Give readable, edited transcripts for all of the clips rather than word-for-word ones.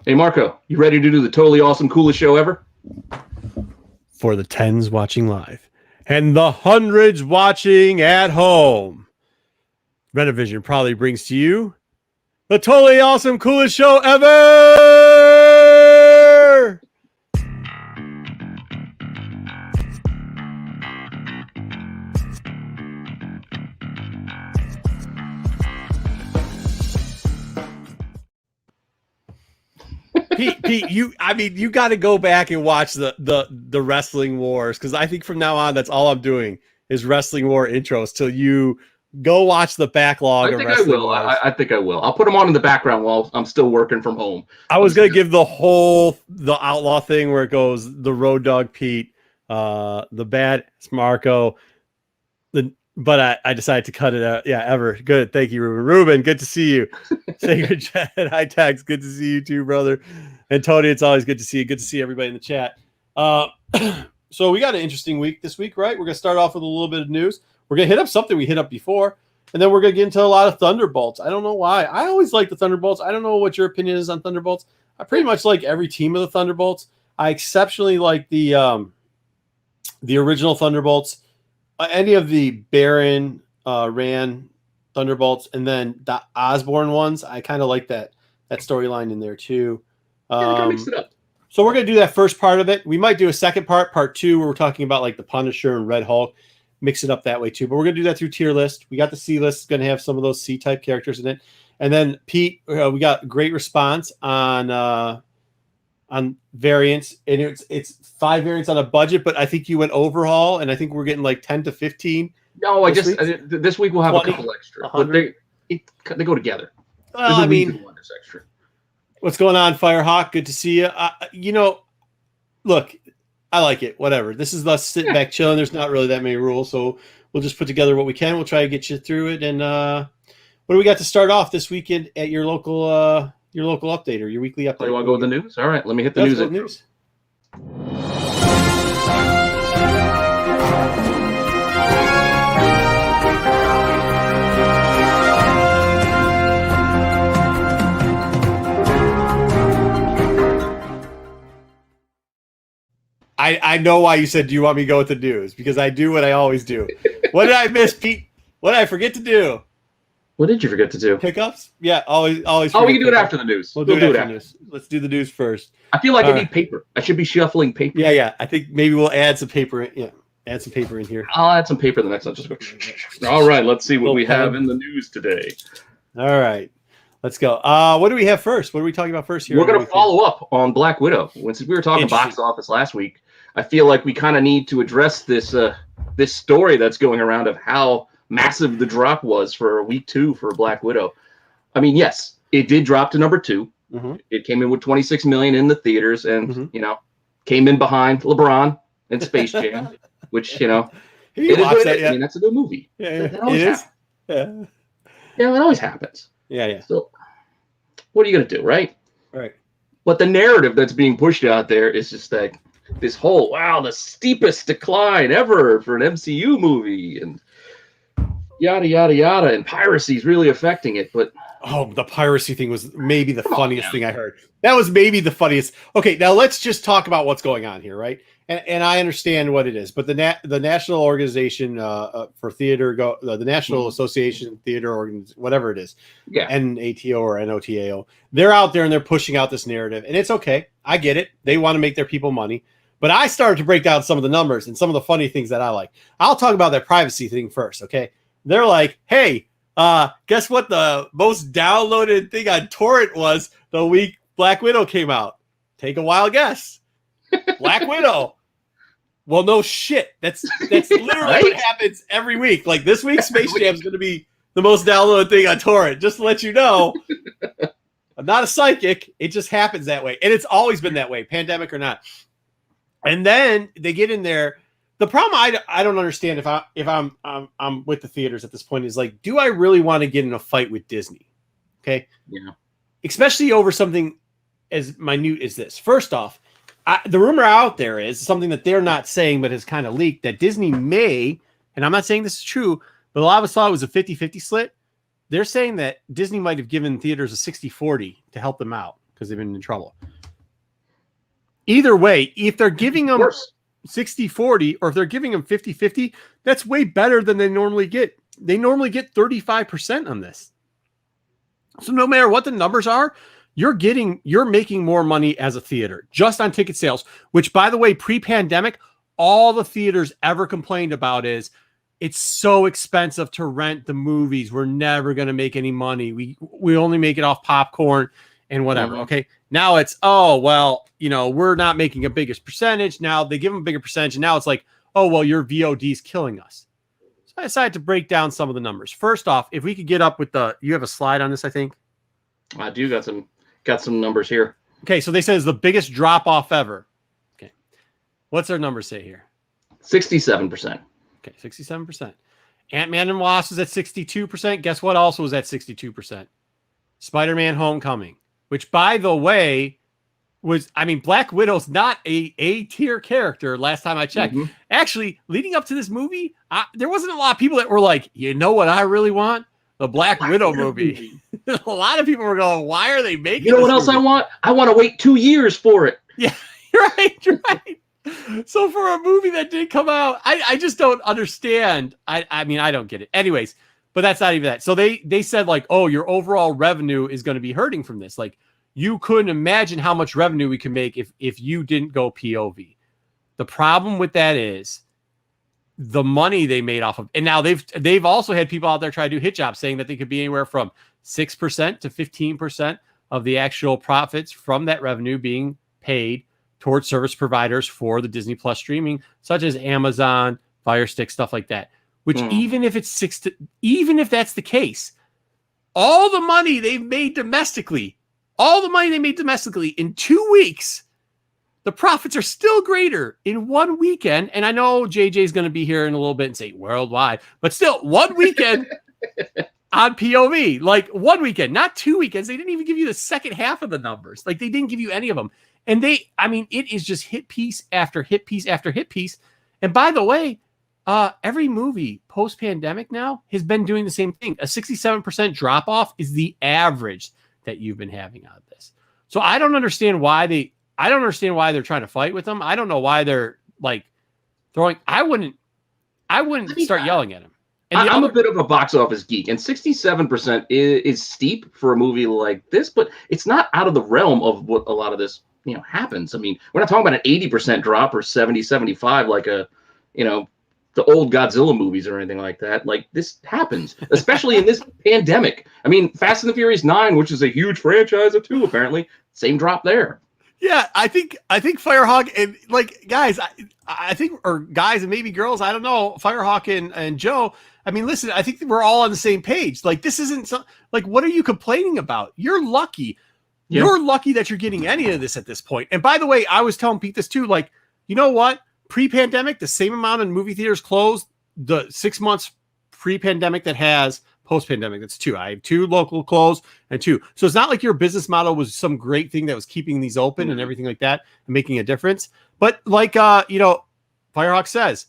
Hey, Marco, you ready to do the totally awesome, coolest show ever? For the 10s watching live and the 100s watching at home, Rennavision probably brings to you the totally awesome, coolest show ever! Pete, you got to go back and watch the Wrestling Wars, because I think from now on, that's all I'm doing is Wrestling War intros till you go watch the backlog of Wrestling Wars. I think I will. I'll put them on in the background while I'm still working from home. I was going to give the Outlaw thing where it goes the Road Dog Pete, the Bad Marco, but I decided to cut it out. Yeah, ever. Good. Thank you, Ruben. Ruben, good to see you. Sacred Chat, High Tags, good to see you too, brother. And Tony, it's always good to see you. Good to see everybody in the chat. So we got an interesting week this week, right? We're going to start off with a little bit of news. We're going to hit up something we hit up before, and then we're going to get into a lot of Thunderbolts. I don't know why. I always like the Thunderbolts. I don't know what your opinion is on Thunderbolts. I pretty much like every team of the Thunderbolts. I exceptionally like the original Thunderbolts. Any of the Baron, Ran Thunderbolts, and then the Osborne ones, I kind of like that storyline in there too. Mix it up. So we're going to do that first part of it. We might do a second part 2, where we're talking about like the Punisher and Red Hulk. Mix it up that way too. But we're going to do that through tier list. We got the C list. It's going to have some of those C-type characters in it. And then Pete, we got great response on variants, and it's 5 variants on a budget, but I think you went overhaul, and I think we're getting like 10 to 15. No, this week we'll have 20, a couple extra, but they go together. Well, I mean, extra. What's going on, Firehawk? Good to see you. Look, I like it. Whatever. This is us sitting back chilling. There's not really that many rules, so we'll just put together what we can. We'll try to get you through it. And what do we got to start off this weekend at your local updater, your weekly update? Oh, you want to go with the news? All right, let me hit the news. I know why you said, do you want me to go with the news? Because I do what I always do. What did I miss, Pete? What did I forget to do? What did you forget to do? Pickups? Yeah, always. Oh, we can do it after the news. We'll do it after the news. Let's do the news first. I feel like I need paper. I should be shuffling paper. Yeah. I think maybe we'll add some paper. Add some paper in here. I'll add some paper the next one. Just go. All right, let's see what we have in the news today. All right, let's go. What do we have first? What are we talking about first here? We're going to follow up on Black Widow. Since we were talking box office last week, I feel like we kind of need to address this story that's going around of how massive the drop was for week 2 for Black Widow. I mean, yes, it did drop to number 2. Mm-hmm. It came in with 26 million in the theaters, and came in behind LeBron and Space Jam, which it is what it is. I mean, that's a good movie. Yeah, it is. Yeah, it always happens. Yeah. So, what are you gonna do, right? Right. But the narrative that's being pushed out there is just like this whole the steepest decline ever for an MCU movie, and yada yada yada, and piracy is really affecting it. But the piracy thing was maybe the funniest thing I heard. That was maybe the funniest. Okay, now let's just talk about what's going on here, right? And I understand what it is, but the National Organization for Theater, the National Association Theater whatever it is, NATO or NOTAO, they're out there and they're pushing out this narrative, and it's okay. I get it. They want to make their people money. But I started to break down some of the numbers and some of the funny things that I like. I'll talk about that privacy thing first, okay? They're like, hey, guess what the most downloaded thing on torrent was the week Black Widow came out? Take a wild guess. Black Widow. Well, no shit. That's literally what happens every week. Like this week, Space Jam is going to be the most downloaded thing on torrent. Just to let you know, I'm not a psychic. It just happens that way, and it's always been that way, pandemic or not. And then they get in there. The problem I don't understand if I'm with the theaters at this point is like, do I really want to get in a fight with Disney? Okay. Yeah. Especially over something as minute as this. First off, the rumor out there is something that they're not saying, but has kind of leaked, that Disney may, and I'm not saying this is true, but a lot of us thought it was a 50-50 split. They're saying that Disney might have given theaters a 60-40 to help them out. because they've been in trouble. Either way, if they're giving them 60-40 or if they're giving them 50-50, that's way better than they normally get. They normally get 35% on this. So no matter what the numbers are, you're making more money as a theater just on ticket sales, which, by the way, pre-pandemic, all the theaters ever complained about is it's so expensive to rent the movies. We're never going to make any money. We only make it off popcorn and whatever. Mm-hmm. Okay. Now it's, we're not making a biggest percentage. Now they give them a bigger percentage. And now it's like, your VOD is killing us. So I decided to break down some of the numbers. First off, if we could get up with you have a slide on this, I think. I do got some numbers here. Okay. So they said it's the biggest drop off ever. Okay. What's their numbers say here? 67%. Okay. 67%. Ant-Man and Wasp was at 62%. Guess what also was at 62%? Spider-Man Homecoming, which, by the way, Black Widow's not a A-tier character last time I checked. Mm-hmm. Actually, leading up to this movie, there wasn't a lot of people that were like, you know what I really want? The Black Widow movie. A lot of people were going, why are they making You know what else movie? I want? I want to wait 2 years for it. Yeah, you're right. So for a movie that did come out, I just don't understand. I don't get it. Anyways, but that's not even that. So they said like, your overall revenue is going to be hurting from this. Like, you couldn't imagine how much revenue we could make if you didn't go POV. The problem with that is the money they made off of, and now they've also had people out there try to do hit jobs saying that they could be anywhere from 6% to 15% of the actual profits from that revenue being paid towards service providers for the Disney Plus streaming, such as Amazon, Fire Stick, stuff like that. Which even if that's the case, all the money they've made domestically, in 2 weeks, the profits are still greater in 1 weekend. And I know JJ's going to be here in a little bit and say worldwide, but still 1 weekend on POV, like 1 weekend, not 2 weekends. They didn't even give you the second half of the numbers. Like, they didn't give you any of them. And it is just hit piece after hit piece after hit piece. And by the way, every movie post-pandemic now has been doing the same thing. A 67% drop-off is the average that you've been having out of this. So I don't understand why they're trying to fight with them. I don't know why they're like throwing. I wouldn't start yelling at him. And I'm a bit of a box office geek, and 67% is steep for a movie like this, but it's not out of the realm of what a lot of this, happens. I mean, we're not talking about an 80% drop or 70, 75 like the old Godzilla movies or anything like that. Like, this happens, especially in this pandemic. I mean, Fast and the Furious 9, which is a huge franchise of 2, apparently, same drop there. Yeah, I think Firehawk and like guys, I think, or guys and maybe girls, I don't know, Firehawk and Joe. I mean, listen, I think we're all on the same page. Like, this isn't like, what are you complaining about? You're lucky. Yeah. You're lucky that you're getting any of this at this point. And by the way, I was telling Pete this too. Like, you know what? Pre-pandemic, the same amount of movie theaters closed the 6 months pre-pandemic that has post-pandemic. That's 2. I have 2 local closed and 2. So it's not like your business model was some great thing that was keeping these open and everything like that and making a difference. But like, Firehawk says,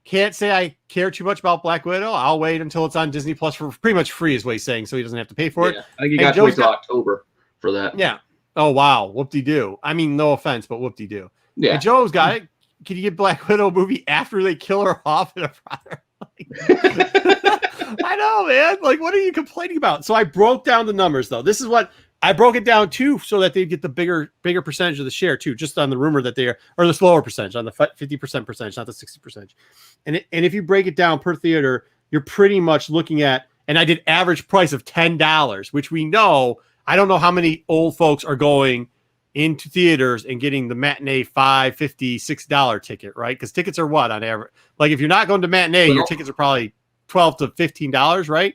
can't say I care too much about Black Widow. I'll wait until it's on Disney Plus for pretty much free is what he's saying. So he doesn't have to pay for it. I think you got to wait till October for that. Yeah. Oh, wow. Whoop-de-doo. I mean, no offense, but whoop-de-doo. Yeah. And Joe's got it. Can you get Black Widow movie after they kill her off in a fire? I know, man. Like, what are you complaining about? So I broke down the numbers, though. This is what I broke it down too, so that they get the bigger percentage of the share too, just on the rumor that they are, or the slower percentage, on the 50% percentage, not the 60%. And if you break it down per theater, you're pretty much looking at, and I did average price of $10, which we know. I don't know how many old folks are going into theaters and getting the matinee $5, $50, $6 ticket, right? Because tickets are what on average? Like, if you're not going to matinee, your tickets are probably $12 to $15, right?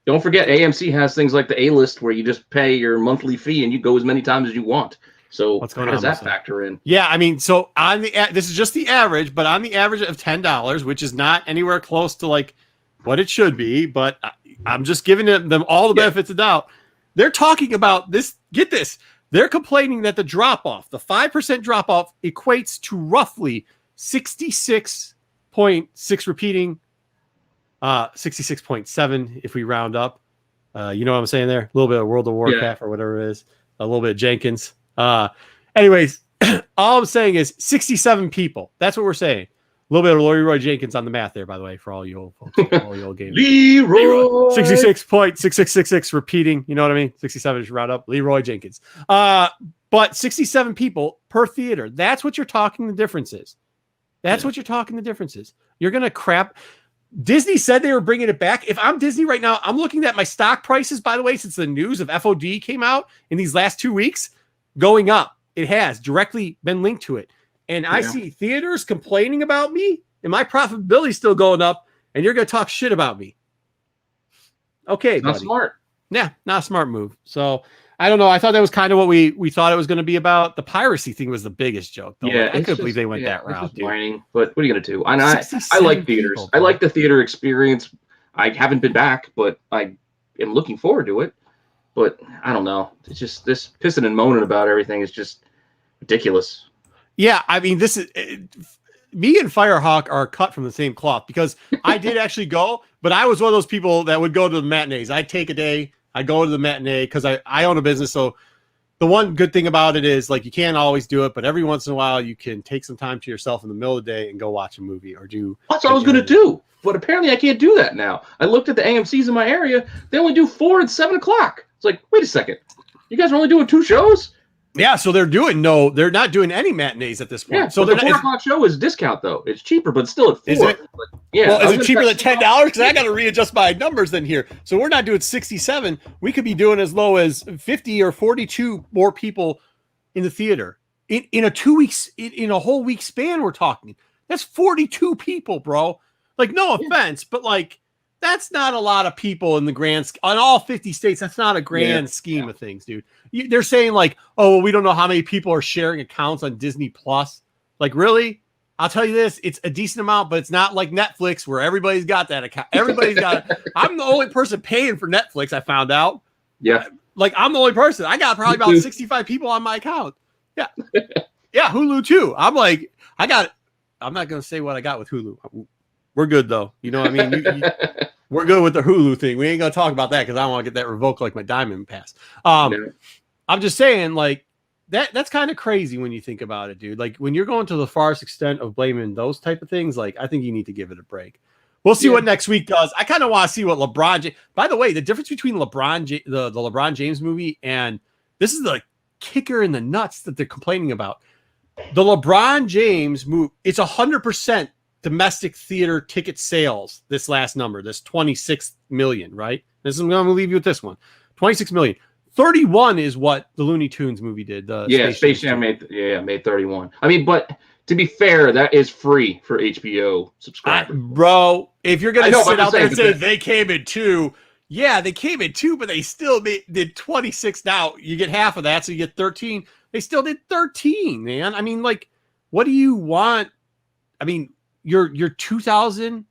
Don't forget, AMC has things like the A-list where you just pay your monthly fee and you go as many times as you want. So how does that factor in? Yeah, I mean, so on this is just the average, but on the average of $10, which is not anywhere close to like what it should be, but I'm just giving them all the benefits of doubt. They're talking about this. Get this. They're complaining that the drop-off, the 5% drop-off, equates to roughly 66.6 repeating, 66.7 if we round up. You know what I'm saying there? A little bit of World of Warcraft or whatever it is. a little bit of Jenkins. Anyways, all I'm saying is 67 people. That's what we're saying. A little bit of Leroy Jenkins on the math there, by the way, for all you old folks, all you old gamers. Leroy 66.6666 repeating. You know what I mean? 67 is round up. Leroy Jenkins. But 67 people per theater. That's what you're talking the difference is. What you're talking the difference is. You're going to crap. Disney said they were bringing it back. If I'm Disney right now, I'm looking at my stock prices, by the way, since the news of FOD came out in these last 2 weeks, going up. It has directly been linked to it. And I see theaters complaining about me and my profitability still going up, and you're going to talk shit about me. Okay, not smart. Yeah, not a smart move. So I don't know. I thought that was kind of what we thought it was going to be about. The piracy thing was the biggest joke, though. Yeah, I couldn't believe they went that route, dude. Whining, but what are you going to do? And I like theaters. People, I like the theater experience. I haven't been back, but I am looking forward to it. But I don't know. It's just this pissing and moaning about everything is just ridiculous. Yeah, I mean, this is me and Firehawk are cut from the same cloth because I did actually go, but I was one of those people that would go to the matinees. I'd take a day, I go to the matinee because I own a business. So the one good thing about it is like you can't always do it, but every once in a while you can take some time to yourself in the middle of the day and go watch a movie or do. That's what I was going to do, but apparently I can't do that now. I looked at the AMC's in my area; they only do 4 and 7 o'clock. It's like, wait a second, you guys are only doing 2 shows? Yeah, so they're not doing any matinees at this point. Yeah, so the 4 o'clock show is discount though. It's cheaper, but still at 4. Is it? But, yeah. Well, is it cheaper than $10? Because I got to readjust my numbers then here. So we're not doing 67. We could be doing as low as 50 or 42 more people in the theater in a 2 weeks in a whole week span. We're talking. That's 42 people, bro. Like, no offense, but like that's not a lot of people in the grand on all 50 states. That's not a grand scheme of things, dude. They're saying like, oh, well, we don't know how many people are sharing accounts on Disney Plus. Like, really? I'll tell you this, it's a decent amount, but it's not like Netflix where everybody's got that account. Everybody's got it. I'm the only person paying for Netflix, I found out. Yeah. Like, I'm the only person. I got probably about 65 people on my account. Yeah. Yeah, Hulu too. I'm like, I'm not going to say what I got with Hulu. We're good, though. You know what I mean? We're good with the Hulu thing. We ain't going to talk about that because I don't want to get that revoked like my Diamond Pass. I'm just saying, like, that's kind of crazy when you think about it, dude. Like, when you're going to the farthest extent of blaming those type of things, like, I think you need to give it a break. We'll see what next week does. I kind of want to see what LeBron James. By the way, the difference between the LeBron James movie and this is the kicker in the nuts that they're complaining about. The LeBron James movie, it's 100% domestic theater ticket sales. This last number, this 26 million, right? I'm going to leave you with this one. 26 million. 31 is what the Looney Tunes movie did. Space Jam made 31. I mean, but to be fair, that is free for HBO subscribers. Bro, if you're going to sit out there and say they came in 2, yeah, they came in 2, but they still did 26. Now you get half of that, so you get 13. They still did 13, man. I mean, like, what do you want? I mean, you're $2,000,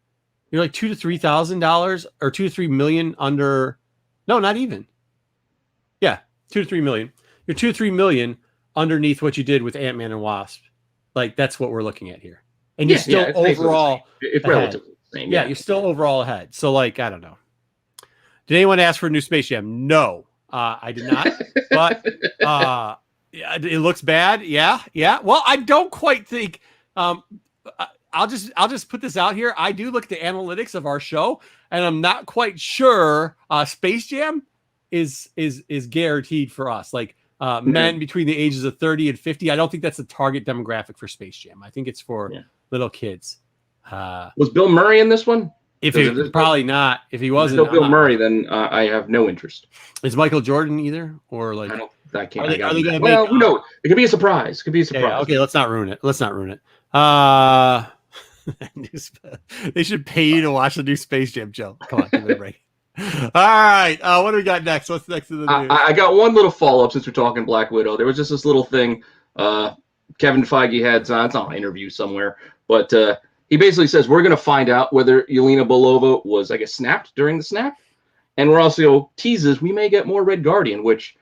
you're like $2,000 to $3,000 or $2 to $3 million under. No, not even. Yeah, $2 to $3 million. You're $2 to $3 million underneath what you did with Ant-Man and Wasp. Like, that's what we're looking at here. And you're still overall. It's relatively the same. Yeah, you're still overall ahead. So, like, I don't know. Did anyone ask for a new Space Jam? No, I did not. But it looks bad. Yeah. Well, I don't quite think. I'll just put this out here. I do look at the analytics of our show, and I'm not quite sure Space Jam is guaranteed for us. Like men between the ages of 30 and 50. I don't think that's the target demographic for Space Jam. I think it's for little kids. Was Bill Murray in this one? Probably not. If he wasn't, no Bill Murray, then I have no interest. Is Michael Jordan either, or like? I can't. Are they gonna well, who knows? It could be a surprise. Yeah, okay, let's not ruin it. They should pay you to watch the new Space Jam, Joe. Come on, give it a break. All right, what do we got next? What's next in the news? I got one little follow-up since we're talking Black Widow. There was just this little thing Kevin Feige had. It's on an interview somewhere, but he basically says we're going to find out whether Yelena Belova was, I guess, snapped during the snap, and we're also teases we may get more Red Guardian, which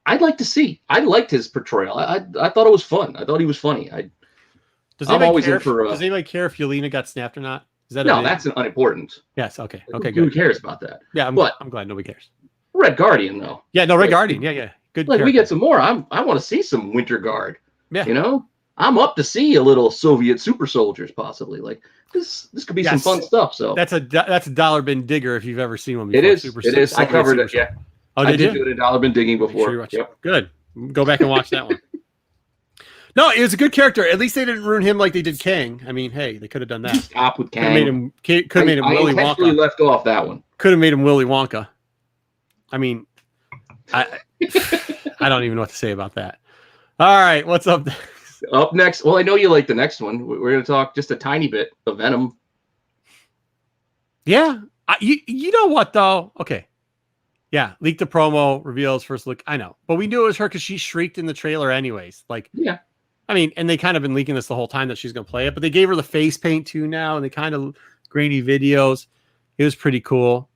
I'd like to see. I liked his portrayal. I thought it was fun. I thought he was funny. Does anybody care if Yelena got snapped or not? Is that that's unimportant. Yes. Okay. Who cares about that? Yeah, I'm glad nobody cares. Red Guardian, though. Yeah, no, Red Guardian. Yeah. Good. Like character. we get some more. I want to see some Winter Guard. Yeah. You know, I'm up to see a little Soviet super soldiers possibly. Like this could be some fun stuff. So that's a dollar bin digger if you've ever seen one before. It is. I covered it. Yeah. Oh, I did do it in dollar bin digging before. Sure yep. Good. Go back and watch that one. No, it was a good character. At least they didn't ruin him like they did Kang. I mean, hey, they could have done that. Stop with Kang. Could have made him Willy Wonka. Left off that one. Could have made him Willy Wonka. I mean, I don't even know what to say about that. All right, what's up next? Up next, well, I know you like the next one. We're going to talk just a tiny bit of Venom. Yeah, you know what though? Okay, yeah, leaked the promo, reveals first look. I know, but we knew it was her because she shrieked in the trailer anyways. Like, yeah. I mean, and they kind of been leaking this the whole time that she's going to play it, but they gave her the face paint too now, and they kind of grainy videos. It was pretty cool.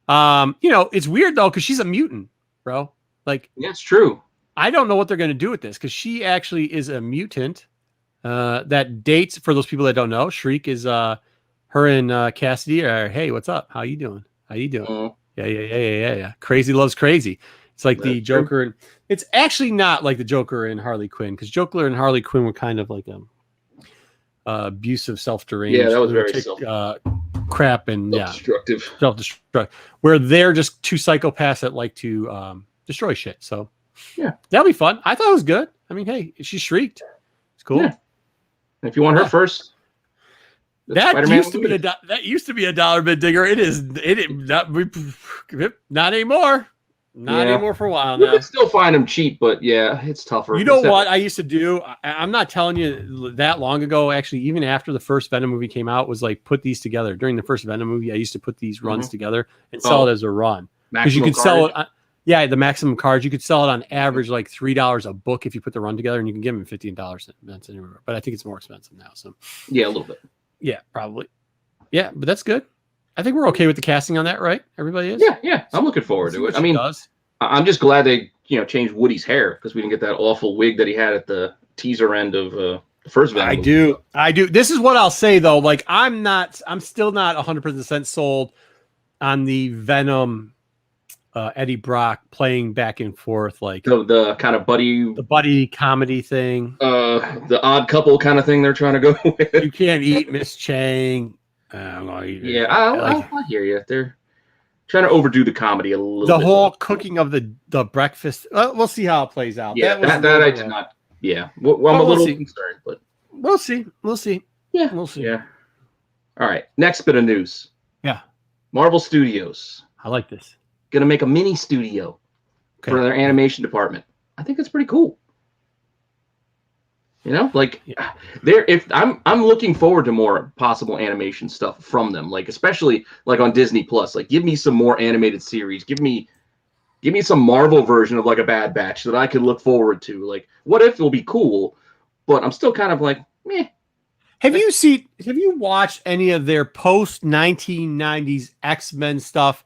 It's weird though because she's a mutant, bro. Like, yeah, it's true. I don't know what they're going to do with this because she actually is a mutant. That dates for those people that don't know. Shriek is her and Cassidy are. Hey, what's up? How you doing? How you doing? Yeah. Crazy loves crazy. It's like the Joker, and it's actually not like the Joker and Harley Quinn because Joker and Harley Quinn were kind of like abusive, self-deranged. Yeah, that was very crap and self-destructive. Where they're just two psychopaths that like to destroy shit. So yeah, that'll be fun. I thought it was good. I mean, hey, she shrieked. It's cool. Yeah. If you want her first. That used to be a dollar bin digger. It is not anymore. Not anymore for a while now. You can still find them cheap, but yeah, it's tougher. You know what I used to do? I'm not telling you that long ago. Actually, even after the first Venom movie came out, was like put these together. During the first Venom movie, I used to put these runs together and sell it as a run because you could sell it. Yeah, the maximum cards you could sell it on average like $3 a book if you put the run together, and you can give them $15 anywhere. But I think it's more expensive now. So yeah, a little bit. Yeah, probably. Yeah, but that's good. I think we're okay with the casting on that, right? Everybody is? Yeah. I'm looking forward to it. I mean, I'm just glad they, changed Woody's hair because we didn't get that awful wig that he had at the teaser end of the first Venom. I do. This is what I'll say though. Like, I'm still not 100% sold on the Venom Eddie Brock playing back and forth, like the kind of buddy comedy thing, the odd couple kind of thing they're trying to go with. You can't eat Miss Chang. I hear you. They're trying to overdo the comedy a little bit. The whole cooking of the breakfast. We'll see how it plays out. Yeah, that I did not. Yeah, well, I'm a little concerned, but we'll see. Yeah, we'll see. Yeah. All right. Next bit of news. Yeah. Marvel Studios. I like this. Going to make a mini studio for their animation department. I think that's pretty cool. I'm looking forward to more possible animation stuff from them. Like, especially like on Disney Plus. Like, give me some more animated series. Give me some Marvel version of like a Bad Batch that I could look forward to. Like, What If will be cool, but I'm still kind of like, meh. Have you watched any of their post 1990s X-Men stuff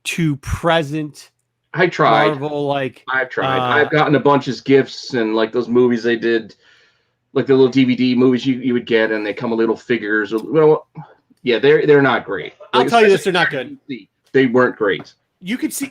to present? I tried. Marvel, I've tried. I've gotten a bunch of gifts and like those movies they did, like the little DVD movies you would get, and they come with little figures. They're not great. I'll tell you this, they're not good. They weren't great. You could see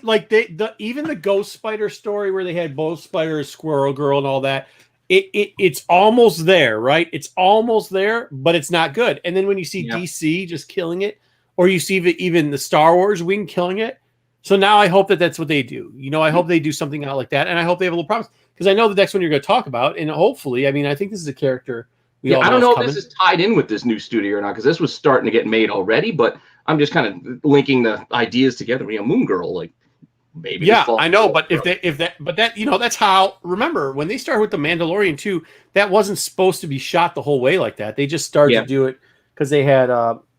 even the Ghost Spider story where they had both Spider, Squirrel Girl, and all that. It's almost there, right? It's almost there, but it's not good. And then when you see DC just killing it, or you see even the Star Wars wing killing it. So now I hope that's what they do. I hope they do something out like that, and I hope they have a little promise because I know the next one you're going to talk about, and hopefully, I mean, I think this is a character. I don't know if this is tied in with this new studio or not because this was starting to get made already, but I'm just kind of linking the ideas together. Moon Girl, like maybe. Yeah, I know, but that's how. Remember when they started with the Mandalorian too? That wasn't supposed to be shot the whole way like that. They just started to do it because they had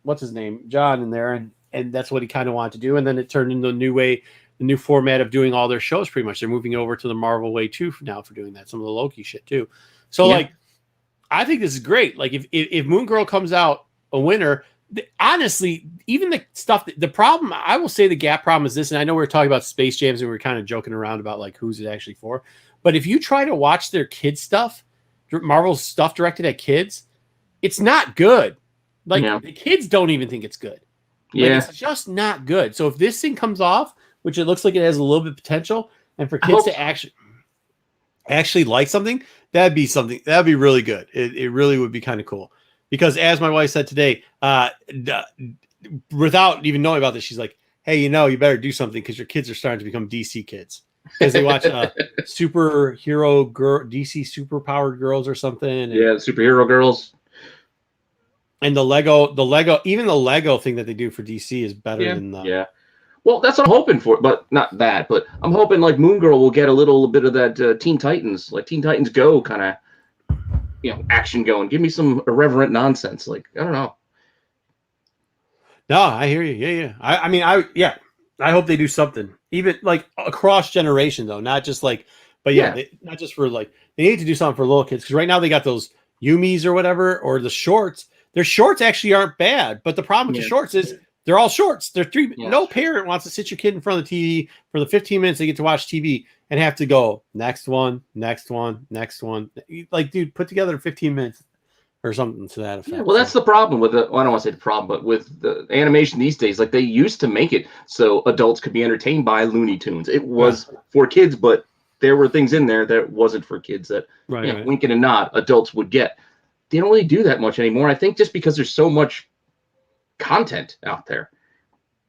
what's his name, John, in there, and that's what he kind of wanted to do. And then it turned into the new format of doing all their shows. Pretty much, they're moving over to the Marvel way too now for doing that. Some of the Loki shit too. So I think this is great. Like if Moon Girl comes out a winner, honestly, even the stuff. The problem, I will say, the gap problem is this. And I know we were talking about Space Jams and we were kind of joking around about like who's it actually for. But if you try to watch their kids stuff, Marvel's stuff directed at kids, it's not good. Like the kids don't even think it's good. It's just not good. So if this thing comes off, which it looks like it has a little bit of potential, and for kids to actually like something, that'd be really good. It really would be kind of cool, because as my wife said today, without even knowing about this, she's like, hey, you better do something because your kids are starting to become DC kids, because they watch superhero girl, DC superpowered girls or something. And, yeah, superhero girls. And the Lego thing that they do for DC is better than the. Yeah. Well, that's what I'm hoping for, but not that. But I'm hoping like Moon Girl will get a little bit of that Teen Titans, like Teen Titans Go kind of, action going. Give me some irreverent nonsense. Like, I don't know. No, I hear you. Yeah. I hope they do something, even like across generation though, not just like, but not just for like, they need to do something for little kids, because right now they got those Yumis or whatever, or the shorts. Their shorts actually aren't bad, but the problem with the shorts is they're all shorts. They're no parent wants to sit your kid in front of the TV for the 15 minutes they get to watch TV and have to go next one. Like, dude, put together 15 minutes or something to that effect. Yeah, well, that's the problem with I don't want to say the problem, but with the animation these days, like they used to make it so adults could be entertained by Looney Tunes. It was for kids, but there were things in there that wasn't for kids that wink and a nod adults would get. They don't really do that much anymore. I think just because there's so much content out there.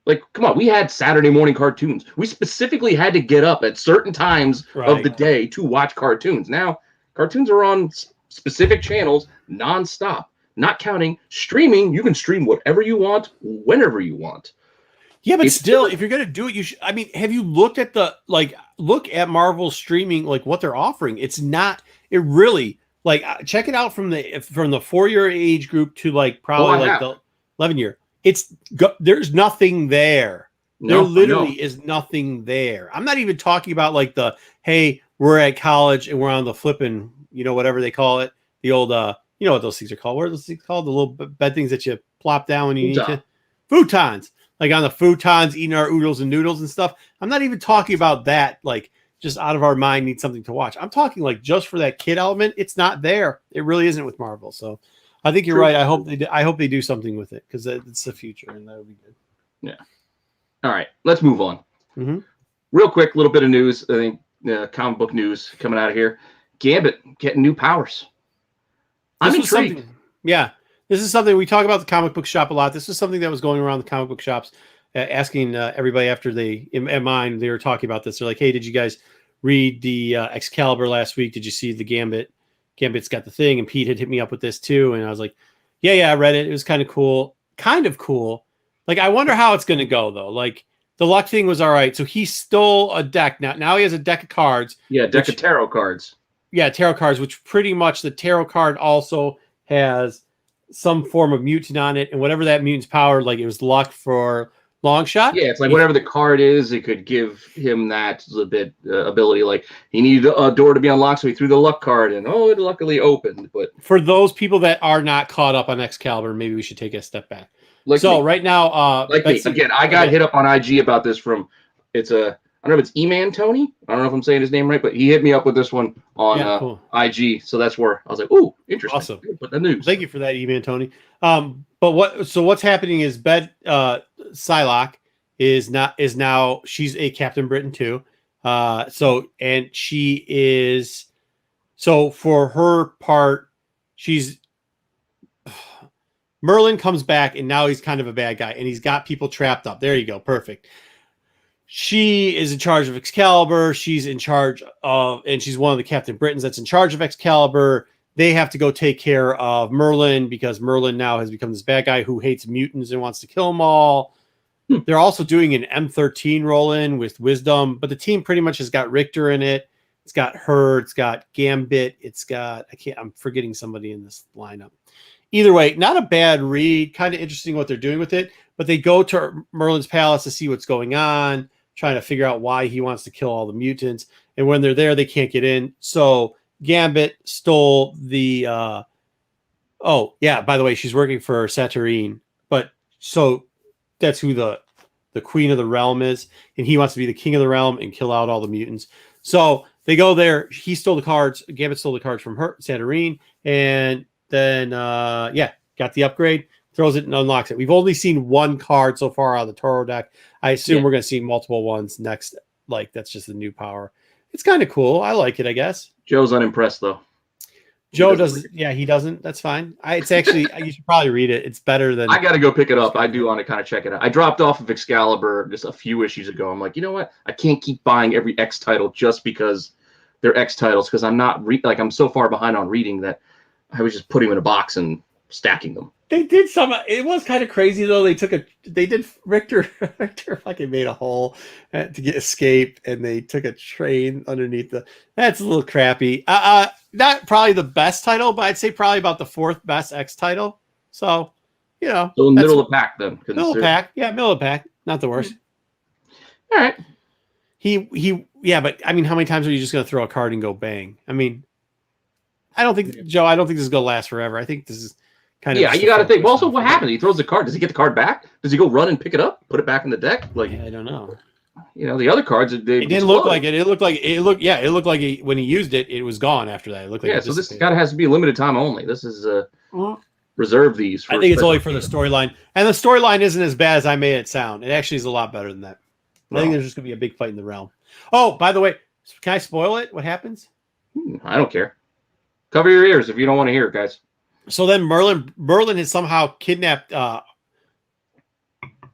Like, come on, we had Saturday morning cartoons. We specifically had to get up at certain times of the day to watch cartoons. Now, cartoons are on specific channels nonstop, not counting streaming. You can stream whatever you want, whenever you want. Yeah, but still, if you're going to do it, you should. I mean, have you looked at look at Marvel streaming, like what they're offering? It's not, it really, like, check it out from the 4-year age group to like probably the 11-year. There's nothing there. There literally is nothing there. I'm not even talking about like hey, we're at college and we're on the flipping, whatever they call it. The old, what those things are called. What are those things called? The little bed things that you plop down when you need to. Futons. Like on the futons, eating our oodles and noodles and stuff. I'm not even talking about that. Like, just out of our mind, need something to watch. I'm talking like just for that kid element. It's not there. It really isn't with Marvel. So I think you're right. I hope they do something with it, because it's the future, and that would be good. Yeah. All right, let's move on. Mm-hmm. Real quick, little bit of news. I think comic book news coming out of here. Gambit getting new powers. I'm intrigued. This is something we talk about the comic book shop a lot. This is something that was going around the comic book shops, asking everybody after they were talking about this. They're like, hey, did you guys read the Excalibur last week? Did you see the Gambit? Gambit's got the thing, and Pete had hit me up with this too. And I was like, yeah, I read it. It was kind of cool. Like, I wonder how it's going to go though. Like, the luck thing was all right. So he stole a deck. Now he has a deck of cards. Yeah, deck of tarot cards. Yeah, tarot cards, which pretty much the tarot card also has some form of mutant on it, and whatever that mutant's power, like it was luck for long shot. Yeah, it's like whatever the card is, it could give him that ability. Like, he needed a door to be unlocked, so he threw the luck card, and it luckily opened. But for those people that are not caught up on Excalibur, maybe we should take a step back. Right now, again, I got hit up on IG about this from I don't know if it's E-Man Tony. I don't know if I'm saying his name right, but he hit me up with this one on IG. So that's where I was like, "Ooh, interesting." Awesome. Put the news. Thank you for that, E-Man Tony. But what's happening is Psylocke is now she's a Captain Britain too. And she is for her part, she's Merlin comes back, and now he's kind of a bad guy, and he's got people trapped up. There you go, perfect. She is in charge of Excalibur. She's in charge of, and she's one of the Captain Britons that's in charge of Excalibur. They have to go take care of Merlin, because Merlin now has become this bad guy who hates mutants and wants to kill them all. They're also doing an M13 roll-in with Wisdom, but the team pretty much has got Richter in it. It's got her. It's got Gambit. I'm forgetting somebody in this lineup. Either way, not a bad read. Kind of interesting what they're doing with it. But they go to Merlin's palace to see what's going on, trying to figure out why he wants to kill all the mutants. And when they're there, they can't get in. So Gambit stole the... by the way, she's working for Saturine. But so that's who the queen of the realm is. And he wants to be the king of the realm and kill out all the mutants. So they go there. He stole the cards. Gambit stole the cards from her, Saturine. And then, got the upgrade. Throws it and unlocks it. We've only seen one card so far out of the Toro deck. I assume we're going to see multiple ones next like that's just a new power. It's kind of cool. I like it, I guess. Joe's unimpressed though. Joe doesn't. Yeah, he doesn't. That's fine. It's actually you should probably read it. It's better than. I got to go pick it up. I do want to kind of check it out. I dropped off of Excalibur just a few issues ago. I'm like, you know what? I can't keep buying every X title just because they're X titles, because I'm not I'm so far behind on reading that I was just putting them in a box and stacking them. They did some. It was kind of crazy though. They did Richter. Richter fucking made a hole to get escape, and they took a train underneath the. That's a little crappy. Not probably the best title, but I'd say probably about the 4th best X title. So, so middle of the pack then. Middle of the pack, yeah, middle of the pack, not the worst. All right. Yeah, but I mean, how many times are you just going to throw a card and go bang? I mean, I don't think this is going to last forever. I think this is. Yeah, you got to think. Well, also, what happened? He throws the card. Does he get the card back? Does he go run and pick it up, put it back in the deck? Like, I don't know. The other cards. It didn't look like it. It looked like when he used it, it was gone after that. It looked like so this kind of has to be limited time only. This is reserve these. I think it's only for the storyline, and the storyline isn't as bad as I made it sound. It actually is a lot better than that. I think there's just gonna be a big fight in the realm. Oh, by the way, can I spoil it? What happens? I don't care. Cover your ears if you don't want to hear it, guys. So then Merlin has somehow kidnapped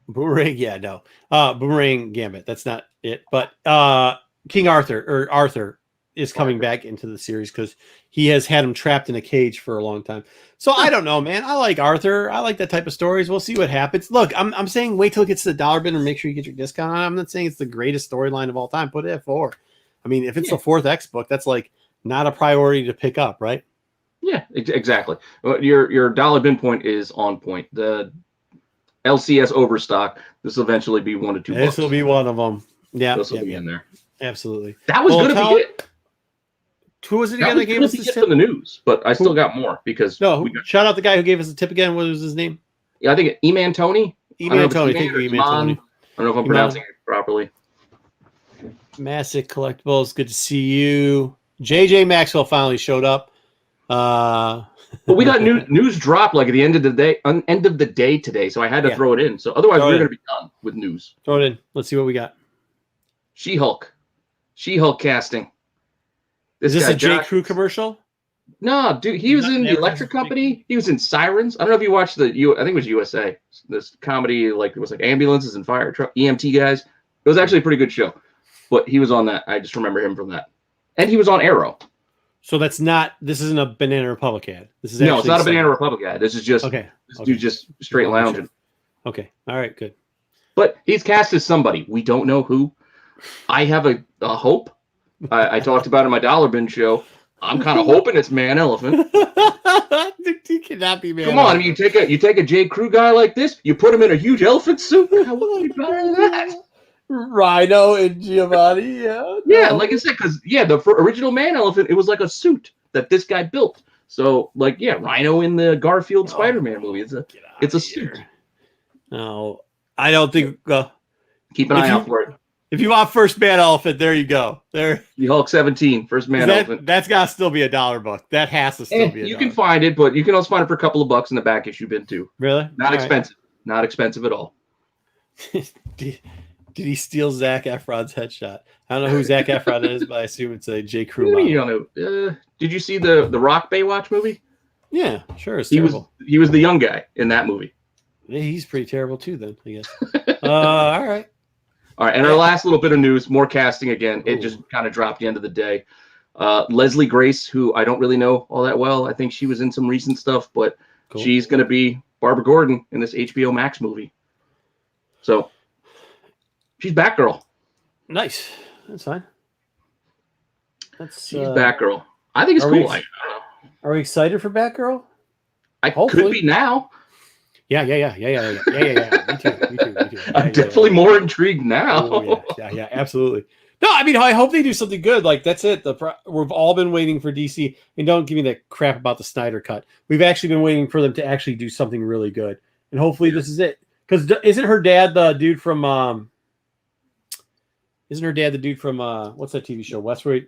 Boomerang. Yeah, no. Boomerang Gambit. That's not it. But King Arthur is coming back into the series because he has had him trapped in a cage for a long time. So I don't know, man. I like Arthur. I like that type of stories. We'll see what happens. Look, I'm saying wait till it gets to the dollar bin and make sure you get your discount on it. I'm not saying it's the greatest storyline of all time. Put it at 4. I mean, if it's the 4th X book, that's like not a priority to pick up, right? Yeah, exactly. Your dollar bin point is on point. The LCS overstock. This will eventually be 1 to 2. This will be one of them. Yeah, this will be in there. Absolutely. That was going to be it. Who was it again that gave us the tip? From the news, but I still got more because shout out the guy who gave us the tip again. What was his name? Yeah, I think Eman Tony. Eman Tony. Thank you, Eman Tony. I don't know if I'm pronouncing it properly. Massive Collectibles. Good to see you. JJ Maxwell finally showed up. But we got news drop like at the end of the day today, so I had to throw it in. So otherwise, we're going to be done with news. Throw it in. Let's see what we got. She-Hulk casting. Is this a J. Crew commercial? No, dude, he was in the Electric Company. He was in Sirens. I don't know if you watched I think it was USA. This comedy, like it was like ambulances and fire truck EMT guys. It was actually a pretty good show, but he was on that. I just remember him from that, and he was on Arrow. So this isn't a Banana Republic ad. This is no, it's not a Banana Republic ad. This is just dude just straight lounging. Okay, all right, good. But he's cast as somebody we don't know who. I have a hope. I talked about it in my Dollar Bin show. I'm kind of hoping it's Man Elephant. He cannot be Man. Come on, I mean, you take a J. Crew guy like this, you put him in a huge elephant suit. How would you better than that? Rhino and Giovanni, yeah, like I said, because the original Man Elephant, it was like a suit that this guy built. So, like, Rhino in the Garfield Spider-Man movie, it's a suit. No, I don't think. Keep an eye out for it. If you want first Man Elephant, there you go. There, the Hulk 17, first Man Elephant. That's got to still be $1 book. That has to still be. You can find it, but you can also find it for a couple of bucks in the back issue bin too. Really? Not expensive. Right. Not expensive at all. Did he steal Zac Efron's headshot? I don't know who Zac Efron is, but I assume it's a J. Crew. You don't know. Did you see the Rock Baywatch movie? Yeah, sure. It's terrible. He was the young guy in that movie. Yeah, he's pretty terrible too, then I guess. All right. All right, and our last little bit of news, more casting again. It just kind of dropped the end of the day. Leslie Grace, who I don't really know all that well. I think she was in some recent stuff, but she's going to be Barbara Gordon in this HBO Max movie. So she's Batgirl. Nice. That's fine. She's Batgirl. I think it's cool. Are we excited for Batgirl? Hopefully. Could be now. Yeah. Me too. I'm definitely more intrigued now. Oh, yeah, absolutely. No, I mean, I hope they do something good. Like, that's it. We've all been waiting for DC. And don't give me that crap about the Snyder Cut. We've actually been waiting for them to actually do something really good. And hopefully this is it. Because isn't her dad the dude from... what's that TV show? Westworld?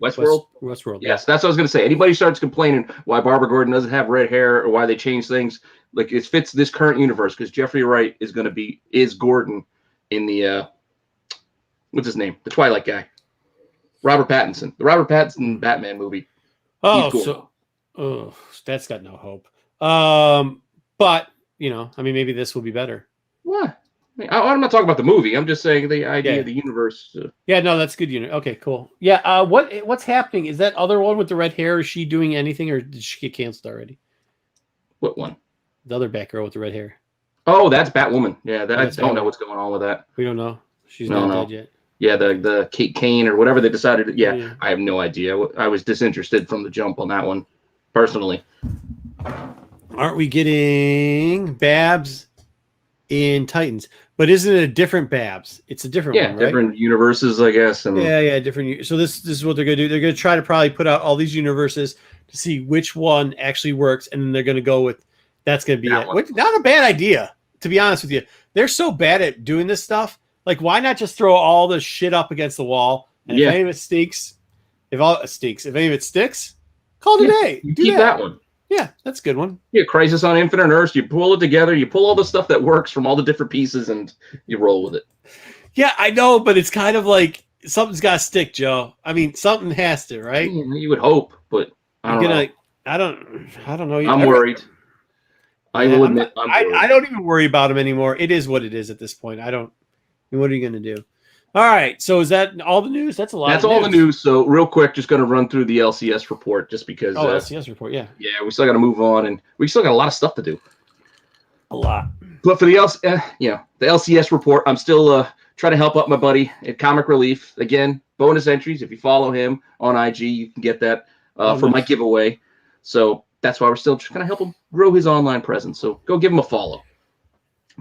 Westworld. Yes, that's what I was going to say. Anybody starts complaining why Barbara Gordon doesn't have red hair or why they change things, like it fits this current universe because Jeffrey Wright is Gordon in the what's his name? The Twilight guy. Robert Pattinson. The Robert Pattinson Batman movie. Oh, so that's got no hope. But I mean, maybe this will be better. What? I'm not talking about the movie. I'm just saying the idea of the universe. Yeah, no, that's good. Okay, cool. Yeah. What's happening? Is that other one with the red hair? Is she doing anything, or did she get canceled already? What one? The other Batgirl with the red hair. Oh, that's Batwoman. Yeah, I don't know what's going on with that. We don't know. She's not dead yet. Yeah, the Kate Kane or whatever they decided. Yeah, I have no idea. I was disinterested from the jump on that one, personally. Aren't we getting Babs in Titans? But isn't it a different Babs? It's a different one, right? Different universes, I guess. And different. So this is what they're going to do. They're going to try to probably put out all these universes to see which one actually works, and then they're going to go with that's going to be it. Not a bad idea, to be honest with you. They're so bad at doing this stuff. Like, why not just throw all the shit up against the wall? And if any of it stinks, if any of it sticks, call it a day. Keep that one. Yeah, that's a good one. Yeah, Crisis on Infinite Earths. You pull it together. You pull all the stuff that works from all the different pieces, and you roll with it. Yeah, I know, but it's kind of like something's got to stick, Joe. I mean, something has to, right? You would hope, but I don't know. I don't know. I'm worried. I will admit, I don't even worry about him anymore. It is what it is at this point. I don't. What are you going to do? All right. So is that all the news? That's a lot. That's all the news. So real quick, just going to run through the LCS report just because. Oh, LCS report. Yeah. Yeah, we still got to move on, and we still got a lot of stuff to do. A lot. But for the LCS report, I'm still trying to help out my buddy at Comic Relief. Again, bonus entries. If you follow him on IG, you can get that for my giveaway. So that's why we're still trying to help him grow his online presence. So go give him a follow.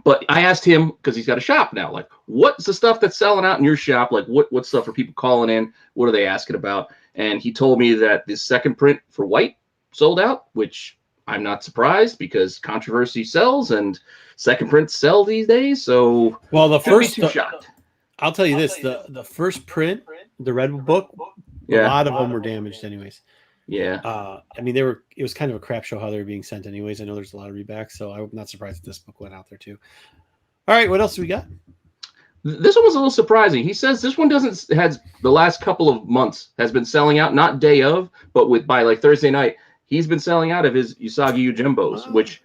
But I asked him, because he's got a shop now, like, what's the stuff that's selling out in your shop? Like, what stuff are people calling in? What are they asking about? And he told me that the second print for White sold out, which I'm not surprised because controversy sells and second prints sell these days. So, well, the first shot. I'll tell you this: the first print, the Red Book, a lot of them were damaged, anyways. Yeah. I mean, it was kind of a crap show how they were being sent anyways. I know there's a lot of rebacks, so I'm not surprised that this book went out there too. All right, what else do we got? This one was a little surprising. He says this one has the last couple of months has been selling out, not day of, but by like Thursday night, he's been selling out of his Usagi Yojimbo's, which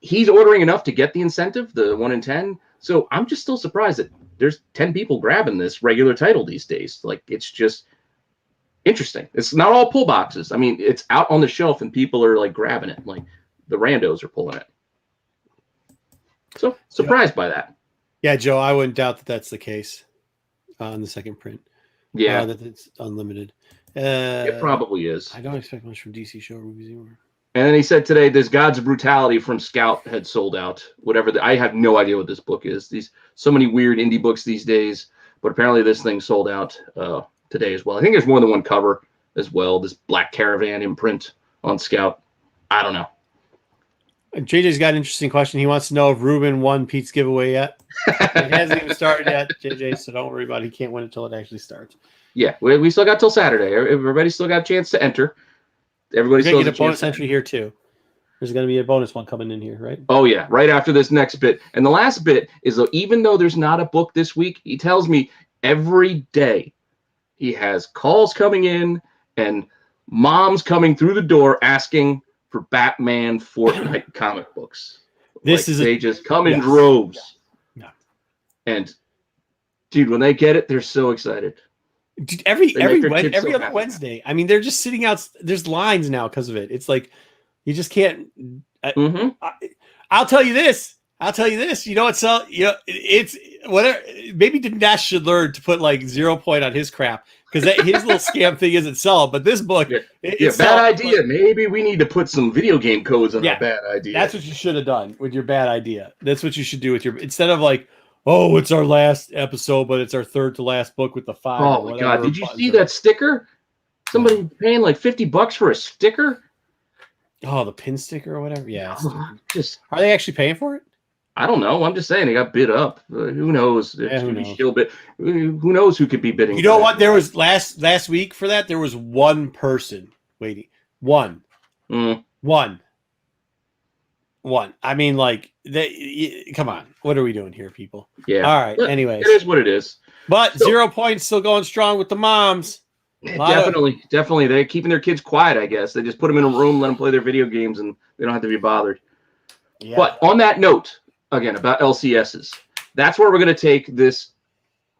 he's ordering enough to get the incentive, the 1 in 10. So I'm just still surprised that there's 10 people grabbing this regular title these days. Like, it's just interesting. It's not all pull boxes. I mean, it's out on the shelf and people are like grabbing it. Like the randos are pulling it. So surprised by that. Yeah, Joe, I wouldn't doubt that that's the case on the second print. Yeah. That it's unlimited. It probably is. I don't expect much from DC show movies anymore. And then he said today, this Gods of Brutality from Scout had sold out. Whatever. I have no idea what this book is. So many weird indie books these days, but apparently this thing sold out today as well. I think there's more than one cover as well. This Black Caravan imprint on Scout. I don't know. JJ's got an interesting question. He wants to know if Ruben won Pete's giveaway yet. It hasn't even started yet, JJ, so don't worry about it. He can't win until it actually starts. Yeah, we still got till Saturday. Everybody still got a chance to enter. Everybody's still get a bonus entry here too. There's going to be a bonus one coming in here, right? Oh yeah, right after this next bit. And the last bit is even though there's not a book this week, he tells me every day he has calls coming in and moms coming through the door asking for Batman Fortnite comic books. They just come in droves. Yeah. And dude, when they get it, they're so excited. Dude, every other Wednesday. I mean, they're just sitting out. There's lines now because of it. It's like you just can't. I'll tell you this. You know what's it's whatever. Maybe Nash should learn to put like 0 point on his crap because his little scam thing isn't sell. But this book, bad idea. Maybe we need to put some video game codes on our bad idea. That's what you should have done with your bad idea. That's what you should do with your instead of like, oh, it's our last episode, but it's our third to last book with the 5. Oh my god! Did you see that sticker? Somebody paying like $50 for a sticker. Oh, the pin sticker or whatever. Yeah. Are they actually paying for it? I don't know. I'm just saying they got bid up. Who knows? Who knows who could be bidding? You know what? There was last week for that. There was one person waiting. One. I mean, like, come on. What are we doing here, people? Yeah. All right. Anyways, it is what it is. But 0 points still going strong with the moms. Definitely. They're keeping their kids quiet, I guess. They just put them in a room, let them play their video games, and they don't have to be bothered. Yeah. But on that note, again, about LCSs, that's where we're going to take this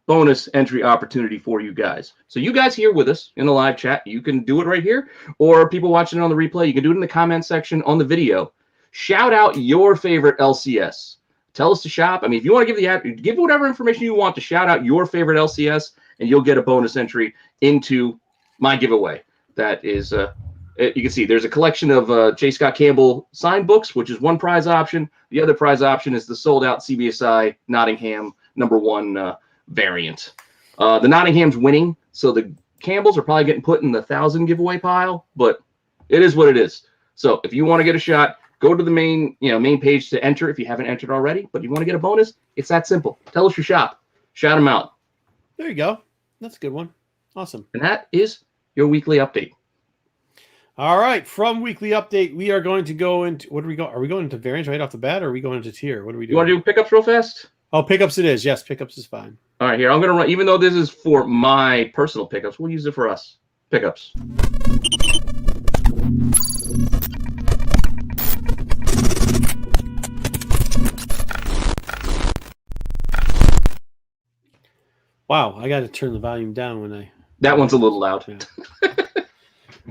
bonus entry opportunity for you guys. So you guys here with us in the live chat, you can do it right here, or people watching it on the replay, you can do it in the comment section on the video. Shout out your favorite LCS. Tell us to shop. I mean, if you want to give whatever information you want to shout out your favorite LCS, and you'll get a bonus entry into my giveaway. That is, you can see there's a collection of J. Scott Campbell signed books, which is one prize option. The other prize option is the sold-out CBSI Nottingham #1 variant. The Nottingham's winning, so the Campbells are probably getting put in the 1,000 giveaway pile, but it is what it is. So if you want to get a shot, go to the main page to enter if you haven't entered already. But if you want to get a bonus, it's that simple. Tell us your shop. Shout them out. There you go. That's a good one. Awesome. And that is your weekly update. All right. From weekly update, we are going to go into what do we go? Are we going into variants right off the bat, or are we going into tier? What do we do? You want to do pickups real fast? Oh, pickups it is. Yes, pickups is fine. All right, here. I'm going to run, even though this is for my personal pickups, we'll use it for us. Pickups. Wow, I got to turn the volume down when I... That one's a little loud. Yeah.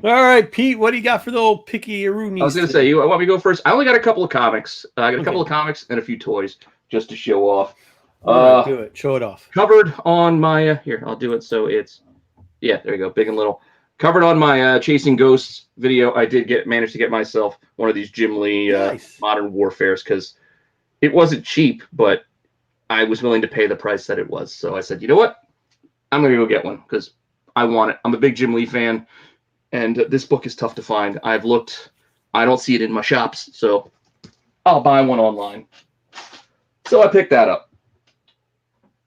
All right, Pete, what do you got for the old picky-a-roonies? I was going to say, you want me to go first? I only got a couple of comics. I got a couple of comics and a few toys just to show off. Right, do it. Show it off. Covered on my... here, I'll do it so it's... Yeah, there you go, big and little. Covered on my Chasing Ghosts video, I did manage to get myself one of these Jim Lee Modern Warfares because it wasn't cheap, but I was willing to pay the price that it was. So I said, you know what? I'm going to go get one because I want it. I'm a big Jim Lee fan, and this book is tough to find. I've looked. I don't see it in my shops, so I'll buy one online. So I picked that up.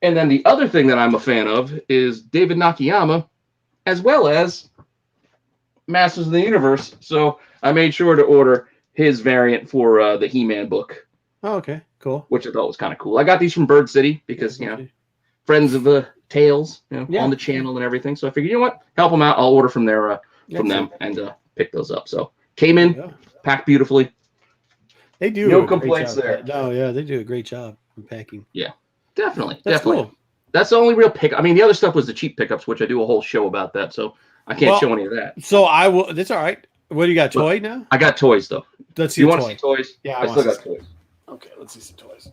And then the other thing that I'm a fan of is David Nakayama, as well as Masters of the Universe. So I made sure to order his variant for the He-Man book. Oh, okay. Cool. Which I thought was kind of cool. I got these from Bird City because, friends of the Tales, on the channel and everything. So I figured, you know what? Help them out. I'll order from their from them and pick those up. So came in, packed beautifully. They do. No complaints there. No, yeah, they do a great job in packing. Yeah, definitely. That's definitely. Cool. That's the only real pickup. I mean, the other stuff was the cheap pickups, which I do a whole show about that. So I can't show any of that. So I will. That's all right. What do you got? Toy now? I got toys though. Let's see. You want to see toys? Yeah, I still got toys. Okay, let's see some toys.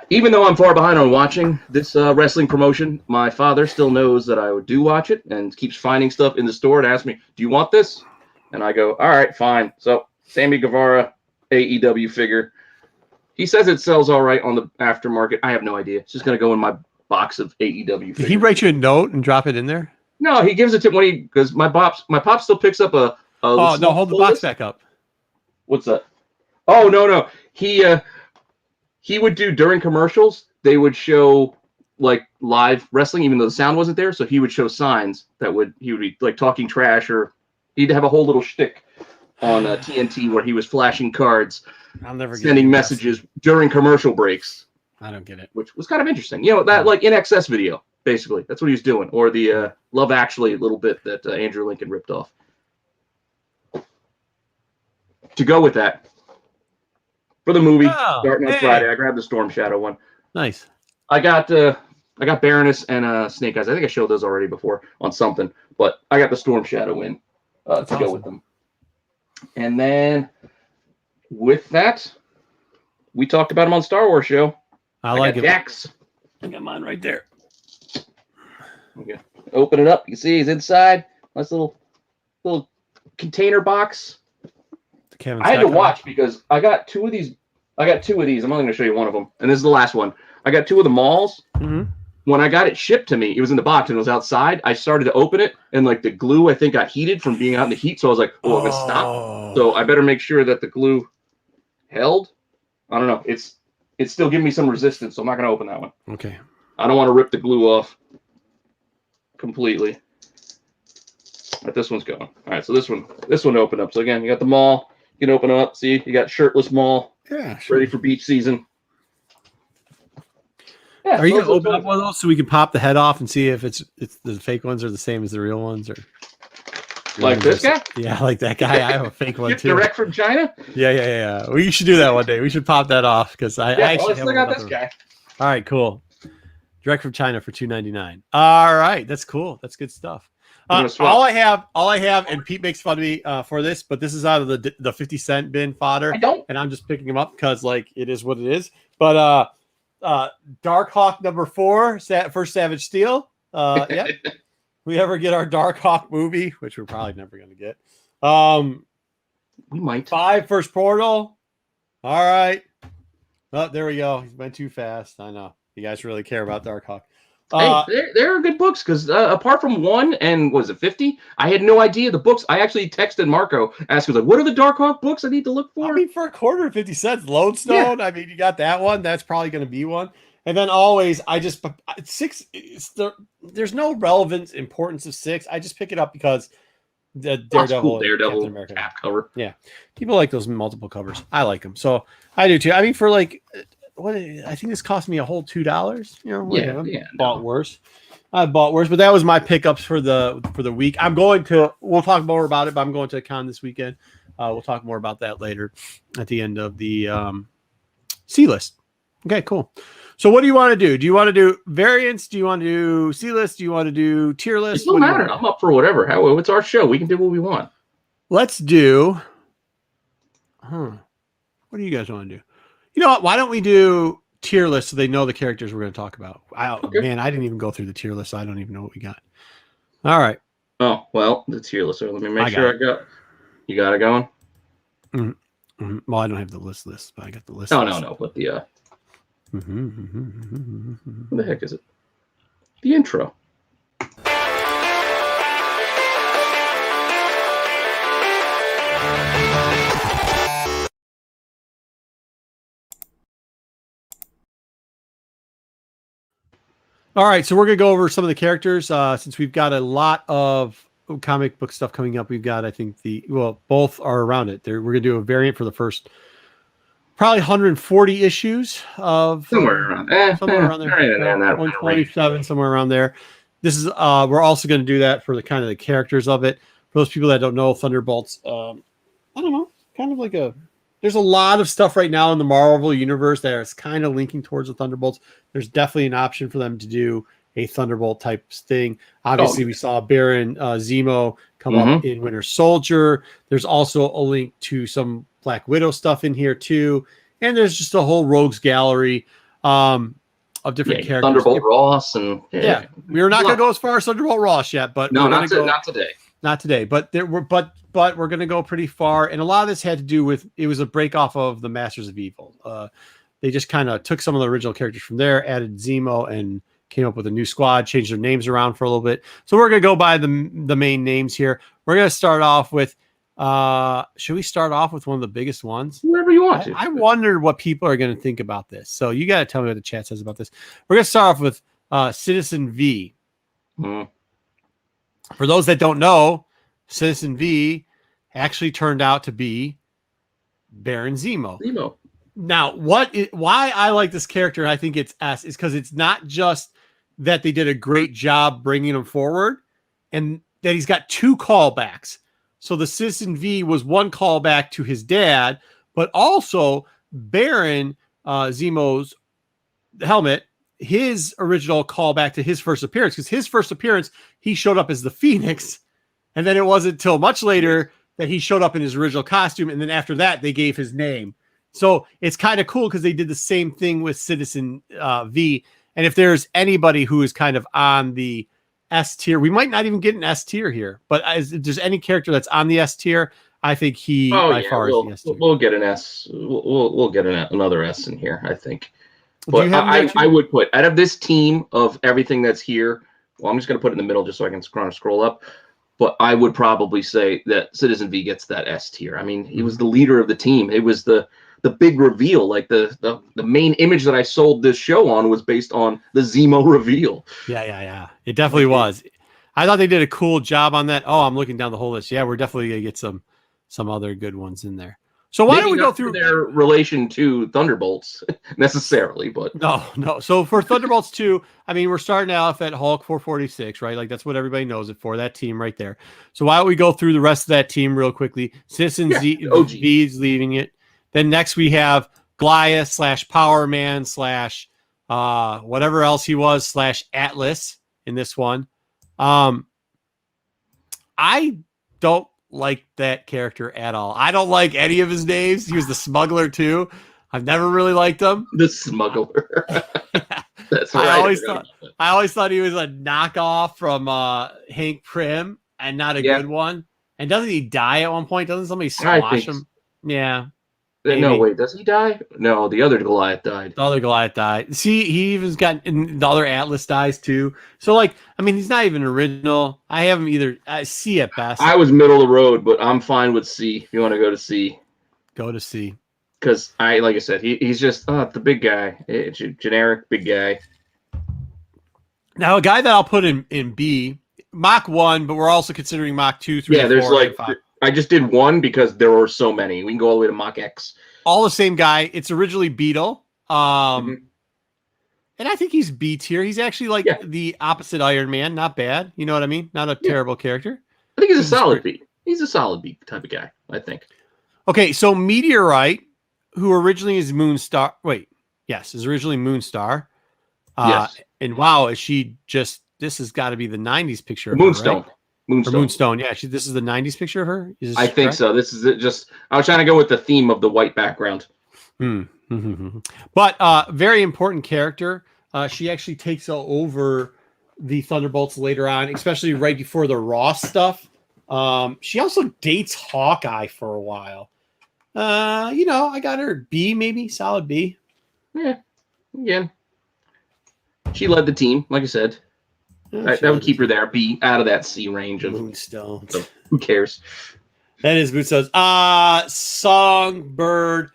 Even though I'm far behind on watching this wrestling promotion, my father still knows that I do watch it and keeps finding stuff in the store and asks me, do you want this? And I go, all right, fine. So Sammy Guevara, AEW figure. He says it sells all right on the aftermarket. I have no idea. It's just going to go in my box of AEW figures. Did he write you a note and drop it in there? No, he gives it to when because my pop still picks up a oh, no, hold the box back up. What's that? Oh, no. He would do during commercials, they would show like live wrestling, even though the sound wasn't there. So he would show signs that he would be like talking trash, or he'd have a whole little shtick on TNT where he was flashing cards, sending messages during commercial breaks. I don't get it. Which was kind of interesting. That like in excess video, basically. That's what he was doing. Or the Love Actually little bit that Andrew Lincoln ripped off. To go with that. For the movie, starting on Friday, I grabbed the Storm Shadow one. Nice. I got Baroness and Snake Eyes. I think I showed those already before on something, but I got the Storm Shadow in to go with them. And then with that, we talked about them on Star Wars show. I like it. Jax. I got mine right there. Okay. Open it up. You see he's inside. Nice little container box. I had to watch because I got two of these. I'm only going to show you one of them, and this is the last one. I got two of the malls. Mm-hmm. When I got it shipped to me, it was in the box and it was outside. I started to open it, and like the glue, I think, got heated from being out in the heat. So I was like, "Oh, I'm gonna stop." So I better make sure that the glue held. I don't know. It's still giving me some resistance, so I'm not going to open that one. Okay. I don't want to rip the glue off completely. But this one's going. All right. So this one opened up. So again, you got the mall. You can open it up. See, you got shirtless mall. Yeah, sure. Ready for beach season. Yeah, are you gonna open up one of those so we can pop the head off and see if it's the fake ones are the same as the real ones? Or Like this guy? Yeah, like that guy. I have a fake one too. Direct from China? Yeah. Well, you should do that one day. We should pop that off because I actually still got this guy. All right, cool. Direct from China for $2.99. All right, that's cool. That's good stuff. All I have, and Pete makes fun of me for this, but this is out of the 50-cent bin fodder. And I'm just picking them up because like it is what it is. But Dark Hawk #4, first Savage Steel. Yeah. We ever get our Dark Hawk movie, which we're probably never going to get. We might. 5 first Portal. All right. Oh, there we go. He's been too fast. I know. You guys really care about Dark Hawk. Hey, they're good books because apart from 1 and was it 50, I had no idea the books. I actually texted Marco, asking like, "What are the Dark Hawk books I need to look for?" I mean, for a quarter, 50 cents, Lodestone. Yeah. I mean, you got that one. That's probably going to be one. And then always, I just 6. There's no relevant importance of 6. I just pick it up because the Daredevil, Daredevil cap cover. Yeah, people like those multiple covers. I like them, so I do too. I mean, for like. What I think this cost me a whole $2. You know, bought worse. I bought worse, but that was my pickups for the week. We'll talk more about it, but I'm going to a con this weekend. We'll talk more about that later at the end of the C list. Okay, cool. So what do you want to do? Do you want to do variants? Do you want to do C list? Do you want to do tier list? It doesn't matter. I'm up for whatever. It's our show. We can do what we want. Let's do. What do you guys want to do? You know what? Why don't we do tier list so they know the characters we're going to talk about? Man, I didn't even go through the tier list. So I don't even know what we got. All right. Oh, well, the tier list. So let me make sure I got. You got it going? Mm-hmm. Well, I don't have the list, but I got the list. No. But the. What the heck is it? The intro. All right, so we're going to go over some of the characters since we've got a lot of comic book stuff coming up. We've got, I think, both are around it. We're going to do a variant for the first probably 140 issues of somewhere around there. 127, somewhere around there. This is we're also going to do that for the kind of the characters of it. For those people that don't know, Thunderbolts, I don't know, kind of like there's a lot of stuff right now in the Marvel universe that is kind of linking towards the Thunderbolts. There's definitely an option for them to do a Thunderbolt type thing. Obviously, we saw Baron Zemo come up in Winter Soldier. There's also a link to some Black Widow stuff in here too. And there's just a whole rogues gallery of different characters. Thunderbolt Ross. And we're not going to go as far as Thunderbolt Ross yet, but not today. Not today, but but we're going to go pretty far. And a lot of this had to do with, it was a break off of the Masters of Evil. They just kind of took some of the original characters from there, added Zemo, and came up with a new squad, changed their names around for a little bit. So we're going to go by the main names here. We're going to start off with, should we start off with one of the biggest ones? Whatever you want to. I wonder what people are going to think about this. So you got to tell me what the chat says about this. We're going to start off with Citizen V. For those that don't know, Citizen V actually turned out to be Baron Zemo. Now, why I like this character, I think it's S, is because it's not just that they did a great job bringing him forward and that he's got 2 callbacks. So the Citizen V was one callback to his dad, but also Baron Zemo's helmet, his original callback to his first appearance, because his first appearance, he showed up as the Phoenix, and then it wasn't until much later that he showed up in his original costume, and then after that, they gave his name. So it's kind of cool because they did the same thing with Citizen V, and if there's anybody who is kind of on the S tier, we might not even get an S tier here, but if there's any character that's on the S tier, I think he by far is the S tier. We'll get an S. We'll get another S in here, I think. But I would put, out of this team of everything that's here, well, I'm just going to put it in the middle just so I can scroll up. But I would probably say that Citizen V gets that S tier. I mean, he was the leader of the team. It was the big reveal. Like the main image that I sold this show on was based on the Zemo reveal. Yeah. It definitely was. I thought they did a cool job on that. Oh, I'm looking down the whole list. Yeah, we're definitely going to get some other good ones in there. So why Maybe don't we go not through their relation to Thunderbolts necessarily, but no. So for Thunderbolts 2, I mean, we're starting off at Hulk 446, right? Like that's what everybody knows it for, that team right there. So why don't we go through the rest of that team real quickly? Citizen OG. V's leaving it. Then next we have Goliath / Power Man / whatever else he was / Atlas in this one. I don't like that character at all. I don't like any of his names. He was the smuggler too. I've never really liked him. The smuggler. That's right. I always thought he was a knockoff from Hank Pym and not a good one. And doesn't he die at one point? Doesn't somebody squash him? Yeah. Maybe. No, wait, does he die? No, the other Goliath died. The other Goliath died. See, he even got the other Atlas dies too. So, like, I mean, he's not even original. I have him either C at best. I was middle of the road, but I'm fine with C. If you want to go to C, go to C. Because like I said, he's just the big guy, generic big guy. Now, a guy that I'll put in B, Mach 1, but we're also considering Mach 2, 3, 4, there's like 5. I just did one because there were so many. We can go all the way to Mach X. All the same guy. It's originally Beetle. And I think he's B tier. He's actually like the opposite Iron Man. Not bad. You know what I mean? Not a terrible character. I think he's a solid B. He's a solid B type of guy, I think. Okay, so Meteorite, who originally is Moonstar. Wait, yes, is originally Moonstar. Yes. And wow, is she just, this has got to be the 90s picture of Moonstone. her, right? Moonstone, yeah. This is the 90s picture of her? I think so. This is just, I was trying to go with the theme of the white background. But very important character. She actually takes over the Thunderbolts later on, especially right before the Ross stuff. She also dates Hawkeye for a while. I got her B, maybe solid B. Yeah. She led the team, like I said. That would keep her there. B out of that C range of Moonstone. So who cares? That is Moonstone. Songbird.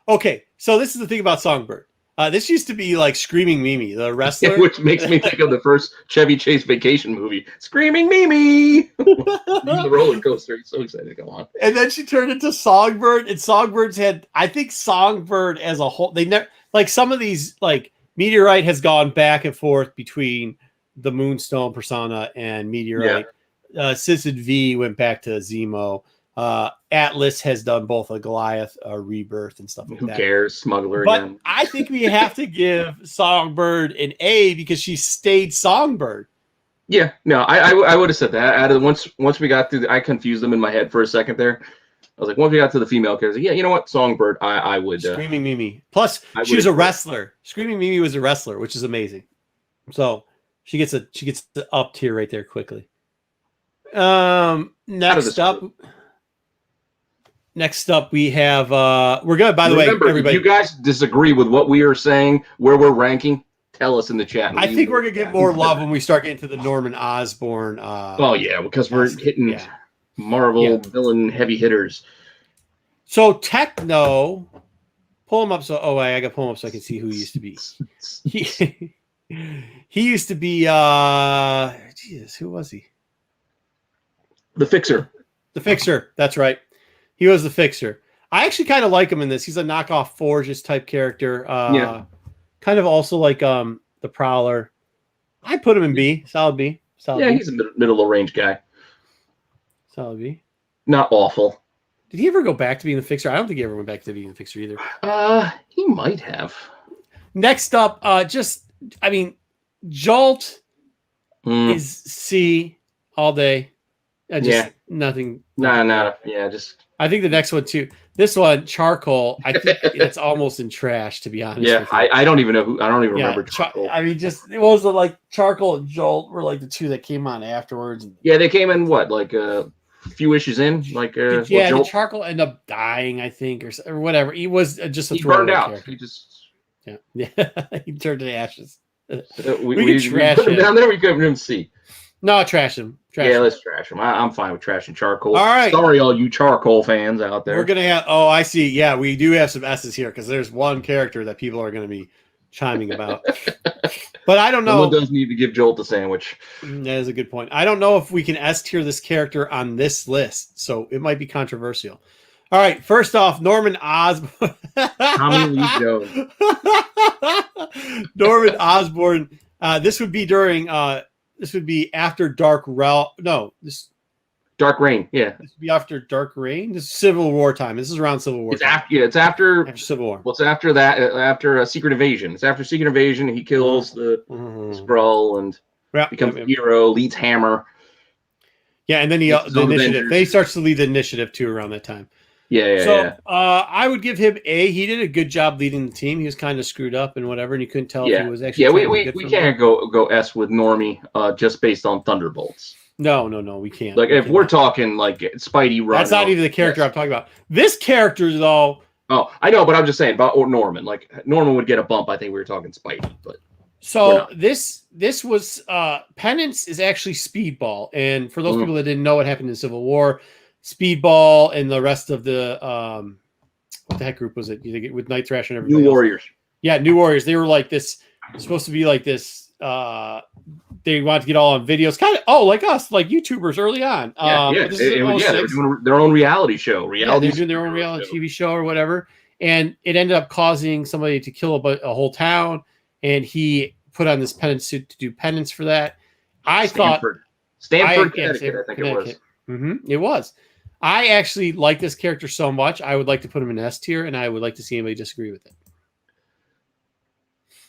Okay, so this is the thing about Songbird. This used to be like Screaming Mimi, the wrestler. Which makes me think of the first Chevy Chase vacation movie. Screaming Mimi! The roller coaster. He's so excited to go on. And then she turned into Songbird, and Songbirds had, I think Songbird as a whole, they never, like some of these, like Meteorite has gone back and forth between the Moonstone persona and Meteorite. Citizen V went back to Zemo. Atlas has done both a Goliath rebirth and stuff like that. Who cares? Smuggler but again. I think we have to give Songbird an A because she stayed Songbird. Yeah, no, I would have said that. Once we got through, I confused them in my head for a second there. I was like, once we got to the female character, yeah, you know what, Songbird, I would. Screaming Mimi. Plus, she was a wrestler. Screaming Mimi was a wrestler, which is amazing. So she gets the up tier right there quickly. Next up, we have we're good. By the way, everybody, if you guys disagree with what we are saying, where we're ranking, tell us in the chat. I think we're gonna get more love when we start getting to the Norman Osborn. Because we're hitting Marvel villain heavy hitters. So Techno, pull him up. I got to pull him up so I can see who he used to be. He used to be. Jesus, who was he? The Fixer. The Fixer. That's right. He was the Fixer. I actually kind of like him in this. He's a knockoff Forges type character. Kind of also like the Prowler. I put him in B. Solid B. Solid B. He's a middle of range guy. Solid B. Not awful. Did he ever go back to being the Fixer? I don't think he ever went back to being the Fixer either. He might have. Next up, Jolt is C all day. Nothing. Just. I think the next one too. This one, Charcoal. I think it's almost in trash, to be honest. Yeah, I don't even know who. I don't even remember Charcoal. It was like Charcoal and Jolt were like the two that came on afterwards. Yeah, they came in like a few issues in, like the Charcoal ended up dying, I think, or whatever. He was just he burned out. Character. He just he turned to ashes. We trash put him down there. We couldn't even see. No, trash him. Let's trash him. I'm fine with trashing Charcoal. All right. Sorry, all you Charcoal fans out there. We're going to have... Oh, I see. Yeah, we do have some S's here because there's one character that people are going to be chiming about. But I don't know... Someone does need to give Jolt a sandwich. That is a good point. I don't know if we can S tier this character on this list, so it might be controversial. All right. First off, Norman Osborn. Tommy Lee Jones. Norman Osborn. This would be during. This would be after Dark Realm. No, this. Dark Reign. Yeah. This would be after Dark Reign. This is Civil War time. This is around Civil War. It's after. Yeah, it's after Civil War. What's after that? After Secret Invasion. It's after Secret Invasion. He kills the Skrull and becomes a hero. Leads Hammer. Yeah, and then the initiative. Then he starts to lead the initiative too around that time. Yeah. I would give him A. He did a good job leading the team. He was kind of screwed up and whatever, and you couldn't tell if he was actually. Yeah, we can't go S with Normie just based on Thunderbolts. No, we can't. Like if we're talking like Spidey run. That's not even the character I'm talking about. This character though. Oh, I know, but I'm just saying about Norman. Like Norman would get a bump. I think we were talking Spidey, but. So this was Penance is actually Speedball, and for those people that didn't know what happened in Civil War, Speedball and the rest of the what the heck group was it? You think with Night Thrasher and everybody New Warriors. Yeah, New Warriors. They were like this. Supposed to be like this. They wanted to get all on videos, kind of like us, like YouTubers early on. They were doing their own reality show. They were doing their own reality TV show or whatever, and it ended up causing somebody to kill a whole town. And he put on this penance suit to do penance for that. Stanford, Connecticut, I think it was. It was. I actually like this character so much. I would like to put him in S tier, and I would like to see anybody disagree with it.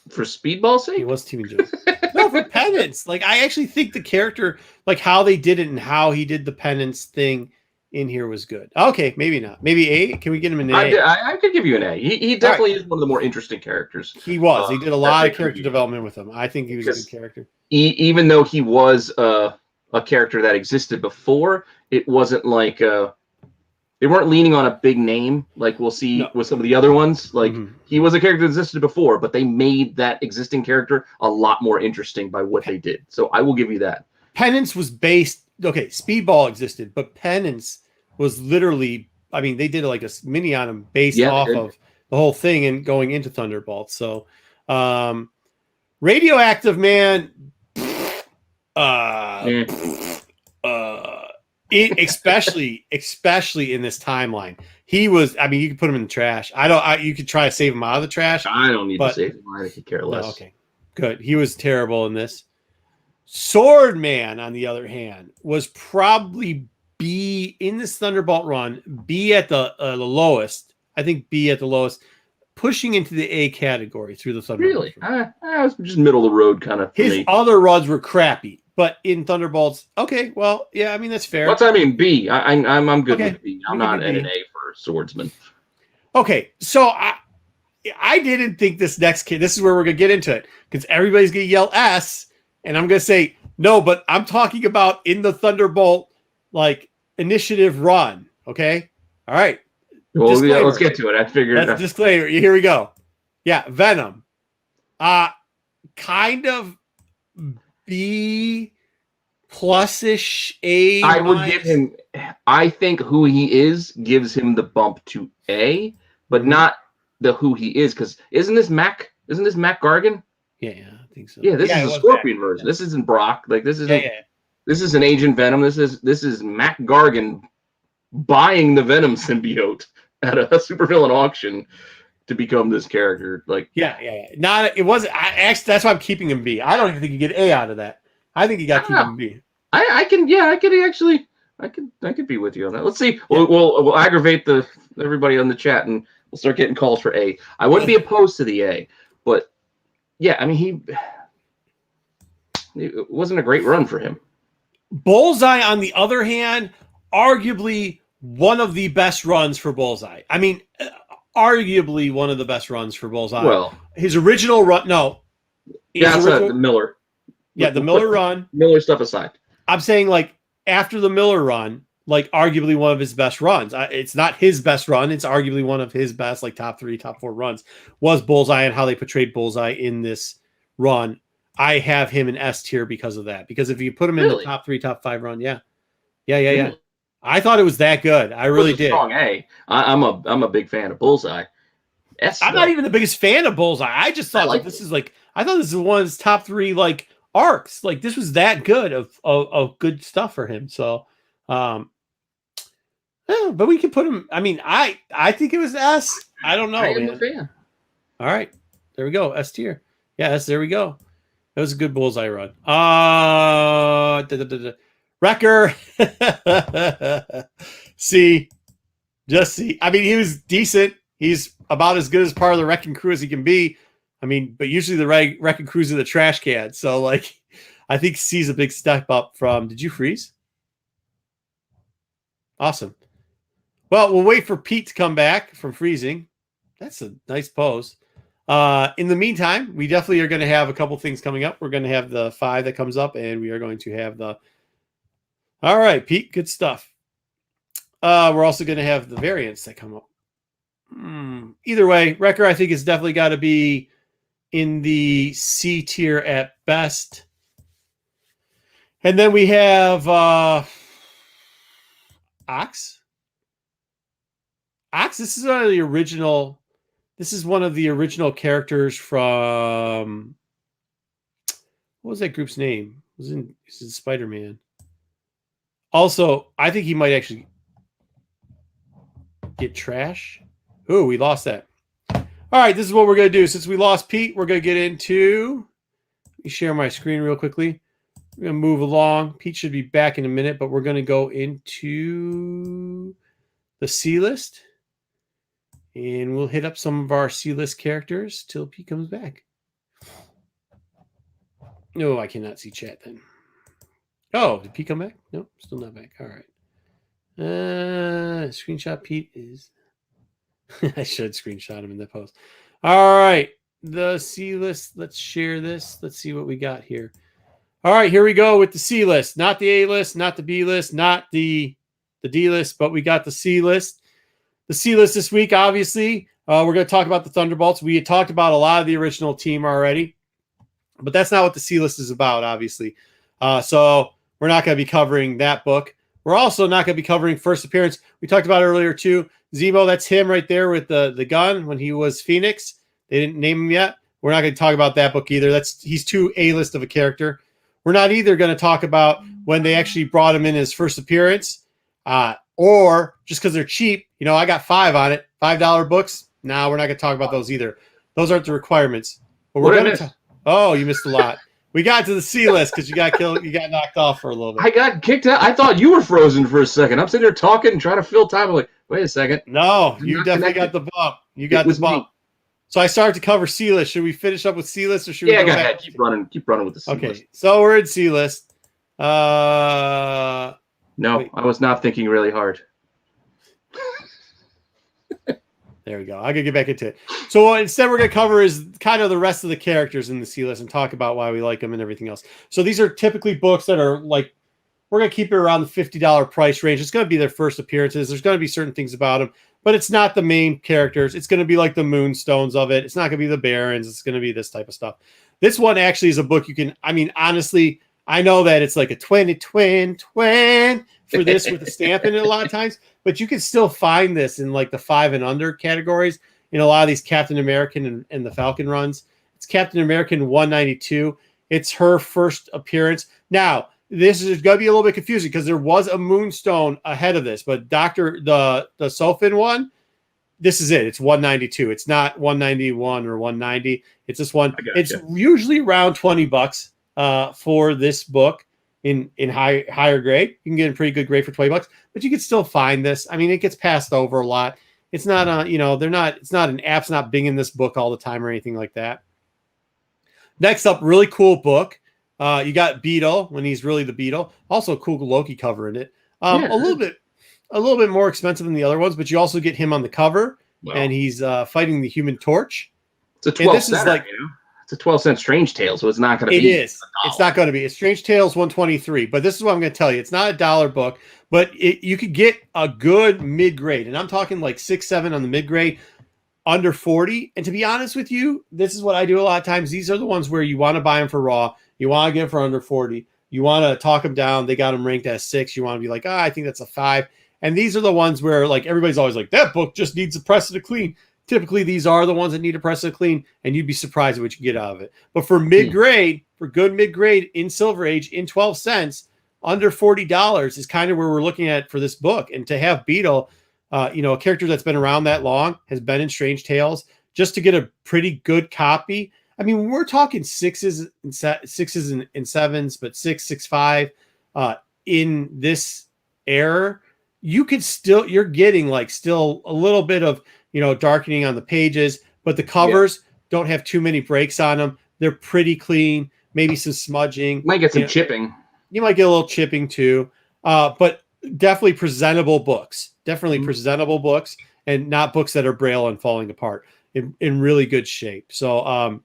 For Speedball's sake? He was Team Jones. No, for penance. Like, I actually think the character, like how they did it and how he did the penance thing in here was good. Okay, maybe not. Maybe A. Can we get him an A? I could give you an A. He definitely is one of the more interesting characters. He was. He did a lot of character development with him. I think he was a good character. Even though he was a character that existed before, it wasn't like they weren't leaning on a big name like we'll see with some of the other ones. Like he was a character that existed before, but they made that existing character a lot more interesting by what they did. So I will give you that. Penance was based. Okay, Speedball existed, but Penance was literally, I mean, they did like a mini on him based off of the whole thing and going into Thunderbolts. So, Radioactive Man, especially in this timeline, he was, I mean, you could put him in the trash. You could try to save him out of the trash. I don't need to save him. I could care less. No, okay, good. He was terrible in this. Swordman, on the other hand, was probably B in this Thunderbolt run, B at the lowest. I think B at the lowest, pushing into the A category through the Thunderbolts. Really? I was just middle of the road kind of. His other runs were crappy, but in Thunderbolts, okay, well, yeah, I mean, that's fair. What's I mean, B? I'm good with B. I'm not at an A for Swordsman. Okay, so I didn't think this next kid, this is where we're going to get into it, because everybody's going to yell S. And I'm going to say, no, but I'm talking about in the Thunderbolt, like, initiative run. Okay? All right. Well, yeah, let's get to it. I figured. That's disclaimer. Here we go. Yeah, Venom. Kind of B plus-ish, A. I would give him, I think who he is gives him the bump to A, but not the who he is, because isn't this Mac Gargan? Yeah, I think so. Yeah, this is a Scorpion version. This isn't Brock. Like this isn't. This is an Agent Venom. This is Mac Gargan buying the Venom symbiote at a supervillain auction to become this character. Like Not it wasn't. Actually, that's why I'm keeping him B. I don't even think you get A out of that. I think you got to keep him B. I could be with you on that. Let's see. We'll aggravate everybody on the chat and we'll start getting calls for A. I wouldn't be opposed to the A, but. Yeah, I mean, it wasn't a great run for him. Bullseye, on the other hand, arguably one of the best runs for Bullseye. I mean, arguably one of the best runs for Bullseye. Well, his original run, no. The Miller. Yeah, the Miller run. Miller stuff aside. I'm saying, like, after the Miller run, like, arguably one of his best runs. It's not his best run. It's arguably one of his best, like, top 3, top 4 runs was Bullseye, and how they portrayed Bullseye in this run. I have him in S tier because of that. Because if you put him in the top 3, top 5 run, yeah. I thought it was that good. I really did. Strong A. I'm a big fan of Bullseye. S. I'm not even the biggest fan of Bullseye. I just thought I thought this is one of his top 3 like arcs. Like this was that good of good stuff for him. So. No, but we can put him. I mean, I think it was S. I don't know. I am man. a fan. All right, there we go. S tier. Yes, there we go. That was a good bullseye run. Wrecker. C. Just C. I mean, he was decent. He's about as good as part of the wrecking crew as he can be. I mean, but usually the wrecking crews are the trash can. So, like, I think C's a big step up from. Did you freeze? Awesome. Well, we'll wait for Pete to come back from freezing. That's a nice pose. In the meantime, we definitely are going to have a couple things coming up. We're going to have the 5 that comes up, and we are going to have the. All right, Pete, good stuff. We're also going to have the variants that come up. Either way, Wrecker, I think, has definitely got to be in the C tier at best. And then we have Ox. Ox, this is one of the original. This is one of the original characters from. What was that group's name? It was in Spider-Man. Also, I think he might actually get trash. Ooh, we lost that. All right, this is what we're going to do. Since we lost Pete, we're going to get into. Let me share my screen real quickly. We're going to move along. Pete should be back in a minute, but we're going to go into the C list. And we'll hit up some of our C-list characters till Pete comes back. No, I cannot see chat then. Oh, did Pete come back? No, still not back. All right. Screenshot Pete is... I should screenshot him in the post. All right. The C-list. Let's share this. Let's see what we got here. All right, here we go with the C-list. Not the A-list, not the B-list, not the D-list, but we got the C-list. The C list this week, obviously, we're going to talk about the Thunderbolts. We had talked about a lot of the original team already, but that's not what the C list is about, obviously. So we're not going to be covering that book. We're also not going to be covering first appearance. We talked about earlier, too. Zemo, that's him right there with the gun when he was Phoenix. They didn't name him yet. We're not going to talk about that book either. He's too A-list of a character. We're not either going to talk about when they actually brought him in his first appearance, or just because they're cheap. You know, I got 5 on it. $5 books. No, we're not going to talk about those either. Those aren't the requirements. But we're going to. Oh, you missed a lot. We got to the C list because you got killed. You got knocked off for a little bit. I got kicked out. I thought you were frozen for a second. I'm sitting there talking and trying to fill time. I'm like, wait a second. No, you definitely got the bump. You got the bump. Me. So I started to cover C list. Should we finish up with C list or should we go ahead. Keep running with the C list. Okay, so we're in C list. No, wait. I was not thinking really hard. There we go. I gotta get back into it. So what instead we're gonna cover is kind of the rest of the characters in the C list and talk about why we like them and everything else. So these are typically books that are like we're gonna keep it around the $50 price range. It's gonna be their first appearances. There's gonna be certain things about them, but it's not the main characters. It's gonna be like the Moonstones of it. It's not gonna be the Barons. It's gonna be this type of stuff. This one actually is a book you can. I mean, honestly, I know that it's like a twin for this with a stamp in it a lot of times, but you can still find this in like the 5 and under categories in a lot of these Captain American and the Falcon runs. It's Captain American 192. It's her first appearance. Now, this is going to be a little bit confusing because there was a Moonstone ahead of this, but the Sofin one, this is it. It's 192. It's not 191 or 190. It's this one. It's usually around $20 for this book. In higher grade, you can get a pretty good grade for $20, but you can still find this. I mean, it gets passed over a lot. It's not it's not an app's not binging this book all the time or anything like that. Next up, really cool book. You got Beetle when he's really the Beetle. Also, a cool Loki cover in it. A little bit more expensive than the other ones, but you also get him on the cover, and he's fighting the Human Torch. It's a 12 center, It's a 12-cent Strange Tale, so it's not going to be. It is. It's not going to be. It's Strange Tales 123. But this is what I'm going to tell you. It's not a dollar book, but you could get a good mid-grade. And I'm talking like 6-7 on the mid-grade, under 40. And to be honest with you, this is what I do a lot of times. These are the ones where you want to buy them for raw. You want to get them for under 40. You want to talk them down. They got them ranked as 6. You want to be like, I think that's a 5. And these are the ones where like everybody's always like, that book just needs a press to clean. Typically, these are the ones that need a press and clean, and you'd be surprised at what you get out of it. But for mid-grade, for good mid-grade in Silver Age, in 12 cents, under $40 is kind of where we're looking at for this book. And to have Beetle, a character that's been around that long, has been in Strange Tales, just to get a pretty good copy. I mean, we're talking sixes and sevens, but 6.65 in this era, you're getting like still a little bit of, darkening on the pages, but the covers don't have too many breaks on them. They're pretty clean, maybe some smudging. Might get some chipping. You might get a little chipping too, but definitely presentable books. Presentable books, and not books that are braille and falling apart. In really good shape. So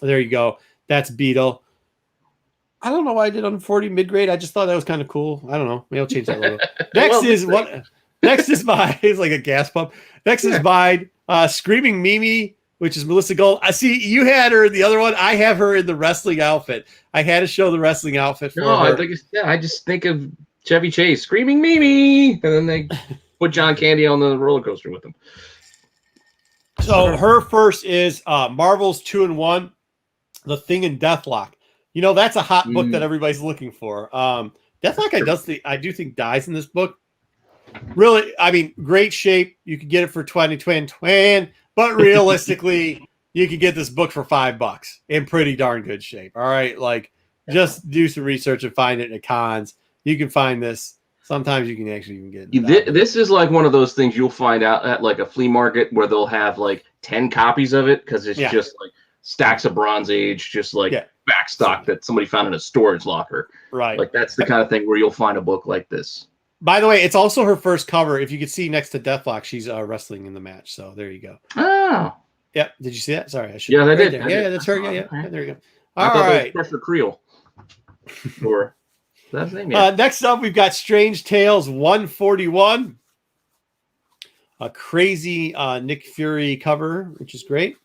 there you go. That's Beetle. I don't know why I did under 40 mid-grade. I just thought that was kind of cool. I don't know. Maybe I'll change that a little. Next is by it's like a gas pump. Next is by Screaming Mimi, which is Melissa Gold. I see you had her in the other one. I have her in the wrestling outfit. I had to show the wrestling outfit for her. I just think of Chevy Chase, Screaming Mimi, and then they put John Candy on the roller coaster with him. So her first is Marvel's 2-in-1, The Thing in Deathlock. That's a hot book that everybody's looking for. Deathlock, I do think dies in this book. Really, I mean, great shape. You could get it for 20, but realistically, you could get this book for $5 in pretty darn good shape. All right, like just do some research and find it at cons. You can find this. Sometimes you can actually even get this is like one of those things you'll find out at like a flea market where they'll have like 10 copies of it because it's just like stacks of Bronze Age, just like back stock that somebody found in a storage locker. Right. Like that's the kind of thing where you'll find a book like this. By the way, it's also her first cover. If you could see next to Deathlock, she's wrestling in the match. So there you go. Oh. Yeah. Did you see that? Sorry. I should. Yeah, I did. Yeah, that's her. Yeah. There you go. All right. Pressure Creel. Or that's the name. Yeah. Next up, we've got Strange Tales 141. A crazy Nick Fury cover, which is great.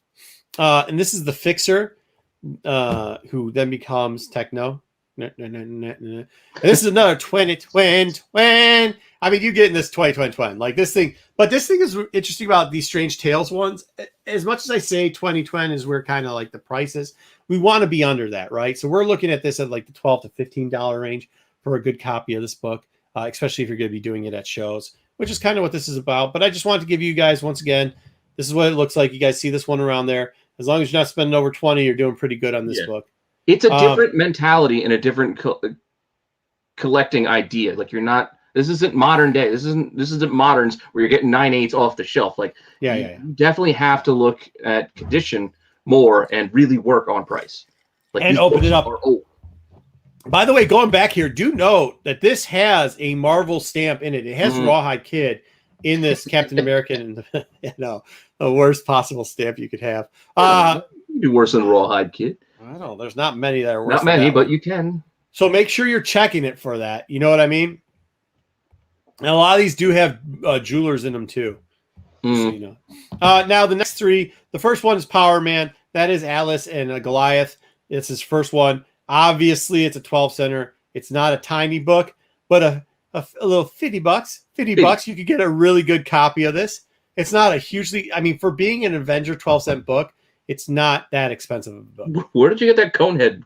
And this is the Fixer, who then becomes Techno. And this is another 2020. I mean, you get in this 2020 like this thing. But this thing is interesting about these Strange Tales ones. As much as I say 2020 is where kind of like the prices, we want to be under that, right? So we're looking at this at like the $12 to $15 range for a good copy of this book, especially if you're going to be doing it at shows, which is kind of what this is about. But I just wanted to give you guys, once again, this is what it looks like. You guys see this one around there. As long as you're not spending over 20, you're doing pretty good on this book. It's a different mentality and a different collecting idea. Like this isn't modern day. This isn't moderns where you're getting 9/8 off the shelf. Like you definitely have to look at condition more and really work on price. Like and open it up. By the way, going back here, do note that this has a Marvel stamp in it. It has Rawhide Kid in this Captain American, the worst possible stamp you could have. You do worse than Rawhide Kid. I don't know. There's not many that are worse. Not many, but you can. So make sure you're checking it for that. You know what I mean? And a lot of these do have jewelers in them too. So you know. Now the next three. The first one is Power Man. That is Atlas and Goliath. It's his first one. Obviously, it's a 12 center. It's not a tiny book, but a little $50. $50, you could get a really good copy of this. It's not a hugely. I mean, for being an Avenger 12-cent book, it's not that expensive of a book. Where did you get that Conehead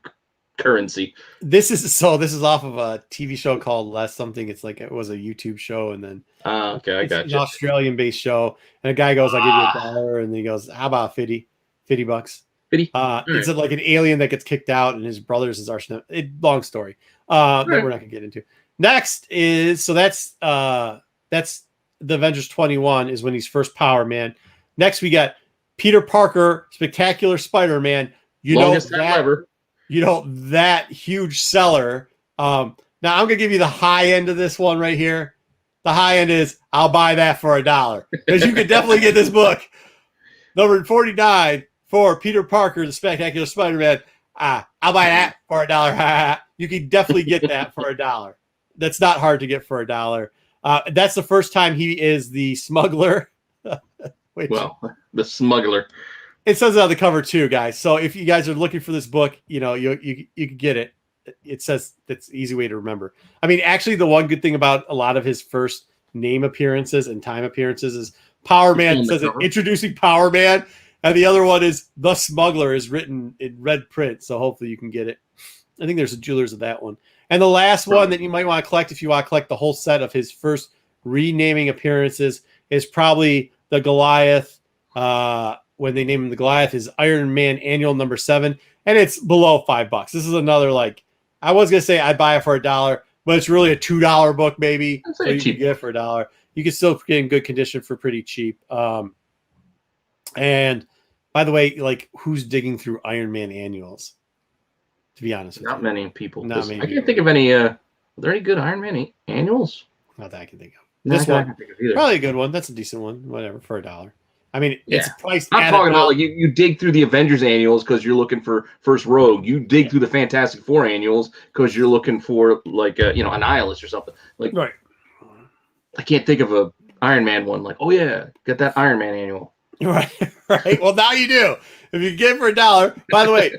currency? This is off of a TV show called Less Something. It's like it was a YouTube show, and then okay, I got you. An Australian-based show, and a guy goes, "I'll give you $1," and he goes, "How about $50? $50." It's like an alien that gets kicked out, and his brother's his arch. Long story. That we're not gonna get into. Next is that's the Avengers 21 is when he's first Power Man. Next we got Peter Parker, Spectacular Spider-Man. That huge seller. Now I'm gonna give you the high end of this one right here. The high end is I'll buy that for $1 because you can definitely get this book. Number 49 for Peter Parker, the Spectacular Spider-Man. I'll buy that for $1. You can definitely get that for $1. That's not hard to get for $1. That's the first time he is the smuggler. The smuggler. It says it on the cover too, guys. So if you guys are looking for this book, you can get it. It says that's an easy way to remember. I mean, actually, the one good thing about a lot of his first name appearances and time appearances is Power Man. It says it, introducing Power Man, and the other one is The Smuggler is written in red print. So hopefully you can get it. I think there's a jewelers of that one. And the last one that you might want to collect, if you want to collect the whole set of his first renaming appearances, is probably the Goliath. When they name him the Goliath, is Iron Man Annual number 7, and it's below $5. This is another, like, I was gonna say I'd buy it for $1, but it's really a $2 book, maybe. So you can get it for $1. You can still get in good condition for pretty cheap. And by the way, like, who's digging through Iron Man annuals? To be honest, not many people. Not many. I can't think of any. Are there any good Iron Man annuals? Not that I can think of. No, this one, probably a good one. That's a decent one. Whatever, for $1. I mean, it's priced. I'm talking about, like, you dig through the Avengers annuals because you're looking for first Rogue. You dig through the Fantastic Four annuals because you're looking for, like, a, Annihilus or something. Like, right. I can't think of a Iron Man one. Like, oh yeah, get that Iron Man annual. Right, right. Well, now you do. If you get it for $1, by the way,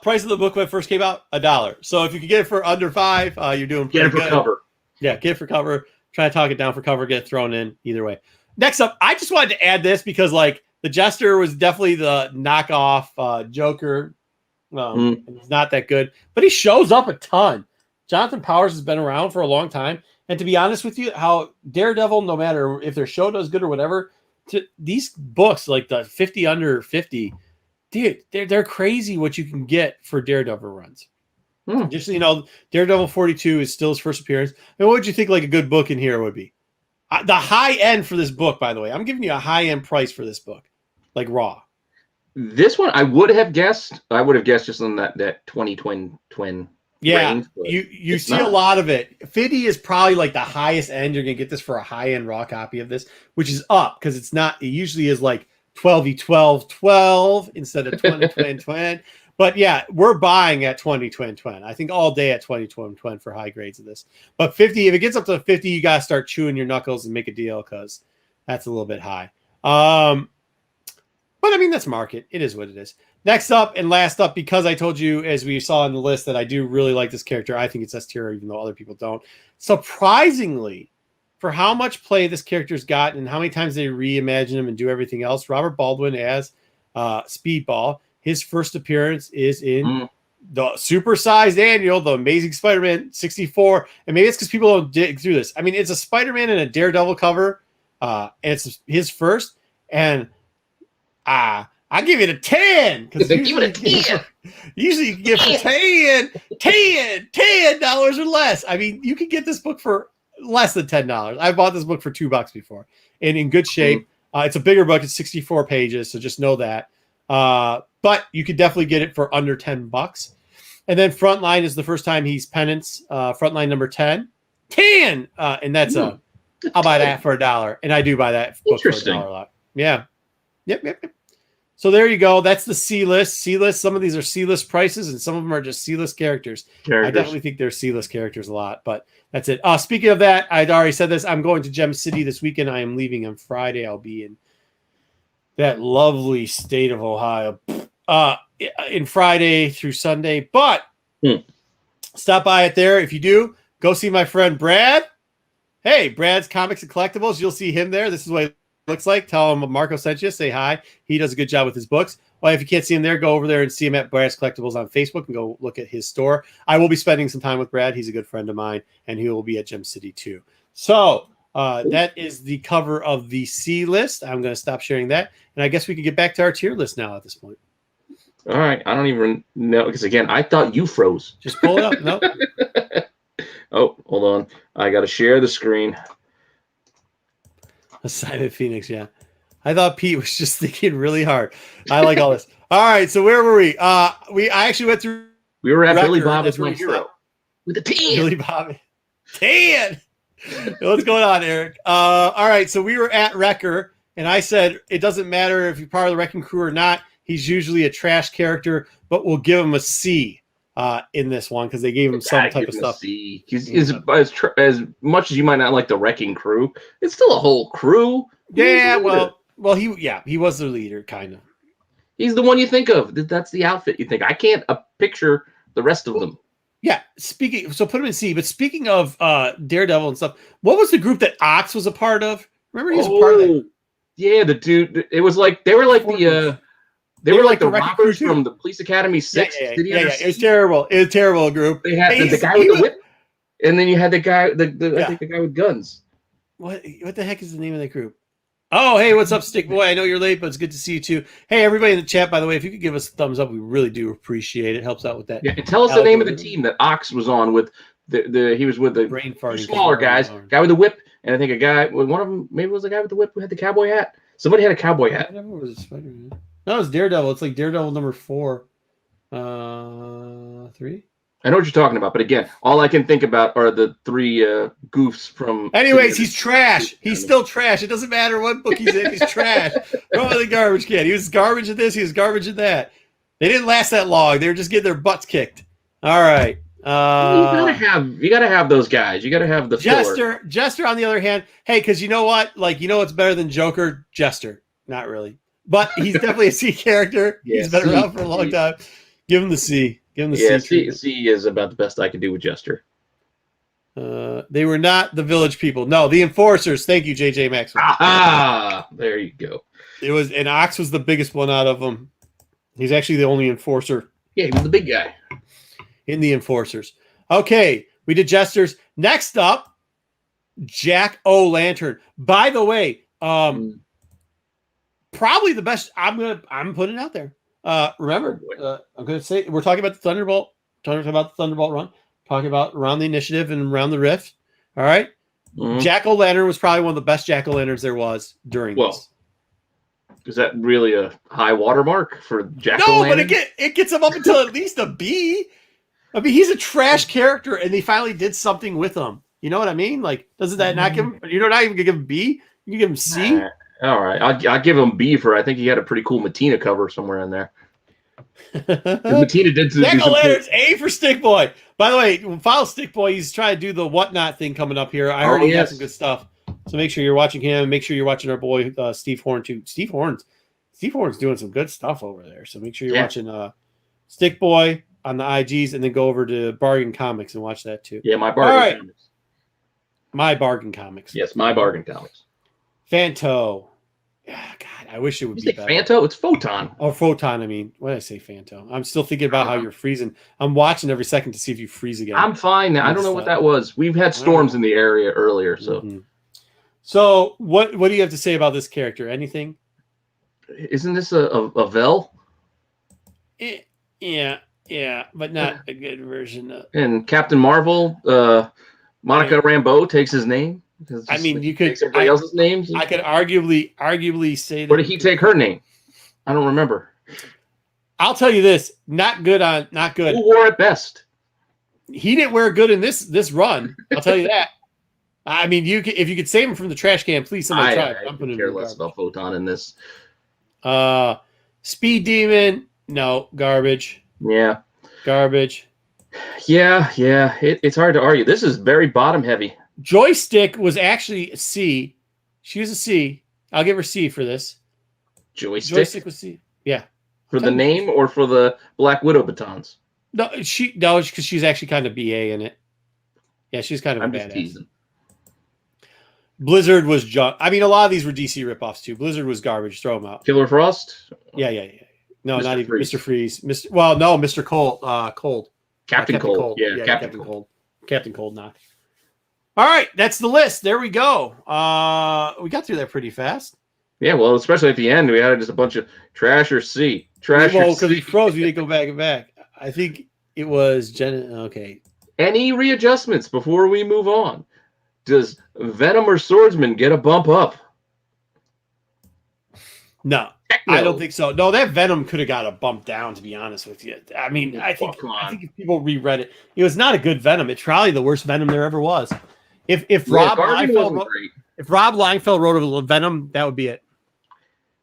price of the book when it first came out, $1. So if you can get it for under $5, you're doing pretty good. Get it for cover. Yeah, get it for cover. Try to talk it down for cover. Get it thrown in. Either way. Next up, I just wanted to add this because, like, the Jester was definitely the knockoff Joker. He's not that good, but he shows up a ton. Jonathan Powers has been around for a long time, and to be honest with you, how Daredevil, no matter if their show does good or whatever, these books, like the 50 under 50, dude, they're crazy what you can get for Daredevil runs. Just so you know, Daredevil 42 is still his first appearance. And what would you think, like, a good book in here would be? The high end for this book, by the way, I'm giving you a high end price for this book, like raw. This one, I would have guessed just on that 20 twin. Yeah, range, you see a lot of it. 50 is probably like the highest end. You're gonna get this for a high end raw copy of this, which is up because it's not. It usually is like 12 instead of 20 twin. But yeah, we're buying at 20 twin. I think all day at 20 twin for high grades of this. But 50, if it gets up to 50, you gotta start chewing your knuckles and make a deal because that's a little bit high. But I mean, that's market. It is what it is. Next up and last up, because I told you, as we saw on the list, that I do really like this character. I think it's S tier, even though other people don't. Surprisingly, for how much play this character's gotten and how many times they reimagine him and do everything else, Robert Baldwin as Speedball. His first appearance is in the supersized annual, The Amazing Spider-Man 64. And maybe it's because people don't dig through this. I mean, it's a Spider-Man and a Daredevil cover. And it's his first. And I give it a 10. Because usually you can get for $10 or less. I mean, you can get this book for less than $10. I bought this book for $2 before. And in good shape. It's a bigger book. It's 64 pages. So just know that. But you could definitely get it for under $10. And then Frontline is the first time he's Penance. Frontline number 10. And that's I'll buy that for $1. And I do buy that book for $1 a lot. Yeah. Yep. So there you go. That's the C-list. C-list. Some of these are C-list prices, and some of them are just C-list characters. I definitely think they're C-list characters a lot, but that's it. Speaking of that, I'd already said this. I'm going to Gem City this weekend. I am leaving on Friday. I'll be in that lovely state of Ohio in Friday through Sunday. But stop by it there. If you do, go see my friend Brad. Hey, Brad's Comics and Collectibles. You'll see him there. This is what looks like. Tell him Marco sent you. Say hi. He does a good job with his books. Well, if you can't see him there, go over there and see him at Brad's Collectibles on Facebook and go look at his store. I will be spending some time with Brad. He's a good friend of mine, and he will be at Gem City too. So that is the cover of the C list. I'm going to stop sharing that, and I guess we can get back to our tier list now at this point. All right. I don't even know because, again, I thought you froze. Just pull it up. No. Oh, hold on. I got to share the screen. Silent Phoenix, yeah. I thought Pete was just thinking really hard. I like all this. All right, so where were we? I actually went through. We were at Billy Bob as my hero with a 10. Billy Bob, 10. What's going on, Eric? All right, so we were at Wrecker, and I said it doesn't matter if you're part of the Wrecking Crew or not. He's usually a trash character, but we'll give him a C in this one because they gave him some type of stuff. He's as much as you might not like the Wrecking Crew, it's still a whole crew. Yeah, well, he was the leader, kind of. He's the one you think of. That's the outfit you think. I can't picture the rest of them. Yeah, so put him in C. But speaking of Daredevil and stuff, what was the group that Ox was a part of? Remember, he was a part of that. Yeah, the dude. It was like they were like the. They were like the robbers from the Police Academy 6. Yeah. It was terrible. It was a terrible group. They had the guy with the whip. And then you had the guy, I think the guy with guns. What the heck is the name of that group? Oh, hey, what's up, Stick Boy? I know you're late, but it's good to see you too. Hey, everybody in the chat, by the way, if you could give us a thumbs up, we really do appreciate it. Helps out with that. Yeah, and tell us the name of the team that Ox was on with. He was with the brain smaller guys, guy with the whip, and I think a guy, one of them, maybe it was the guy with the whip who had the cowboy hat. Somebody had a cowboy hat. No, it was Daredevil. It's like Daredevil number 4. 3? I know what you're talking about, but again, all I can think about are the 3 goofs from. Anyways, he's trash. He's still trash. It doesn't matter what book he's in. He's trash. Throw in the garbage can. He was garbage at this. He was garbage at that. They didn't last that long. They were just getting their butts kicked. All right. You gotta have those guys. You gotta have the Jester. Jester, on the other hand, hey, because you know what? Like, you know what's better than Joker? Jester. Not really, but he's definitely a C character. Yeah, he's been around for a long time. Give him the C. Give him the C. C is about the best I could do with Jester. They were not the village people. No, the enforcers. Thank you, JJ Maxwell. Ah, there you go. It was, and Ox was the biggest one out of them. He's actually the only enforcer. Yeah, he was the big guy in the enforcers. Okay, we did Jesters. Next up, Jack-O-Lantern. By the way, probably the best. I'm putting it out there. Remember, I'm going to say we're talking about the Thunderbolt. Talking about the Thunderbolt run. Talking about around the initiative and around the Rift. All right. Mm-hmm. Jack-O-Lantern was probably one of the best Jack-O-Lanterns there was during this. Is that really a high watermark for Jack-O-Lantern? No, but it gets him up until at least a B. I mean, he's a trash character, and they finally did something with him. You know what I mean? Like, doesn't that not give him? You're not even gonna give him B. You can give him C. All right, I'll give him B for. I think he had a pretty cool Matina cover somewhere in there. Matina did. Jack-O-Lantern's A for Stick Boy. By the way, follow Stick Boy. He's trying to do the whatnot thing coming up here. I heard he has some good stuff. So make sure you're watching him. Make sure you're watching our boy Steve Horn too. Steve Horn's doing some good stuff over there. So make sure you're watching Stick Boy on the IGs, and then go over to Bargain Comics and watch that too. Yeah, my Bargain Comics. My Bargain Comics. Yes, my Bargain Comics. Fanto. God, I wish it would be better. Fanto? It's Photon. Oh, Photon, I mean. What did I say, Fanto? I'm still thinking about how you're freezing. I'm watching every second to see if you freeze again. I'm fine now. I don't know what that was. We've had storms in the area earlier, so. Mm-hmm. So, what do you have to say about this character? Anything? Isn't this a Vel? Yeah, but not a good version of. And Captain Marvel, Monica Rambeau takes his name. I mean, you could everybody else's names. I could arguably say that. Or did he take her name? I don't remember. I'll tell you this: not good. Who wore it best? He didn't wear good in this run. I'll tell you that. I mean, if you could save him from the trash can, please somebody try. I'm putting care less about Photon in this. Speed Demon, no garbage. Yeah. Garbage. Yeah. It's hard to argue. This is very bottom heavy. Joystick was actually a C. She was a C. I'll give her C for this. Joystick was C. Yeah. For the name or for the Black Widow batons? No, because she's actually kind of BA in it. Yeah, she's kind of a badass. Teasing. Blizzard was junk. I mean, a lot of these were DC ripoffs too. Blizzard was garbage. Throw them out. Killer Frost? Yeah. No, not even Mr. Freeze. Mr. Cold. Captain Cold. Yeah, Captain Cold. Captain Cold knocked. All right, that's the list. There we go. We got through that pretty fast. Yeah, well, especially at the end, we had just a bunch of trash or C. Because he froze, we didn't go back and back. I think it was okay. Any readjustments before we move on? Does Venom or Swordsman get a bump up? No, I don't think so. No, that Venom could have got a bump down, to be honest with you. I mean, I think if people reread it, it was not a good Venom. It's probably the worst Venom there ever was. If Rob Liefeld wrote a Venom, that would be it.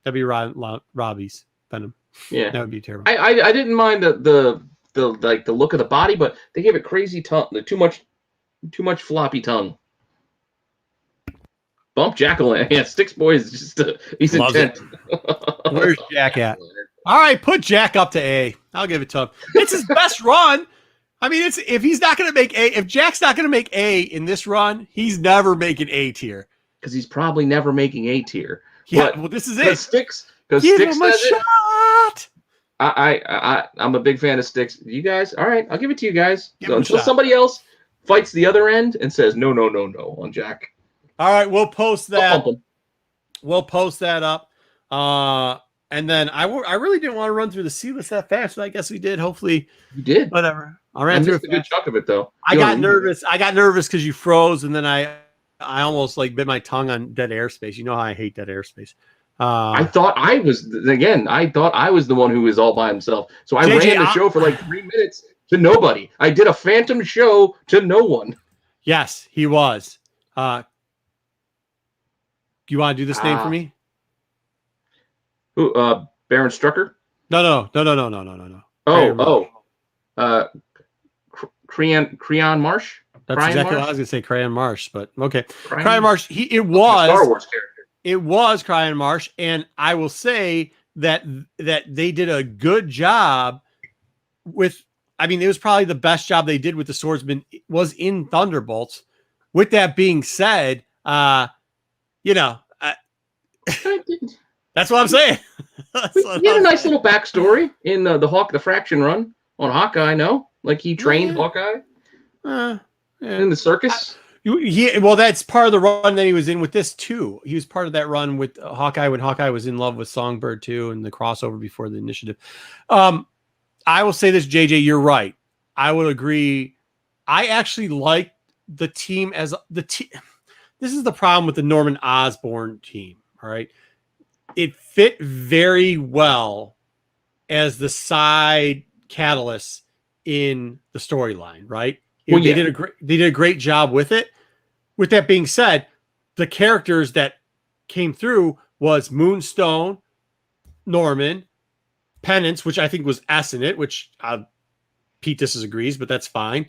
That'd be Robbie's Venom. Yeah, that would be terrible. I didn't mind the look of the body, but they gave it crazy tongue, too much floppy tongue. Bump Jack-O-Lantern. Yeah, Sticks Boy is just he's intent. Where's Jack at? All right, put Jack up to A. I'll give it to him. It's his best run. I mean, if he's not going to make A, if Jack's not going to make A in this run, he's never making A tier. Because he's probably never making A tier. Yeah, well, this is it. Because give Sticks him a shot. I'm a big fan of Sticks. You guys, all right, I'll give it to you guys. So until somebody else fights the other end and says no on Jack. All right, we'll post that. We'll post that up. And then I really didn't want to run through the C list that fast, but I guess we did. Hopefully you did. Whatever. I ran through a good chunk of it though. I got nervous because you froze, and then I almost like bit my tongue on dead airspace. You know how I hate dead airspace. I thought I was the one who was all by himself. So I ran the show for like 3 minutes to nobody. I did a phantom show to no one. Yes, he was. You want to do this name for me? Who? Baron Strucker? No. Creon Marsh? That's Cryon exactly Marsh? what I was going to say, Cryon Marsh, but okay. Cryon Marsh, it was Star Wars character. It was Cryon Marsh, and I will say that they did a good job with, I mean, it was probably the best job they did with the swordsman was in Thunderbolts. With that being said, you know, that's what I'm saying. He had a nice little backstory in the Fraction run on Hawkeye. No, like he trained Hawkeye in the circus. Well, that's part of the run that he was in with this too. He was part of that run with Hawkeye when Hawkeye was in love with Songbird too, and the crossover before the initiative. I will say this, JJ, you're right. I would agree. I actually like the team as the team. This is the problem with the Norman Osborn team. All right. It fit very well as the side catalyst in the storyline, right? Well, they did a great job with it. With that being said, the characters that came through was Moonstone, Norman, Penance, which I think was S in it, which Pete disagrees, but that's fine.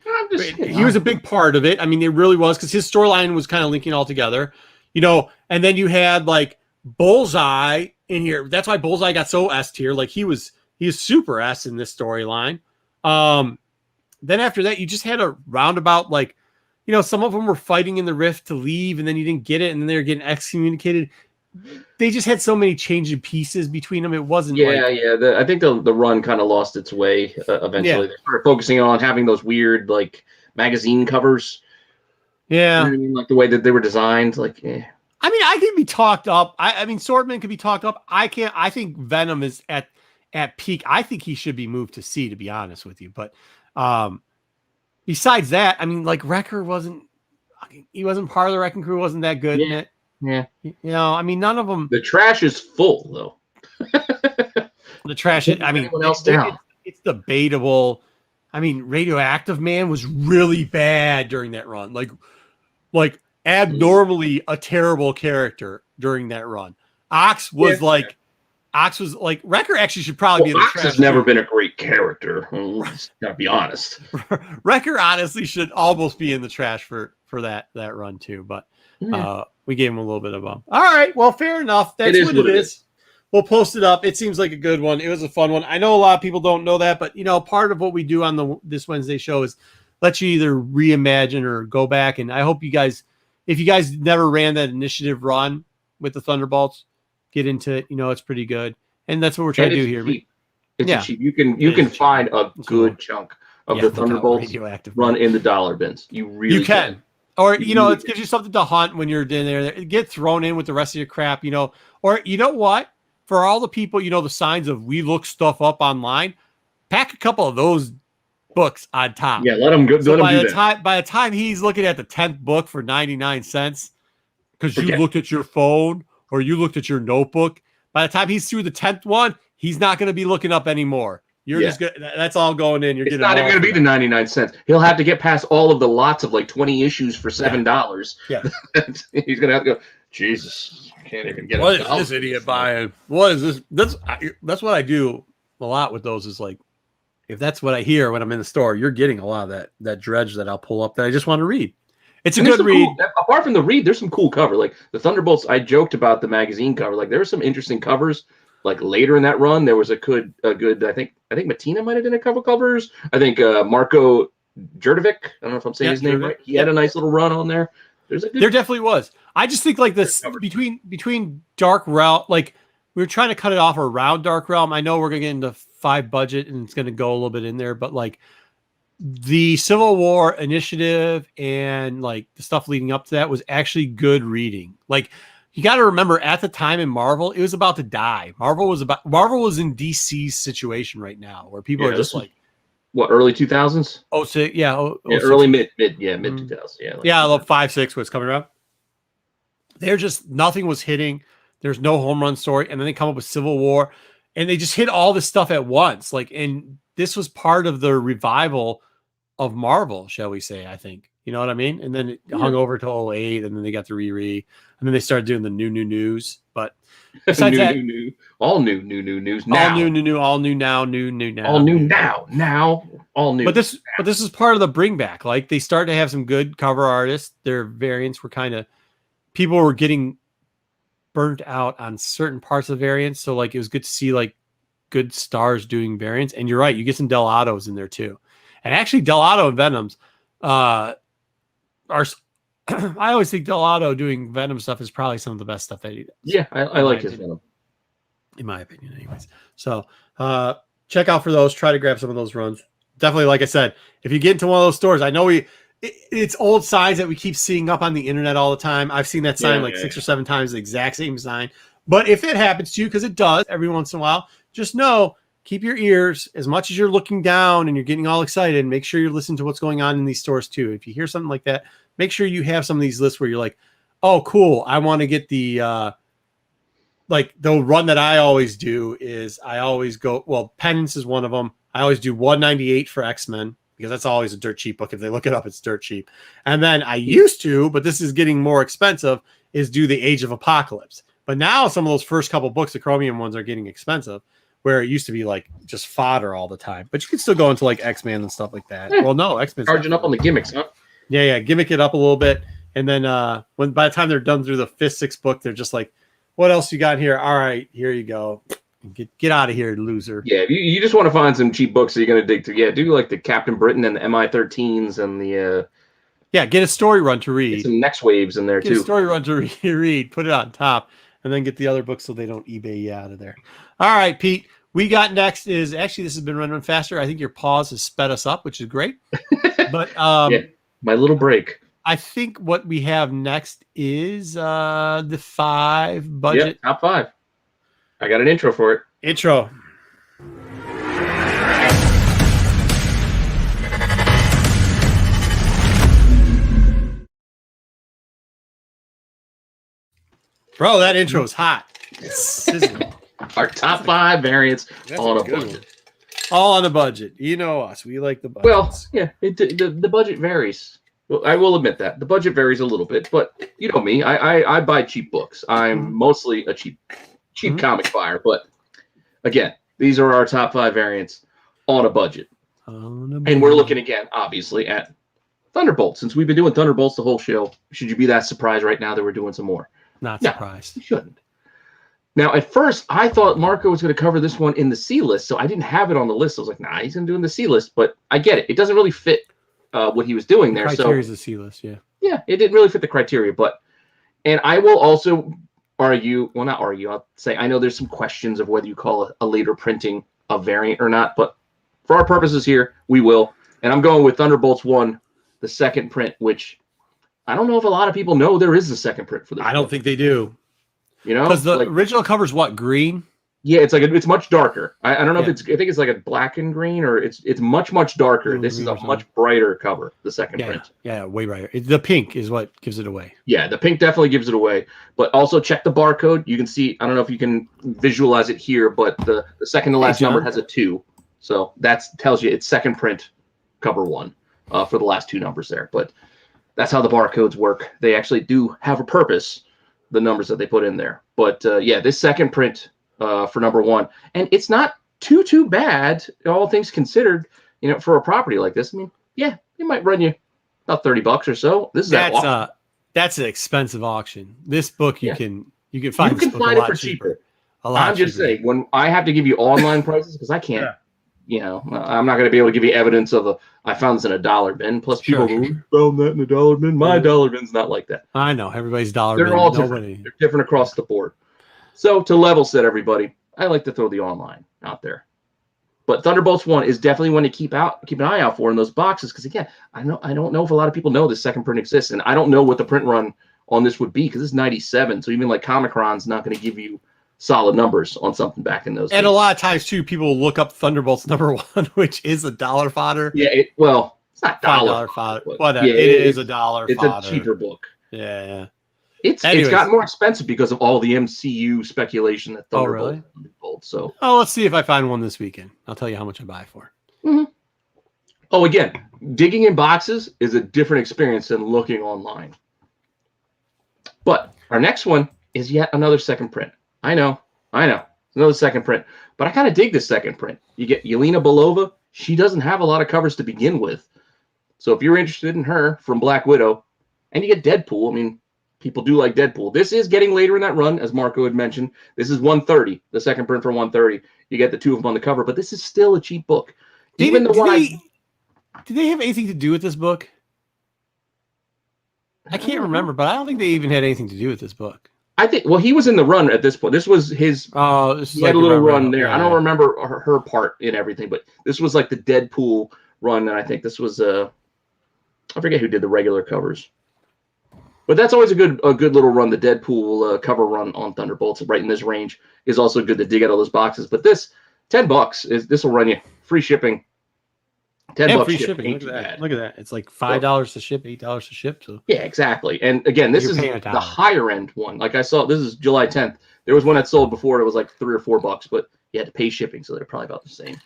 He was a big part of it. I mean, it really was, because his storyline was kind of linking all together, you know. And then you had like Bullseye in here. That's why Bullseye got so S tier. Like he was super S in this storyline. Then after that, you just had a roundabout, like, you know, some of them were fighting in the rift to leave, and then you didn't get it, and then they were getting excommunicated. They just had so many changing pieces between them. It wasn't. I think the run kind of lost its way eventually. Yeah. They started focusing on having those weird like magazine covers. Yeah, you know what I mean? Like the way that they were designed. Like, I mean, I can be talked up. I mean, Swordman could be talked up. I can't. I think Venom is at peak. I think he should be moved to C, to be honest with you. But besides that, I mean, like Wrecker wasn't. He wasn't part of the Wrecking Crew. Wasn't that good in it? Yeah. You know, I mean, none of them. The trash is full, though. The trash. I mean, it's debatable. I mean, Radioactive Man was really bad during that run. Like abnormally a terrible character during that run. Ox was like Wrecker actually should probably be in the Ox trash. Has never been a great character. Gotta be honest. Wrecker honestly should almost be in the trash for that run too, but we gave him a little bit of a bump. All right, well, fair enough. That's what it is. We'll post it up. It seems like a good one. It was a fun one. I know a lot of people don't know that, but you know, part of what we do on this Wednesday show is let you either reimagine or go back. And I hope you guys, if you guys never ran that initiative run with the Thunderbolts, get into it. You know, it's pretty good, and that's what we're trying to do here. It's cheap. You can find a good chunk of the Thunderbolts run in the dollar bins. You can. Or, you know, it gives you something to hunt when you're in there. Get thrown in with the rest of your crap, you know. Or, you know what? For all the people, you know, the signs of we look stuff up online, pack a couple of those books on top. Yeah, let him go. So by the time he's looking at the 10th book for 99 cents, because you looked at your phone or you looked at your notebook, by the time he's through the 10th one, he's not going to be looking up anymore. You're just good. That's all going in. It's not even going to be the 99 cents. He'll have to get past all of the lots of like 20 issues for $7. Yeah. He's going to have to go, Jesus, I can't even get what is this idiot buying? What is this? That's what I do a lot with those is like, if that's what I hear when I'm in the store, you're getting a lot of that dredge that I'll pull up that I just want to read. It's a good read. Apart from the read, there's some cool cover. Like the Thunderbolts, I joked about the magazine cover. Like there were some interesting covers. Like later in that run, there was a good. I think Matina might have done a couple covers. I think Marko Jurdovic. I don't know if I'm saying his name right. He had a nice little run on there. There definitely was. I just think like this between Dark Realm, like we were trying to cut it off around Dark Realm. I know we're gonna get into 5 budget and it's gonna go a little bit in there, but like the Civil War initiative and like the stuff leading up to that was actually good reading. Like, you got to remember, at the time in Marvel, it was about to die. Marvel was in DC's situation right now, where people are just like, what, early 2000s? Oh, so yeah, early mid 2000s. Yeah, like, yeah, 5-6 was coming around. They're just, nothing was hitting. There's no home run story, and then they come up with Civil War, and they just hit all this stuff at once. Like, and this was part of the revival of Marvel, shall we say? I think, you know what I mean. And then it hung over to 2008, and then they got the re, and then they started doing the new news. But besides that, all new news now, all new now, all new. But this is part of the bring back. Like, they started to have some good cover artists. Their variants were kind of, people were getting burnt out on certain parts of variants. So like, it was good to see like good stars doing variants. And you're right, you get some Delatos in there too. And actually, Delato and Venoms are. I always think Delato doing Venom stuff is probably some of the best stuff that he does. Yeah, I like his Venom, in my opinion, anyways. So check out for those. Try to grab some of those runs. Definitely, like I said, if you get into one of those stores, I know it's old signs that we keep seeing up on the internet all the time. I've seen that sign 6 or 7 times, the exact same sign. But if it happens to you, because it does every once in a while, just know, keep your ears, as much as you're looking down and you're getting all excited, make sure you're listening to what's going on in these stores too. If you hear something like that, make sure you have some of these lists where you're like, oh, cool, I want to get the like the run that I always do is I always go, well, Penance is one of them. I always do 198 for X-Men, because that's always a dirt cheap book. If they look it up, it's dirt cheap. And then I used to, but this is getting more expensive, is do the Age of Apocalypse. But now some of those first couple books, the Chromium ones, are getting expensive, where it used to be like just fodder all the time. But you can still go into like X-Men and stuff like that. Well, no, X-Men charging up on the gimmicks, huh? Yeah, gimmick it up a little bit. And then when by the time they're done through the 5th, 6th book, they're just like, what else you got here? All right, here you go. Get out of here, loser. Yeah, if you just want to find some cheap books that you're going to dig through, yeah, do like the Captain Britain and the MI13s and the... yeah, get a story run to read. Get some Next Waves in there, too. Get a story run to read, put it on top, and then get the other books so they don't eBay you out of there. All right, Pete. We got next is, actually, this has been running faster. I think your pause has sped us up, which is great. But yeah, my little break. I think what we have next is the 5 budget. Yep, top 5. I got an intro for it. Intro. Bro, that intro is hot. It's sizzling. Our top 5 variants on a budget. All on a budget. You know us. We like the budget. Well, yeah, the budget varies. Well, I will admit that. The budget varies a little bit, but you know me. I buy cheap books. I'm mostly a cheap comic buyer, but again, these are our top 5 variants on a budget. And we're looking again, obviously, at Thunderbolts. Since we've been doing Thunderbolts the whole show, should you be that surprised right now that we're doing some more? Not surprised. You shouldn't. Now, at first, I thought Marco was going to cover this one in the C list, so I didn't have it on the list. I was like, nah, he's going to do it in the C list, but I get it. It doesn't really fit what he was doing there. Criteria is the C list, yeah. Yeah, it didn't really fit the criteria, and I will also argue, well, not argue, I'll say I know there's some questions of whether you call a later printing a variant or not, but for our purposes here, we will. And I'm going with Thunderbolts 1, the second print, which I don't know if a lot of people know there is a second print for this. I don't think they do. You know, because the original cover is what, green? Yeah, it's like it's much darker. I don't know if it's. I think it's like a black and green, or it's much darker. This is a much brighter cover. The second print. Yeah, way brighter. The pink is what gives it away. Yeah, the pink definitely gives it away. But also check the barcode. You can see. I don't know if you can visualize it here, but the second to last number has a 2, so that tells you it's second print, cover 1, for the last 2 numbers there. But that's how the barcodes work. They actually do have a purpose. The numbers that they put in there. But yeah, this second print for number 1, and it's not too bad, all things considered. You know, for a property like this, I mean, yeah, it might run you about $30 or so. This is that's an expensive auction. This book you can find. You can find it for cheaper. I'm just saying, when I have to give you online prices because I can't. Yeah. You know, I'm not going to be able to give you evidence of I found this in a dollar bin. Plus, people found that in a dollar bin. My dollar bin's not like that. I know everybody's dollar bin. They're all different. They're different across the board. So to level set everybody, I like to throw the online out there. But Thunderbolts 1 is definitely one to keep an eye out for in those boxes, because again, I don't know if a lot of people know this second print exists, and I don't know what the print run on this would be, because it's 97. So even like Comicron's not going to give you solid numbers on something back in those days. And a lot of times too, people look up Thunderbolts #1, which is $1 fodder. Yeah, it's not $5 fodder. Yeah, it is $1 it's fodder. a cheaper book. Yeah. It's gotten more expensive because of all the MCU speculation that Thunderbolts. So let's see if I find one this weekend. I'll tell you how much I buy for. Mm-hmm. Oh, again, digging in boxes is a different experience than looking online. But our next one is yet another second print. I know, it's another second print. But I kind of dig this second print. You get Yelena Belova. She doesn't have a lot of covers to begin with. So if you're interested in her from Black Widow, and you get Deadpool, I mean, people do like Deadpool. This is getting later in that run, as Marco had mentioned. This is 130, the second print for 130. You get the two of them on the cover, but this is still a cheap book. Did they have anything to do with this book? I can't remember, but I don't think they even had anything to do with this book. I think, he was in the run at this point. This was his. He had a little run there. Yeah. I don't remember her part in everything, but this was like the Deadpool run, and I think this was I forget who did the regular covers. But that's always a good little run. The Deadpool cover run on Thunderbolts, right in this range, is also good to dig out all those boxes. But this, $10 this will run you free shipping. $10 free shipping. Look at that. It's like $5 to ship, $8 to ship. So yeah, exactly. And again, this is the higher end one. Like I saw, this is July 10th. There was one that sold before. It was like $3 or $4, but you had to pay shipping, so they're probably about the same.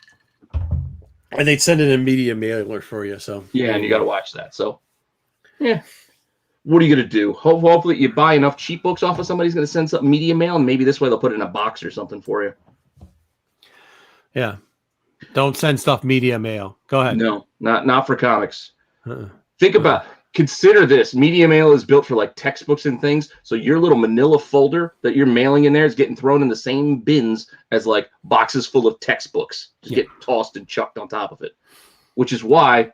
And they'd send it in media mailer for you. So yeah, and you got to watch that. So yeah. What are you going to do? Hopefully you buy enough cheap books off of somebody's going to send something media mail, and maybe this way they'll put it in a box or something for you. Yeah. Don't send stuff media mail. Go ahead. No, not for comics. Consider this. Media mail is built for like textbooks and things. So your little manila folder that you're mailing in there is getting thrown in the same bins as like boxes full of textbooks. Just get tossed and chucked on top of it, which is why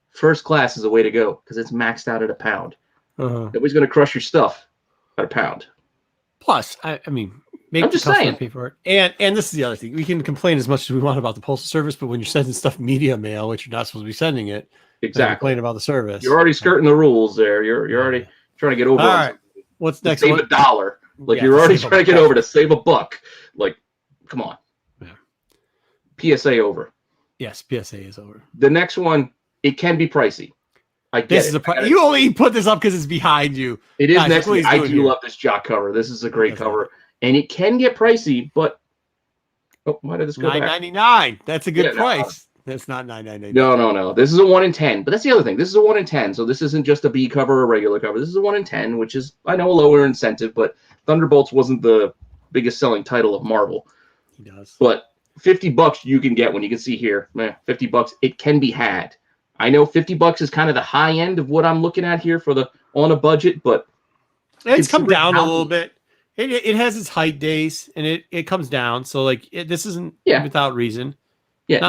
first class is a way to go, because it's maxed out at £1. Nobody's going to crush your stuff at £1. Plus, I mean, make the customer pay for it. And this is the other thing. We can complain as much as we want about the postal service, but when you're sending stuff media mail, which you're not supposed to be sending it, complain about the service. You're already skirting the rules there. You're already trying to get over. All right. What's next? Save $1. Like you're already trying to get over to save $1. Like, come on. Yeah. PSA over. Yes, PSA is over. The next one, it can be pricey. I get it. You only put this up because it's behind you. It is next week. I do love this Jock cover. This is a great cover. And it can get pricey, but why did this go back? $9.99. That's a good price. That's not $9.99. No. This is a 1 in 10. But that's the other thing. This is a 1 in 10. So this isn't just a B cover or a regular cover. This is a 1 in 10, which is, I know, a lower incentive, but Thunderbolts wasn't the biggest selling title of Marvel. He does. But $50 you can get when you can see here. $50, it can be had. I know $50 is kind of the high end of what I'm looking at here for the on a budget, but it's come down a little bit. It has its height days, and it comes down. So like this isn't without reason. Yeah,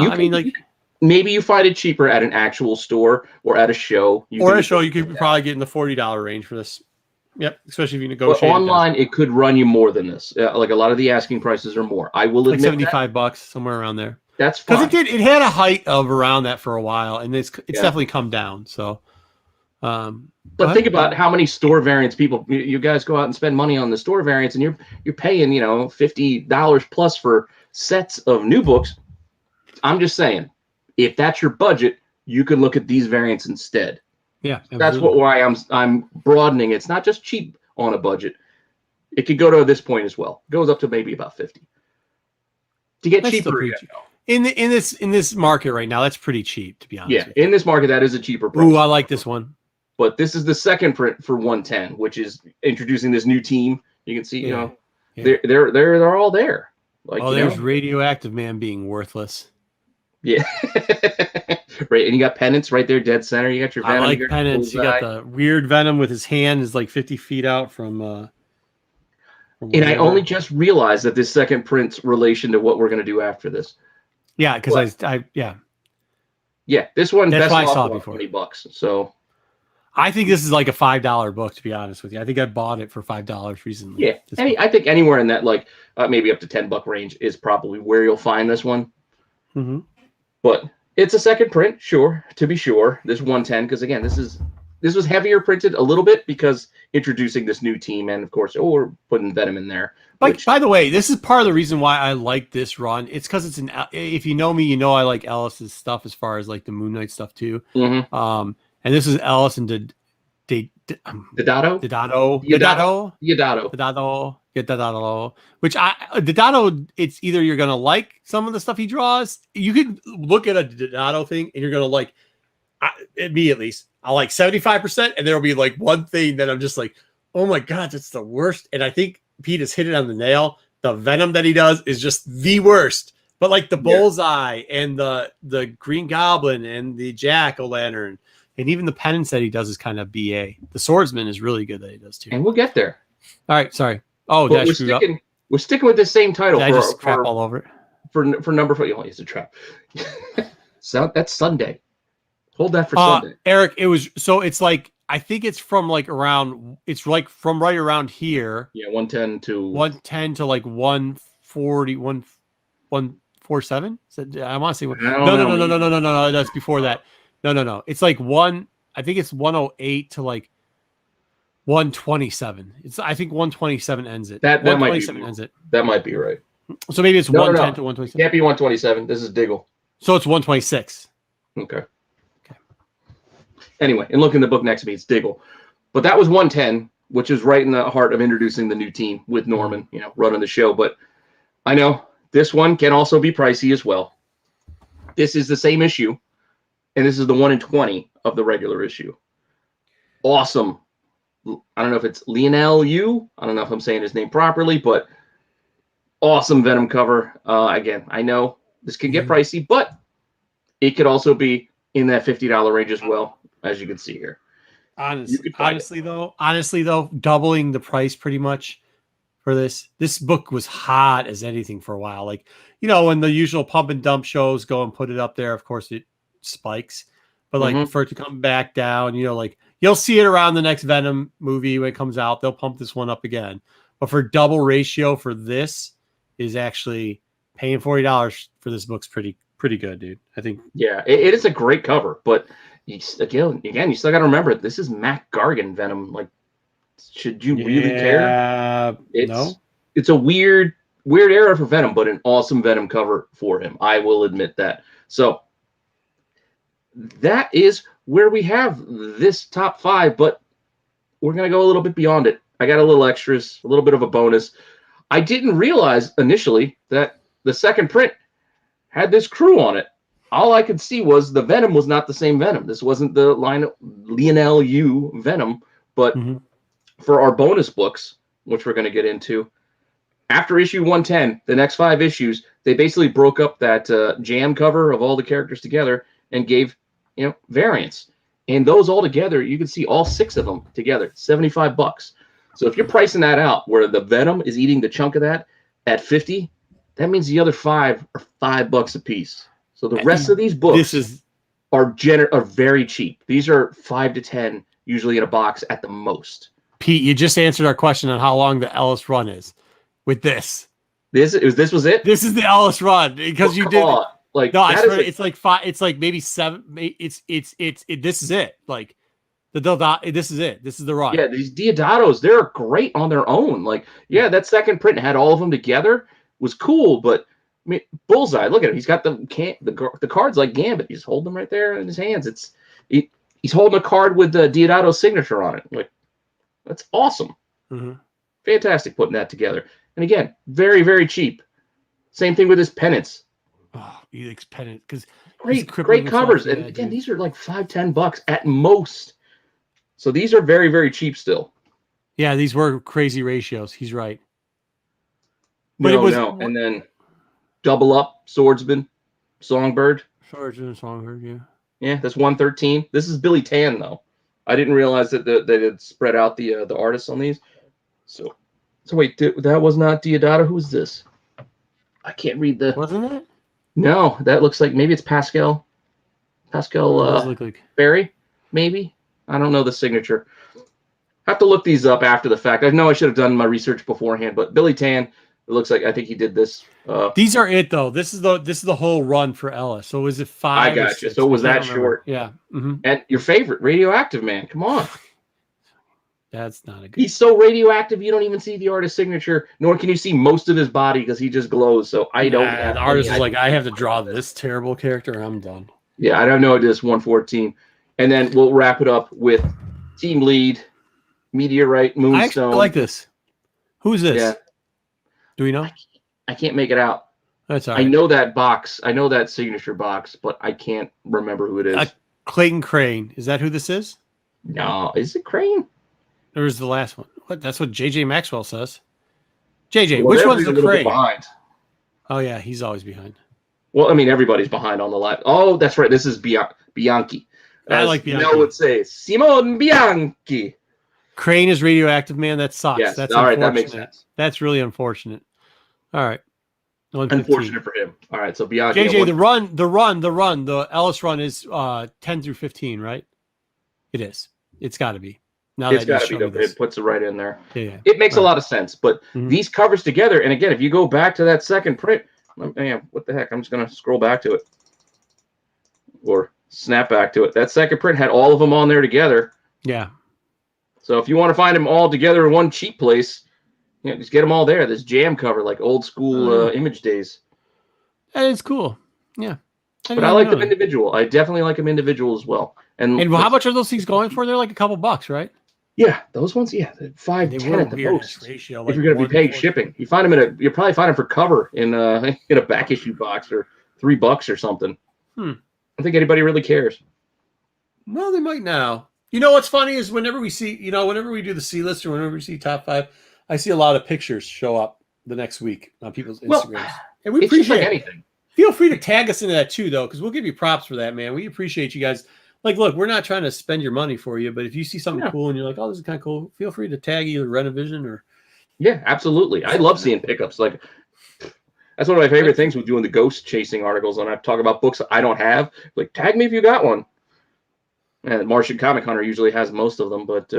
maybe you find it cheaper at an actual store or at a show. You could probably get in the $40 range for this. Yep, especially if you negotiate. But online, it could run you more than this. Like a lot of the asking prices are more. I will admit, $75 somewhere around there. That's fine. Because it had a height of around that for a while, and it's definitely come down. So, but think about how many store variants you guys go out and spend money on the store variants, and you're paying $50 plus for sets of new books. I'm just saying, if that's your budget, you can look at these variants instead. Yeah, absolutely. That's why I'm broadening. It's not just cheap on a budget. It could go to this point as well. It goes up to maybe about 50. To get cheaper, in this market right now, that's pretty cheap, to be honest. Yeah, in this market, that is a cheaper price. Ooh, I like this one. But this is the second print for 110, which is introducing this new team. You can see, they're all there. Like, there's Radioactive Man being worthless. Yeah, right. And you got Penance right there, dead center. You got your Venom. I like Penance. You got the weird Venom with his hand is like 50 feet out from. And I only just realized that this second print's relation to what we're going to do after this. Yeah, because this one that's best why I off saw about before. $20. So I think this is like a $5 book, to be honest with you. I think I bought it for $5 recently. Yeah, I think anywhere in that maybe up to $10 range is probably where you'll find this one. Mm-hmm. But it's a second print, sure, to be sure. This 110, because again, this was heavier printed a little bit because introducing this new team, and of course, we're putting Venom in there. Like, by the way, this is part of the reason why I like this run. It's because it's if you know me, you know I like Ellis's stuff as far as like the Moon Knight stuff too. Mm-hmm. And this is Ellis and Deodato, which Deodato, it's either you're gonna like some of the stuff he draws. You could look at a Deodato thing and you're gonna like, me at least, I like 75%, and there'll be like one thing that I'm just like, oh my god, that's the worst. And I think Pete has hit it on the nail. The Venom that he does is just the worst. But like the Bullseye and the Green Goblin and the Jack-o'-lantern and even the penance that he does is kind of BA. The Swordsman is really good that he does too. And we'll get there. All right, sorry. Oh, but we're sticking with the same title. Did I just crap all over it? For number 4. Oh, it's a trap. So that's Sunday. Hold that for Sunday. Eric, it's like, I think it's from like around, it's like from right around here. Yeah, 110 to like 140, 147. I want to say no. That's before that. No. It's like I think it's 108 to like 127. I think 127 ends it. That might be ends it. That might be right. So maybe it's 110 to 127. Can't be 127. This is Diggle. So it's 126. Okay. Anyway, and look in the book next to me, it's Diggle. But that was 110, which is right in the heart of introducing the new team with Norman, running the show. But I know this one can also be pricey as well. This is the same issue, and this is the 1 in 20 of the regular issue. Awesome. I don't know if it's Lionel Yu. I don't know if I'm saying his name properly, but awesome Venom cover. Again, I know this can get pricey, but it could also be in that $50 range as well, as you can see here. Honestly though, doubling the price pretty much for this book was hot as anything for a while. Like, when the usual pump and dump shows go and put it up there, of course it spikes. But like for it to come back down, like you'll see it around the next Venom movie when it comes out. They'll pump this one up again. But for double ratio for this is actually paying $40 for this book's pretty good, dude. I think. Yeah, it is a great cover, but you still got to remember this is Mac Gargan Venom. Like, should you really care? No. It's a weird era for Venom, but an awesome Venom cover for him. I will admit that. So that is where we have this top 5, but we're gonna go a little bit beyond it. I got a little extras, a little bit of a bonus. I didn't realize initially that the second print had this crew on it. All I could see was the Venom was not the same Venom. This wasn't the line of Lionel Yu Venom, but for our bonus books, which we're going to get into, after issue 110, the next 5 issues, they basically broke up that jam cover of all the characters together and gave, variants. And those all together, you can see all 6 of them together, $75. So if you're pricing that out, where the Venom is eating the chunk of that at 50, that means the other 5 are $5 a piece. So the rest of these books are very cheap. These are 5 to 10, usually in a box at the most. Pete, you just answered our question on how long the Ellis run is with this. This was it? This is the Ellis run because you did. Like, no, I swear it's like 5. It's like maybe 7. This is it. Like this is it. This is the run. Yeah, these Deodatos, they're great on their own. Like, yeah, that second print had all of them together. Was cool, but I mean, Bullseye, look at him. He's got the cards like Gambit. He's holding them right there in his hands. He's holding a card with the Deodato signature on it. Like, that's awesome. Fantastic putting that together. And again, very, very cheap. Same thing with his pennants. Oh, Elix pennant, because great covers. And again, these are like $5-10 at most. So these are very, very cheap still. Yeah, these were crazy ratios. He's right. No. And then double up, Swordsman, Songbird. Swordsman, Songbird, yeah. Yeah, that's 113. This is Billy Tan, though. I didn't realize that they had spread out the artists on these. So wait, that was not Deodato. Who's this? I can't read the. Wasn't it? No, that looks like maybe it's Pascal. Barry, maybe. I don't know the signature. I have to look these up after the fact. I know I should have done my research beforehand, but Billy Tan, looks like I think he did this. These are it though. This is the whole run for Ellis. So was it 5? I got you. So it was that short? Yeah. Mm-hmm. And your favorite, Radioactive Man. Come on. That's not a good. He's so radioactive, you don't even see the artist's signature, nor can you see most of his body because he just glows. So I don't. The artist is like, I have to draw this terrible character. I'm done. Yeah, I don't know. It is 114, and then we'll wrap it up with team lead, Meteorite, Moonstone. I actually like this. Who's this? Yeah. Do we know? I can't make it out. That's all right. I know that box. I know that signature box, but I can't remember who it is. Clayton Crane. Is that who this is? No, is it Crane? Or is the last one? What? That's what JJ Maxwell says. JJ, Well, which one's the Crane? Behind. Oh yeah, he's always behind. Well, I mean, everybody's behind on the live. Oh, that's right. This is Bianchi. I like Bianchi. Mel would say Simone Bianchi. Crane is Radioactive Man. That sucks. Yes. That's all right. That makes sense. That's really unfortunate. All right. Unfortunate for him. All right. So Bianchi. JJ, the Ellis run is 10 through 15, right? It is. It's got to be. Now it's got to be. It puts it right in there. Yeah. It makes a lot of sense. But these covers together, and again, if you go back to that second print, man, what the heck? I'm just going to scroll back to it. Or snap back to it. That second print had all of them on there together. Yeah. So if you want to find them all together in one cheap place, just get them all there. This jam cover, like old school Image days. That is cool. Yeah. But I like them individual. I definitely like them individual as well. And how much are those things going for? They're like a couple bucks, right? Yeah, those ones. Yeah, 5, 10 at the most. Ratio, if you're going to be paying shipping, you find them you'll probably find them for cover in a back issue box for $3 or something. I don't think anybody really cares. Well, they might now. You know what's funny is whenever we do the C list or whenever we see top 5, I see a lot of pictures show up the next week on people's Instagrams, and we appreciate anything. Feel free to tag us into that too, though, because we'll give you props for that, man. We appreciate you guys. Like, look, we're not trying to spend your money for you, but if you see something cool and you're like, "Oh, this is kind of cool," feel free to tag either Rennavision or. Yeah, absolutely. I love seeing pickups. Like, that's one of my favorite things with doing the ghost chasing articles, and I talk about books I don't have. Like, tag me if you got one. And Martian Comic Hunter usually has most of them, but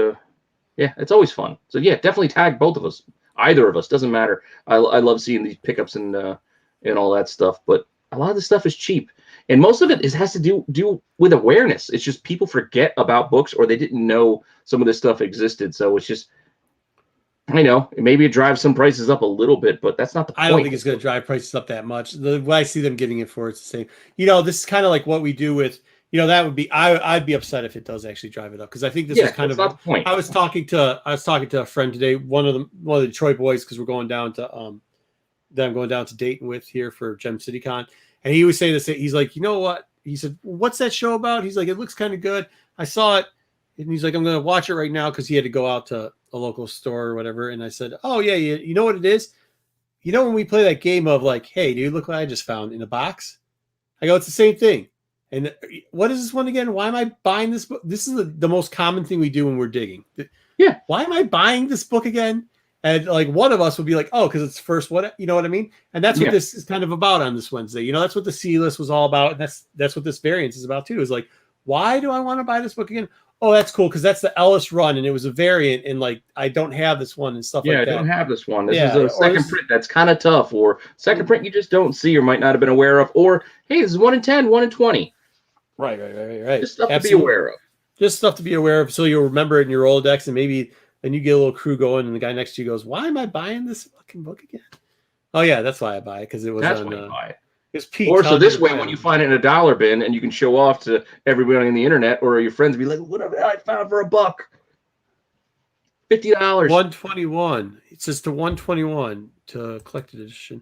yeah, it's always fun. So yeah, definitely tag both of us. Either of us, doesn't matter. I love seeing these pickups and all that stuff, but a lot of this stuff is cheap. And most of it has to do with awareness. It's just people forget about books or they didn't know some of this stuff existed. So it's just, I know, maybe it drives some prices up a little bit, but that's not the point. I don't think it's going to drive prices up that much. The way I see them getting it for, it's the same. This is kind of like what we do with, that would be, I'd be upset if it does actually drive it up. Because I think this is kind of, not the point. I was talking to a friend today, one of the Detroit boys, because we're going down to, that I'm going down to Dayton with here for Gem City Con. And he was saying this. He's like, you know what? He said, what's that show about? He's like, it looks kind of good. I saw it. And he's like, I'm going to watch it right now because he had to go out to a local store or whatever. And I said, oh, yeah, you know what it is? When we play that game of like, hey, dude, look what I just found in a box. I go, it's the same thing. And what is this one again? Why am I buying this book? This is the most common thing we do when we're digging. Yeah. Why am I buying this book again? And like one of us would be like, oh, because it's first what, you know what I mean? And that's what this is kind of about on this Wednesday. That's what the C list was all about. And that's what this variance is about too, is like, why do I want to buy this book again? Oh, that's cool. Cause that's the Ellis run. And it was a variant. And like, I don't have this one and stuff like that. Yeah, I don't have this one. This is a second print that's kind of tough, or second print you just don't see or might not have been aware of, or, hey, this is 1 in 10, 1 in 20. Right. Just stuff to be aware of. Just stuff to be aware of. So you'll remember it in your Rolodex, and maybe then you get a little crew going, and the guy next to you goes, "Why am I buying this fucking book again?" Oh yeah, that's why I buy it, because it was. That's why you buy it. It's Pete. Or so this way, when you find it in a dollar bin, and you can show off to everybody on the internet or your friends, be like, "What have I found for $1? $50." 121. It says to 121 to collected edition.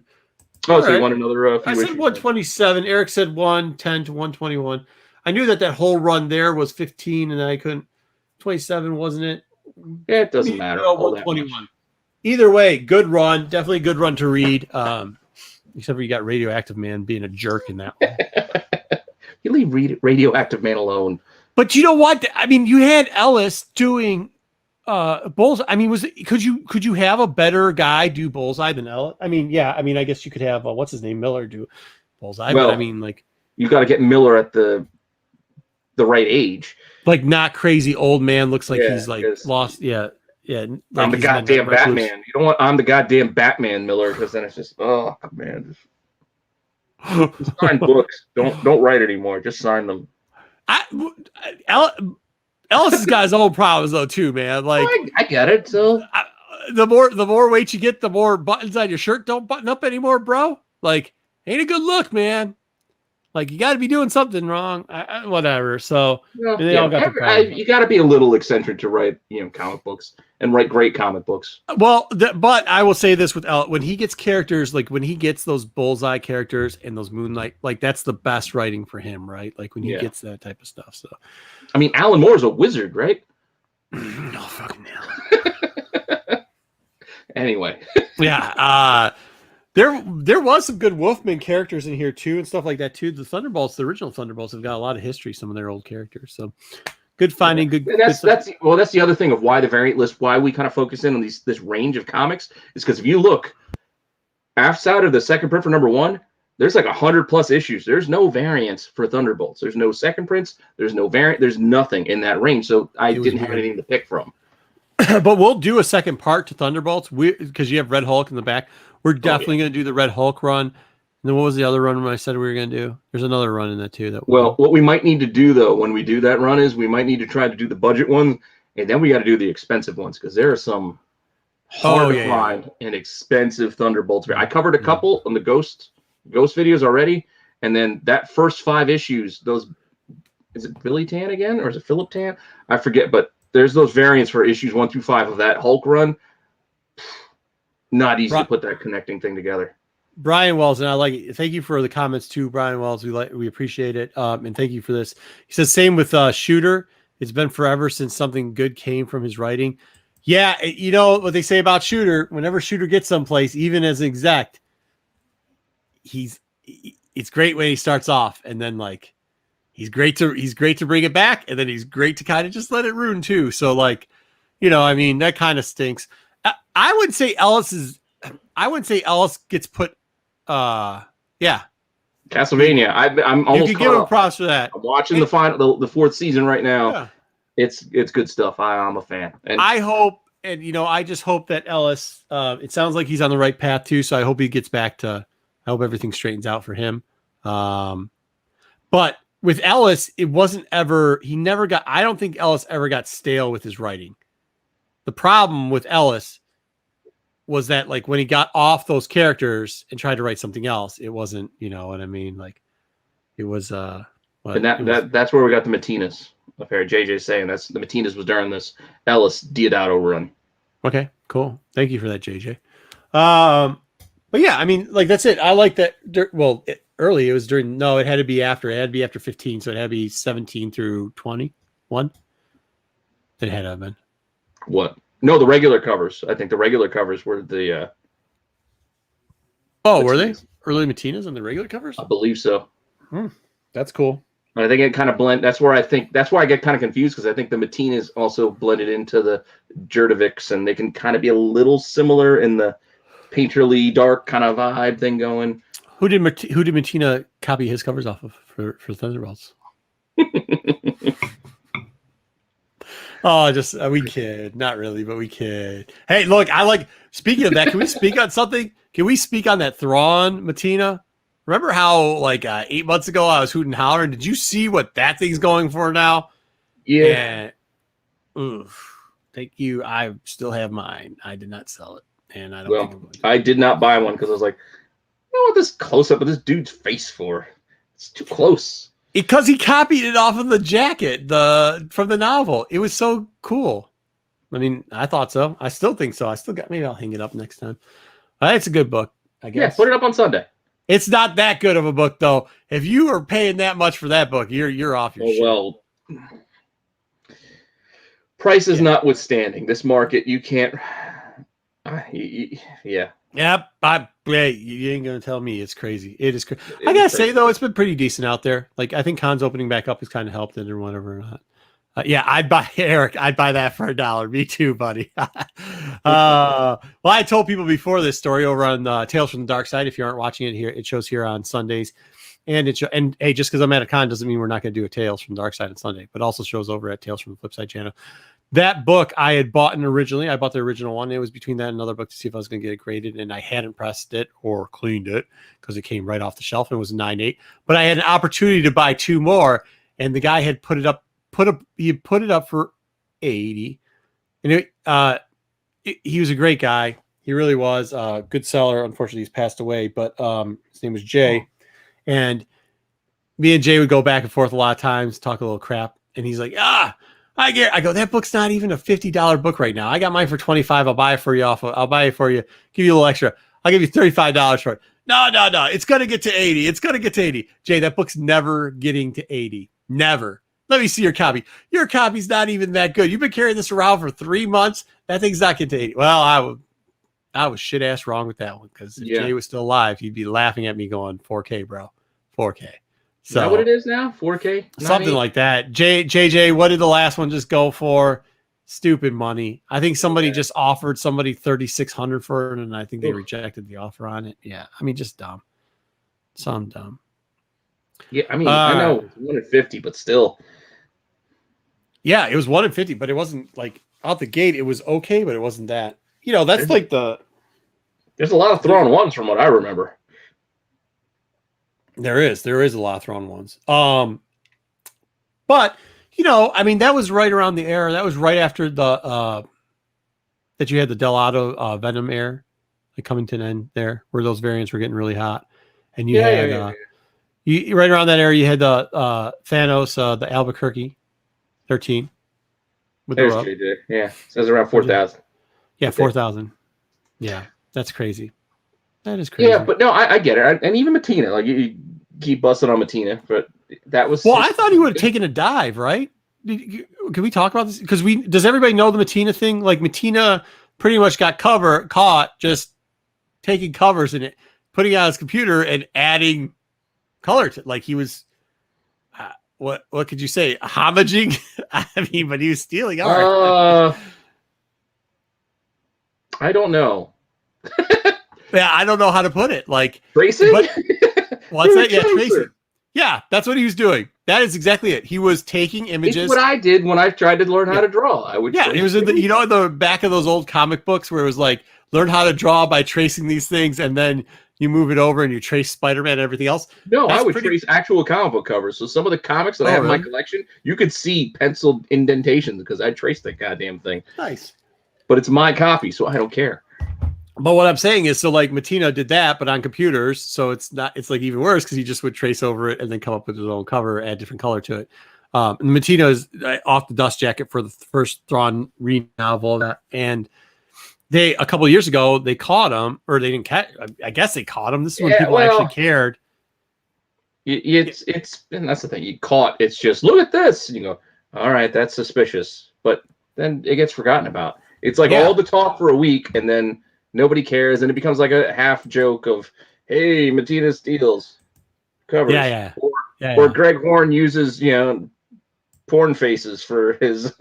Oh, so you want another few I said 127. Eric said 110 to 121. I knew that whole run there was 15, and I couldn't. 27, wasn't it? Yeah, it doesn't matter. 121. Either way, good run. Definitely a good run to read. Except for you got Radioactive Man being a jerk in that one. You leave Radioactive Man alone. But you know what? I mean, you had Ellis doing Bullseye. I mean, could you have a better guy do Bullseye than Ellis? I mean, yeah. I mean, I guess you could have what's his name, Miller, do Bullseye. Well, but I mean, like, you got to get Miller at the right age. Like, not crazy old man. Looks like he's like lost. Yeah. Yeah, I'm the goddamn Batman. You don't want I'm the goddamn Batman, Miller, because then it's just man. Just sign books. Don't write anymore. Just sign them. Ellis has got his own problems though too, man. Like I get it. So the more weight you get, the more buttons on your shirt don't button up anymore, bro. Like ain't a good look, man. Like you got to be doing something wrong. Whatever. So they all got you got to be a little eccentric to write, comic books and write great comic books. Well, but I will say this with when he gets characters, like when he gets those bullseye characters and those Moonlight, like that's the best writing for him, right? Like when he gets that type of stuff. So, I mean, Alan Moore's a wizard, right? No fucking hell. Anyway, yeah. There was some good Wolfman characters in here too and stuff like that too. The Thunderbolts, the original Thunderbolts, have got a lot of history. Some of their old characters, so good finding. Good. That's the other thing of why the variant list, why we kind of focus in on this range of comics, is because if you look outside of the second print for number 1, there's like 100+ issues. There's no variants for Thunderbolts. There's no second prints. There's no variant. There's nothing in that range. So I didn't have anything to pick from. But we'll do a second part to Thunderbolts because you have Red Hulk in the back. We're definitely going to do the Red Hulk run. And then what was the other run when I said we were going to do? There's another run in that too. What we might need to do though when we do that run is we might need to try to do the budget ones, and then we got to do the expensive ones because there are some hard to find and expensive Thunderbolts. I covered a couple on the Ghost videos already, and then that first 5 issues, is it Billy Tan again or is it Philip Tan? I forget, but there's those variants for issues 1 through 5 of that Hulk run. Not easy to put that connecting thing together. Brian Wells, and I like it. Thank you for the comments too, Brian Wells. We appreciate it. And thank you for this. He says, same with Shooter. It's been forever since something good came from his writing. Yeah, you know what they say about Shooter. Whenever Shooter gets someplace, even as an exec, it's great when he starts off, and then like he's great to bring it back, and then he's great to kind of just let it ruin too. So like, I mean, that kind of stinks. I would say Ellis gets put. Castlevania. I'm almost. You can give him props for that. I'm watching the 4th season right now. Yeah. It's good stuff. I'm a fan. And I hope, and I just hope that Ellis. It sounds like he's on the right path too. So I hope he gets back to. I hope everything straightens out for him. But with Ellis, it wasn't ever. He never got. I don't think Ellis ever got stale with his writing. The problem with Ellis was that like when he got off those characters and tried to write something else, it wasn't, you know what I mean? Like it was that's where we got the Matinas affair. JJ's saying that's the Matinas was during this Ellis Diodato run. Okay, cool. Thank you for that, JJ. But yeah, I mean, like that's it. I like that. Well, early it was during. No, it had to be after. It had to be after 15, so it had to be 17 through 21. It had to have been. What? No, the regular covers. I think the regular covers were the. Were they early Matinas on the regular covers? I believe so. That's cool. I think it kind of blend. That's why I get kind of confused because I think the Matinas also blended into the Jurdovics, and they can kind of be a little similar in the painterly dark kind of vibe thing going. Who did Matina copy his covers off of for Thunderbolts? Oh, just we kid. Not really, but we kid. Hey, look, speaking of that, can we speak on something? Can we speak on that Thrawn Matina? Remember how 8 months ago I was hooting and hollering? Did you see what that thing's going for now? Yeah. Oof. Thank you. I still have mine. I did not sell it. And I don't think I'm going to. I did not buy one because I was like, I don't want this close up of this dude's face for. It's too close. Because he copied it off of the jacket from the novel. It was so cool. I mean, I thought so. I still think so. Maybe I'll hang it up next time. It's a good book, I guess. Yeah, put it up on Sunday. It's not that good of a book, though. If you are paying that much for that book, you're off your shit. Well, prices notwithstanding, this market, you can't. Yeah. Yep. You ain't gonna tell me it's crazy. It is crazy. I gotta say though, it's been pretty decent out there. Like I think Con's opening back up has kind of helped it or whatever. Yeah, I'd buy Eric. I'd buy that for $1. Me too, buddy. Well, I told people before this story over on Tales from the Dark Side. If you aren't watching it here, it shows here on Sundays, and hey, just because I'm at a con doesn't mean we're not going to do a Tales from the Dark Side on Sunday, but also shows over at Tales from the Flip Side channel. that book I had bought originally. I bought the original one. It was between that and another book to see if I was going to get it graded, and I hadn't pressed it or cleaned it because it came right off the shelf and it was a 9.8. But I had an opportunity to buy 2 more, and the guy had put it up for 80. And he was a great guy. He really was a good seller. Unfortunately, he's passed away, but his name was Jay. And me and Jay would go back and forth a lot of times, talk a little crap. And he's like, I go, that book's not even a $50 book right now. I got mine for $25. I'll buy it for you I'll buy it for you. Give you a little extra. I'll give you $35 for it. No. It's going to get to 80. It's going to get to 80. Jay, that book's never getting to 80. Never. Let me see your copy. Your copy's not even that good. You've been carrying this around for 3 months. That thing's not getting to 80. Well, I was shit ass wrong with that one, because if Jay was still alive, he'd be laughing at me going, 4K, bro. 4K. So, is that what it is now? 4K? Something like that. JJ, what did the last one just go for? Stupid money. I think somebody just offered somebody $3,600 for it, and I think they rejected the offer on it. Yeah, I mean, just dumb. Some dumb. Yeah, I mean, I know it's 150, but still. Yeah, it was 150, but it wasn't like out the gate. It was okay, but it wasn't that. That's like There's a lot of thrown ones from what I remember. There is a lot of thrown ones. But I mean, that was right around the era. That was right after that you had the Delato Venom era, like coming to an end there, where those variants were getting really hot, and you had you right around that era. You had the Thanos, the Albuquerque 13. With There's JJ. Yeah, it says around 4,000. Yeah, 4,000. Yeah, that's crazy. That is crazy. Yeah, but no, I get it. And even Matina, like you keep busting on Matina, but that was. Well, I thought he would have taken a dive, right? Can we talk about this? Because does everybody know the Matina thing? Like, Matina pretty much got caught just taking covers and putting it on his computer and adding color to, like, he was. What could you say? Homaging? I mean, but he was stealing art. I don't know. Yeah, I don't know how to put it. Like, tracing? What's that? Yeah, tracing. Yeah, that's what he was doing. That is exactly it. He was taking images. It's what I did when I tried to learn how to draw. I would. Yeah, it was in the in the back of those old comic books where it was like, learn how to draw by tracing these things, and then you move it over and you trace Spider-Man and everything else. No, I would trace actual comic book covers. So some of the comics that I have in my collection, you could see penciled indentations because I traced that goddamn thing. Nice. But it's my copy, so I don't care. But what I'm saying is, so like Matina did that, but on computers, so it's like even worse because he just would trace over it and then come up with his own cover, add different color to it. And Matina is off the dust jacket for the first Thrawn novel, and a couple of years ago they caught him, or they didn't catch. I guess they caught him. This is when people actually cared. It's and that's the thing. You caught. It's just, look at this. You go, all right, that's suspicious, but then it gets forgotten about. It's like all the talk for a week, and then nobody cares, and it becomes like a half joke of, hey, Matina steals covers. Or Greg Horn uses, porn faces for his,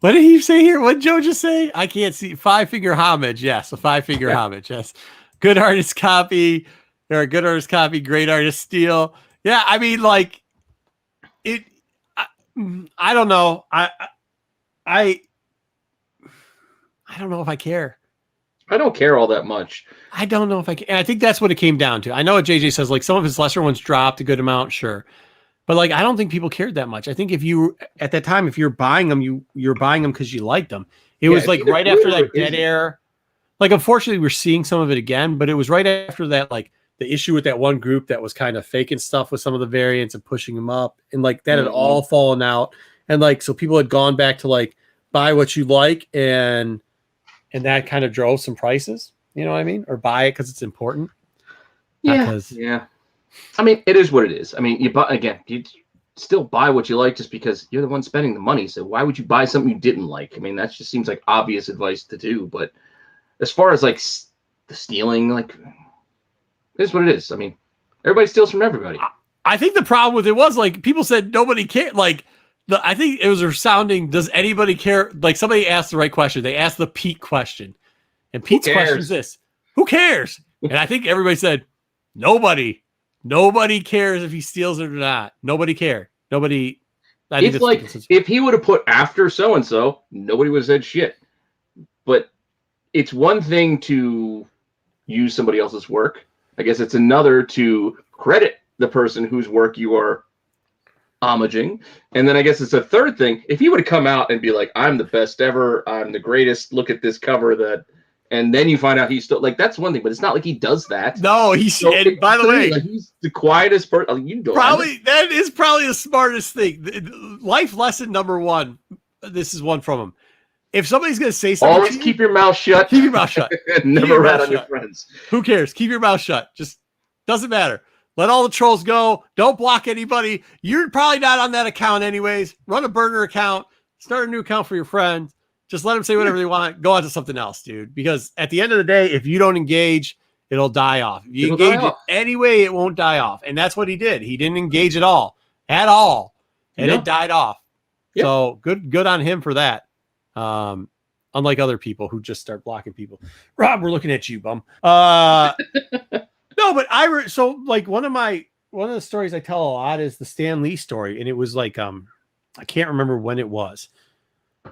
What did he say here? What did Joe just say? I can't see. 5-finger homage. Yes, a 5-finger homage. Yes. Good artist copy. Or a good artist copy, great artist steal. Yeah, I mean, like, I don't know. I don't know if I care. I don't care all that much. I don't know if I can. And I think that's what it came down to. I know what JJ says, like, some of his lesser ones dropped a good amount, sure. But, like, I don't think people cared that much. I think if at that time, if you're buying them, you're buying them because you liked them. It was like right after that dead air. Like, unfortunately, we're seeing some of it again, but it was right after that, like, the issue with that one group that was kind of faking stuff with some of the variants and pushing them up. And, like, that had all fallen out. And, like, so people had gone back to, like, buy what you like, and that kind of drove some prices, you know what I mean? Or buy it because it's important. Yeah. I mean, it is what it is. I mean, you still buy what you like just because you're the one spending the money. So why would you buy something you didn't like? I mean, that just seems like obvious advice to do. But as far as like the stealing, like, it is what it is. I mean, everybody steals from everybody. I think the problem with it was, like, people said nobody cared. Like, I think it was resounding, does anybody care? Like, somebody asked the right question. They asked the Pete question. And Pete's question is this: who cares? And I think everybody said, nobody. Nobody cares if he steals it or not. Nobody cared. Nobody. It's like if he would have put after so and so, nobody would have said shit. But it's one thing to use somebody else's work. I guess it's another to credit the person whose work you are homaging. And then I guess it's a third thing. If he would have come out and be like, I'm the best ever, I'm the greatest, look at this cover that, and then you find out he's still like, that's one thing, but it's not like he does that. No, he's, so and by the way, like, he's the quietest person. Like, you don't probably, that is probably the smartest thing. Life lesson number one. This is one from him. If somebody's going to say something, always keep your mouth shut. Keep your mouth shut. Never rat on your friends. Who cares? Keep your mouth shut. Just doesn't matter. Let all the trolls go. Don't block anybody. You're probably not on that account anyways. Run a burner account. Start a new account for your friends. Just let them say whatever they want. Go on to something else, dude. Because at the end of the day, if you don't engage, it'll die off. If you engage it anyway, it won't die off. And that's what he did. He didn't engage at all. And it died off. Yep. So good on him for that. Unlike other people who just start blocking people. Rob, we're looking at you, bum. No, but so like one of the stories I tell a lot is the Stan Lee story, and it was like I can't remember when it was,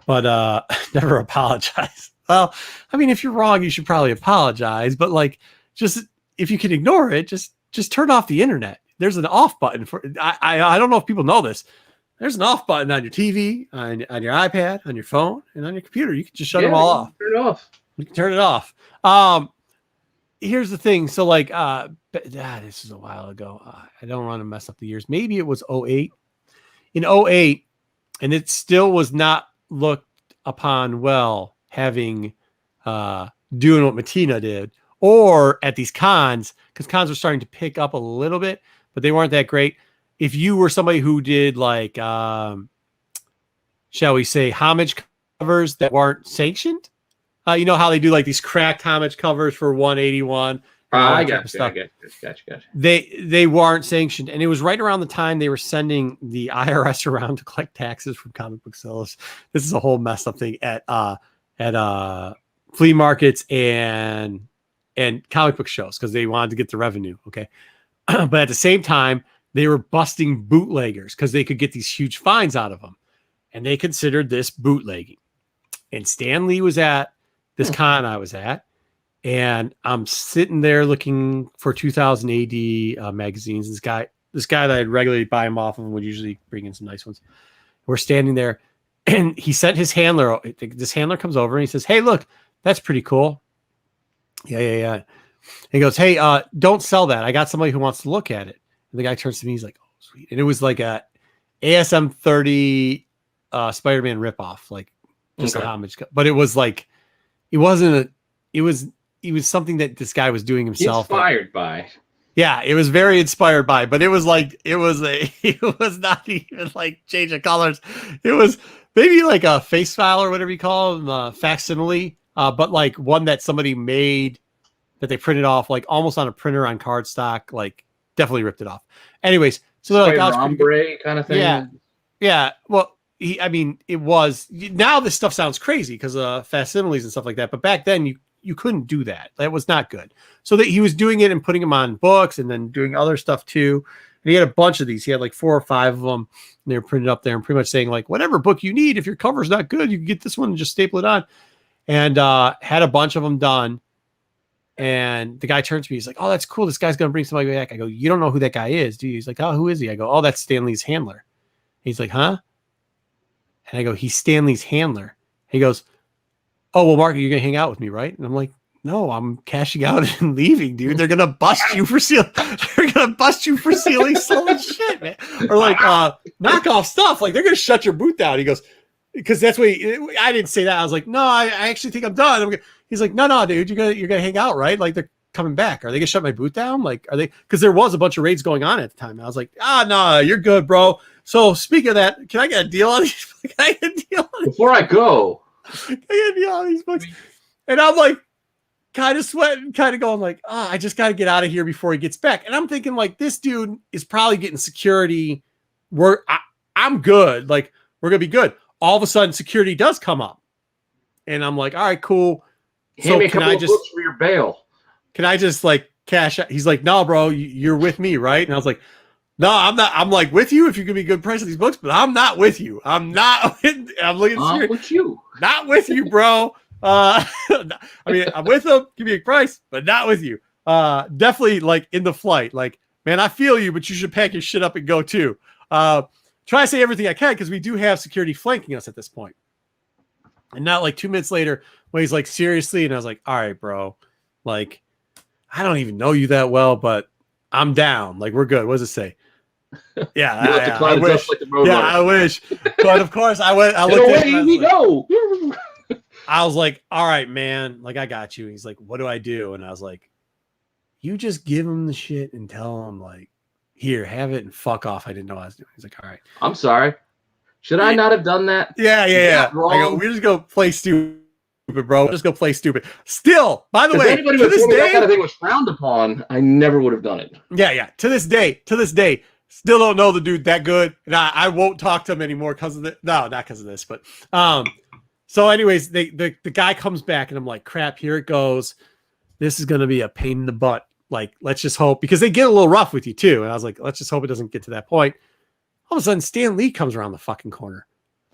but never apologize. Well, I mean, if you're wrong, you should probably apologize, but like just if you can ignore it, just turn off the internet. There's an off button for I don't know if people know this. There's an off button on your TV, on your iPad, on your phone, and on your computer. You can just shut them all off. Turn it off. You can turn it off. Here's the thing. So like, this is a while ago. I don't want to mess up the years. Maybe it was 08. In 08, and it still was not looked upon well having doing what Matina did, or at these cons, because cons were starting to pick up a little bit, but they weren't that great. If you were somebody who did like, shall we say, homage covers that weren't sanctioned, you know how they do like these cracked homage covers for 181. I got you. They weren't sanctioned, and it was right around the time they were sending the IRS around to collect taxes from comic book sellers. This is a whole messed up thing at flea markets and comic book shows because they wanted to get the revenue. Okay, but at the same time, they were busting bootleggers because they could get these huge fines out of them, and they considered this bootlegging. And Stan Lee was at this con I was at, and I'm sitting there looking for 2000 AD magazines. This guy that I'd regularly buy them off of would usually bring in some nice ones. We're standing there, and he sent his handler. This handler comes over and he says, "Hey, look, that's pretty cool." Yeah. And he goes, "Hey, don't sell that. I got somebody who wants to look at it." And the guy turns to me. He's like, "Oh, sweet." And it was like a ASM 30 Spider-Man ripoff, like just a homage. But it was like, it was something that this guy was doing himself. Inspired by. Yeah, it was very inspired by, but it was like, it was not even like change of colors. It was maybe like a face file or whatever you call them, facsimile, but like one that somebody made that they printed off, like almost on a printer on cardstock, like definitely ripped it off. Anyways, so they're like, ombre kind of thing. Yeah. Well, it was, now this stuff sounds crazy because of facsimiles and stuff like that. But back then you couldn't do that. That was not good. So that he was doing it and putting them on books and then doing other stuff too. And he had a bunch of these. He had like 4 or 5 of them. And they were printed up there and pretty much saying like, whatever book you need, if your cover's not good, you can get this one and just staple it on. And had a bunch of them done. And the guy turns to me. He's like, "Oh, that's cool. This guy's going to bring somebody back." I go, "You don't know who that guy is, do you?" He's like, "Oh, who is he?" I go, "Oh, that's Stan Lee's handler." He's like, "Huh?" And I go, "He's Stan Lee's handler." He goes, "Oh, well, Mark, you're going to hang out with me, right?" And I'm like, "No, I'm cashing out and leaving, dude. They're going to bust you for stealing. They're going to bust you for stealing stolen shit, man. Or like knockoff stuff. Like they're going to shut your booth down." He goes, because that's what I didn't say that. I was like, "No, I actually think I'm done." He's like, no, dude, you're gonna hang out, right? Like they're coming back. Are they gonna shut my booth down? Like, are they? Because there was a bunch of raids going on at the time. And I was like, no, you're good, bro. So speaking of that, can I get a deal on these? Before I go, can I get a deal on these books? And I'm like, kind of sweating, kind of going like, I just got to get out of here before he gets back. And I'm thinking like, this dude is probably getting security. I'm good. Like we're gonna be good. All of a sudden, security does come up, and I'm like, all right, cool. So can I just books for your bail? Can I just like cash out? He's like, "No, bro, you're with me, right?" And I was like, No, I'm not. I'm like with you if you give me a good price on these books, but I'm not with you. I'm not. I'm looking Not with you. Not with you, bro. I mean, I'm with them. Give me a price, but not with you. Definitely like in the flight. Like, man, I feel you, but you should pack your shit up and go too. Try to say everything I can because we do have security flanking us at this point. And not like 2 minutes later when he's like, seriously, and I was like, all right, bro. Like, I don't even know you that well, but I'm down. Like, we're good. What does it say? Yeah, I wish. Like I wish. But of course, I went. I looked at him. Go. I was like, all right, man. Like, I got you. And he's like, what do I do? And I was like, you just give him the shit and tell him, like, here, have it and fuck off. I didn't know what I was doing. He's like, all right. I'm sorry. Should I not have done that? Yeah. I go, we just go play stupid, bro. Just go play stupid. Still, by the way, anybody to this day, that kind of thing was frowned upon, I never would have done it. Yeah. To this day, still don't know the dude that good. And I won't talk to him anymore because of no, not because of this, but so anyways, the guy comes back and I'm like, crap, here it goes. This is gonna be a pain in the butt. Like, let's just hope, because they get a little rough with you too. And I was like, let's just hope it doesn't get to that point. All of a sudden, Stan Lee comes around the fucking corner.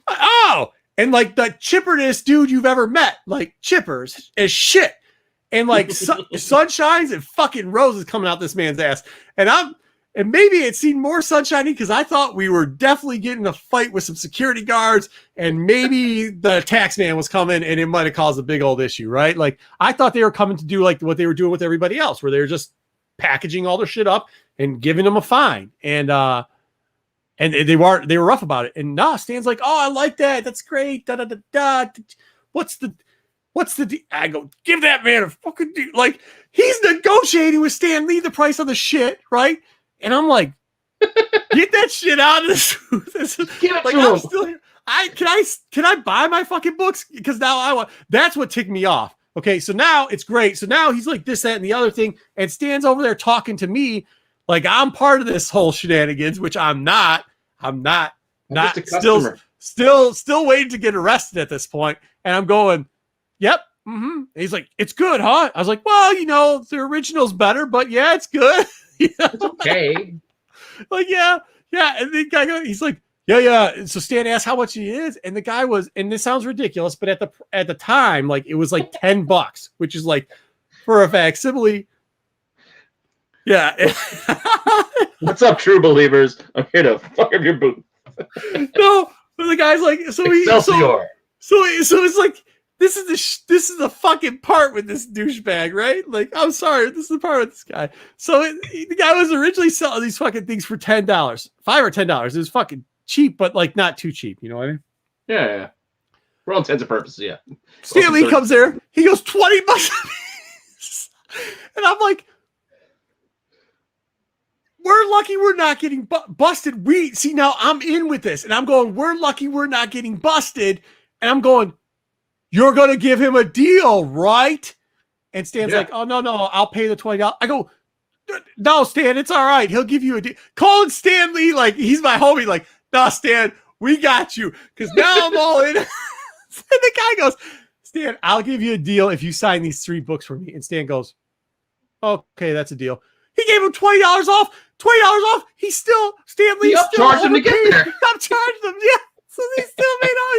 Oh, and like the chipperest dude you've ever met, like chippers as shit. And like sunshines and fucking roses coming out this man's ass. And maybe it seemed more sunshiny because I thought we were definitely getting a fight with some security guards, and maybe the tax man was coming and it might have caused a big old issue, right? Like, I thought they were coming to do like what they were doing with everybody else, where they were just packaging all their shit up and giving them a fine. And they were rough about it. And Stan's like, oh, I like that. That's great. Da da da da. What's the I go, give that man a fucking deal. Like, he's negotiating with Stan Lee the price on the shit, right? And I'm like, get that shit out of this. Like, I'm still here. Can I buy my fucking books? Because now that's what ticked me off. Okay, so now it's great. So now he's like this, that, and the other thing, and Stan's over there talking to me like I'm part of this whole shenanigans, which I'm not. I'm not still waiting to get arrested at this point. And I'm going, yep. Mm-hmm. And he's like, it's good, huh? I was like, well, the original's better, but yeah, it's good. It's okay. Like, yeah. And the guy, he's like, yeah. So Stan asked how much he is, and the guy was, and this sounds ridiculous, but at the time, like, it was like $10, which is like, for a facsimile. Yeah. What's up, true believers? I'm here to fuck up your boot. No, but the guy's like, so it's like, this is the fucking part with this douchebag, right? Like, I'm sorry, this is the part with this guy. So the guy was originally selling these fucking things for $10, $5 or $10. It was fucking cheap, but like not too cheap. You know what I mean? Yeah. For all intents and purposes, yeah. Stan Lee comes there. He goes $20 and I'm like, we're lucky we're not getting busted. Now I'm in with this, and I'm going, we're lucky we're not getting busted, and I'm going, you're going to give him a deal, right? And Stan's like, oh, no, I'll pay the $20. I go, no, Stan, it's all right. He'll give you a deal. Calling Stan Lee like he's my homie. Like, no, Stan, we got you. Because now I'm all in. And the guy goes, Stan, I'll give you a deal if you sign these 3 books for me. And Stan goes, okay, that's a deal. He gave him $20 off. He still, Stan Lee still charged him to get there. I'm charging him, yeah. So he still made all.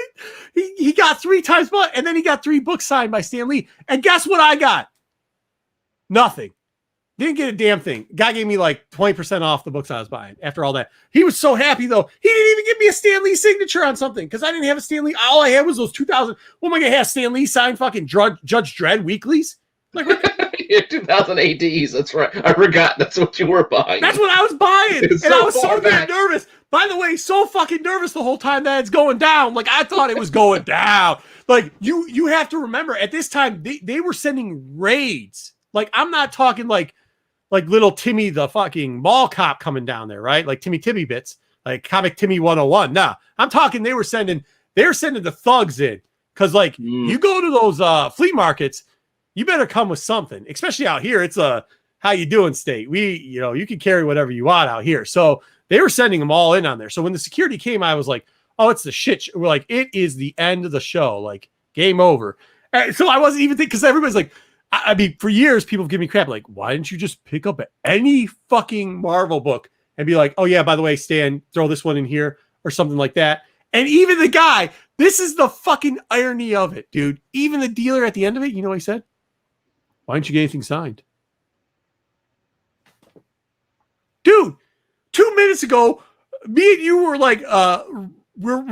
He got 3 times more, and then he got 3 books signed by Stan Lee. And guess what I got? Nothing. Didn't get a damn thing. Guy gave me like 20% off the books I was buying after all that. He was so happy, though. He didn't even give me a Stan Lee signature on something because I didn't have a Stan Lee. All I had was those 2000. What am I going to have Stan Lee sign fucking Judge Dredd weeklies? Like, yeah, 2000 ADs. That's right. I forgot. That's what you were buying. That's what I was buying. And I was so damn nervous. By the way, so fucking nervous the whole time that it's going down. Like, I thought it was going down. Like, you have to remember, at this time, they were sending raids. Like, I'm not talking like little Timmy the fucking mall cop coming down there, right? Like Timmy bits, like Comic Timmy 101. Nah, I'm talking they were sending the thugs in. Because, like, you go to those flea markets, you better come with something, especially out here. It's a how you doing state. You can carry whatever you want out here. So they were sending them all in on there. So when the security came, I was like, oh, it's the shit. We're like, it is the end of the show. Like, game over. And so I wasn't even thinking, because everybody's like, I mean, for years, people give me crap. Like, why didn't you just pick up any fucking Marvel book and be like, oh yeah, by the way, Stan, throw this one in here or something like that. And even the guy, this is the fucking irony of it, dude. Even the dealer at the end of it, you know what he said? Why didn't you get anything signed? Dude, 2 minutes ago, me and you were like, we're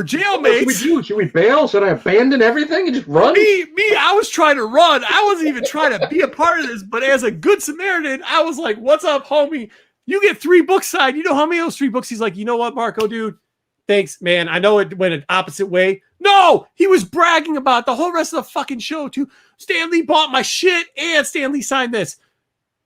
jailmates. What should we do? Should we bail? Should I abandon everything and just run? I was trying to run. I wasn't even trying to be a part of this, but as a good Samaritan, I was like, what's up, homie? You get 3 books signed. You know how many of those 3 books? He's like, you know what, Marco, dude? Thanks, man. I know it went an opposite way. No, he was bragging about the whole rest of the fucking show, too. Stan Lee bought my shit and Stan Lee signed this.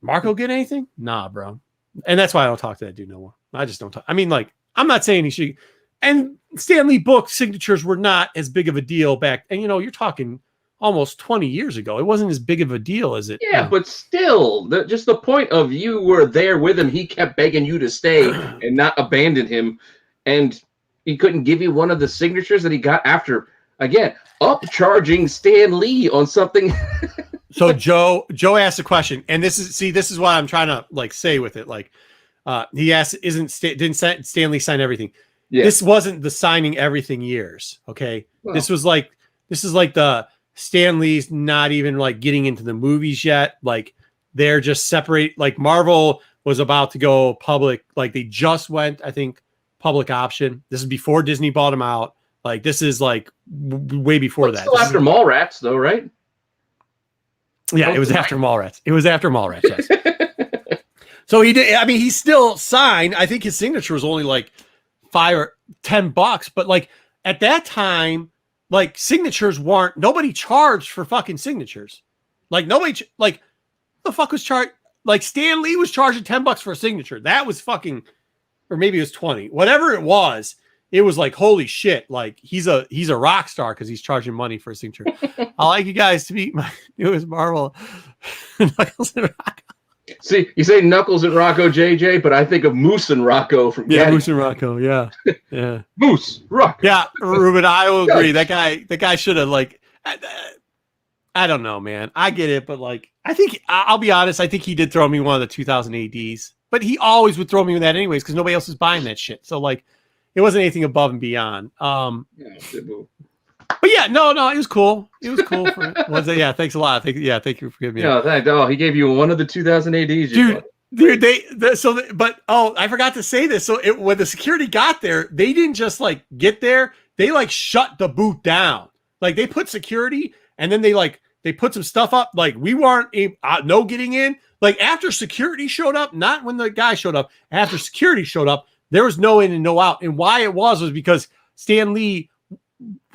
Marco get anything? Nah, bro. And that's why I don't talk to that dude no more. I just don't talk. I mean, like, I'm not saying he should. And Stan Lee book signatures were not as big of a deal back. And, you know, you're talking almost 20 years ago. It wasn't as big of a deal as it. Yeah, but still, just the point of you were there with him. He kept begging you to stay and not abandon him. And he couldn't give you one of the signatures that he got after, again, upcharging Stan Lee on something. So Joe asked a question, and this is what I'm trying to like say with it. Like, he asked, didn't Stan Lee sign everything? Yeah. This wasn't the signing everything years. Okay. Well, this is like the Stan Lee's not even like getting into the movies yet. Like they're just separate. Like Marvel was about to go public. Like they just went, I think, public option. This is before Disney bought them out. Like this is like way before that. Still after Mallrats though, right? Yeah, it was after Mallrats. It was after Mallrats, yes. So he did. I mean, he still signed. I think his signature was only like $5 or $10, but like at that time, like signatures weren't. Nobody charged for fucking signatures. Like nobody. Like the fuck was charged? Like Stan Lee was charging $10 for a signature. That was fucking, or maybe it was 20. Whatever it was. It was like, holy shit, like he's a rock star because he's charging money for a signature. I'd like you guys to meet my newest Marvel Knuckles and Rocco. See, you say Knuckles and Rocco, JJ, but I think of Moose and Rocco from Gaddy. Moose and Rocco, yeah. Yeah. Moose, Rocco. Yeah, Ruben, I will agree. That guy should have like I don't know, man. I get it, but like I think I'll be honest, I think he did throw me one of the 2000 ADs. But he always would throw me with that anyways, because nobody else is buying that shit. So like it wasn't anything above and beyond. But yeah, no, it was cool. It was cool. Yeah, thanks a lot. Thank you for giving me. No, he gave you one of the 2000 ADs. Dude, but I forgot to say this. So when the security got there, they didn't just like get there. They like shut the booth down. Like they put security and then they put some stuff up. Like we weren't no getting in. Like after security showed up, not when the guy showed up. After security showed up, there was no in and no out. And why it was because Stan Lee,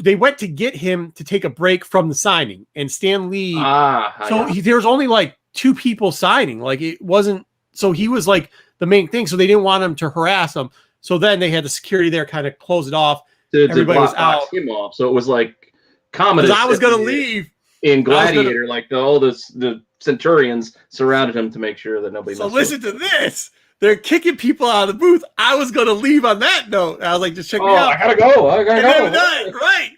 they went to get him to take a break from the signing. And Stan Lee, there was only like 2 people signing. Like it wasn't, so he was like the main thing. So they didn't want him to harass him. So then they had the security there kind of close it off. Everybody was out. Him off. So it was like Commodus. I was going to leave. In Gladiator, like the Centurions surrounded him to make sure that nobody. So listen to this. They're kicking people out of the booth. I was going to leave on that note. I was like, just check me out. I gotta go. Right.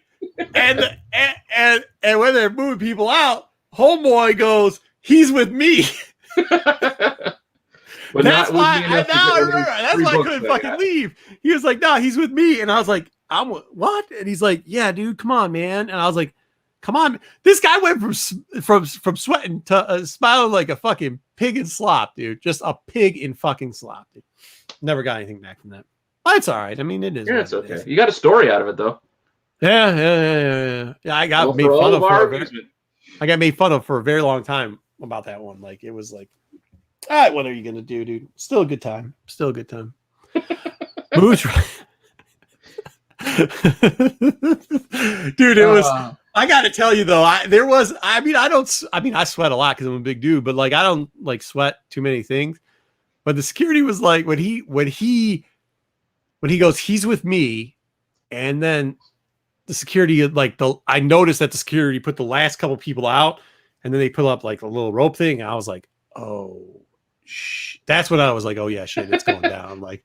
And when they're moving people out, homeboy goes, he's with me. That's why I couldn't fucking leave. He was like, no, he's with me. And I was like, what? And he's like, yeah, dude, come on, man. And I was like, come on. This guy went from sweating to smiling like a fucking pig in slop, dude. Just a pig in fucking slop, dude. Never got anything back from that. But it's all right. I mean, it is. Yeah, it's okay. You got a story out of it, though. Yeah. I got made fun of I got made fun of for a very long time about that one. Like, it was like, all right, what are you going to do, dude? Still a good time. Moose. Dude, it was... I got to tell you though, I sweat a lot because I'm a big dude, but like I don't like sweat too many things. But the security was like when he goes, he's with me, and then the security I noticed that the security put the last couple people out, and then they put up like a little rope thing. And I was like, oh, that's when I was like, oh yeah, shit, it's going down. Like,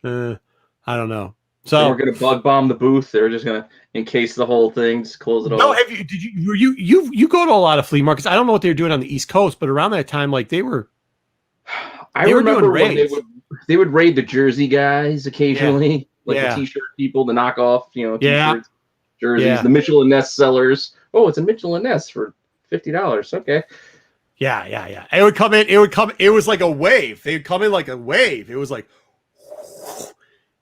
I don't know. So we're gonna bug bomb the booth. They're just gonna encase the whole thing, just close it all. No, you go to a lot of flea markets? I don't know what they were doing on the East Coast, but around that time, like they were. I remember when They would raid the jersey guys occasionally, like the T-shirt people, the knockoff, T-shirts, jerseys, the Mitchell and Ness sellers. Oh, it's a Mitchell and Ness for $50. Okay. Yeah. It would come in. It was like a wave. They would come in like a wave. It was like,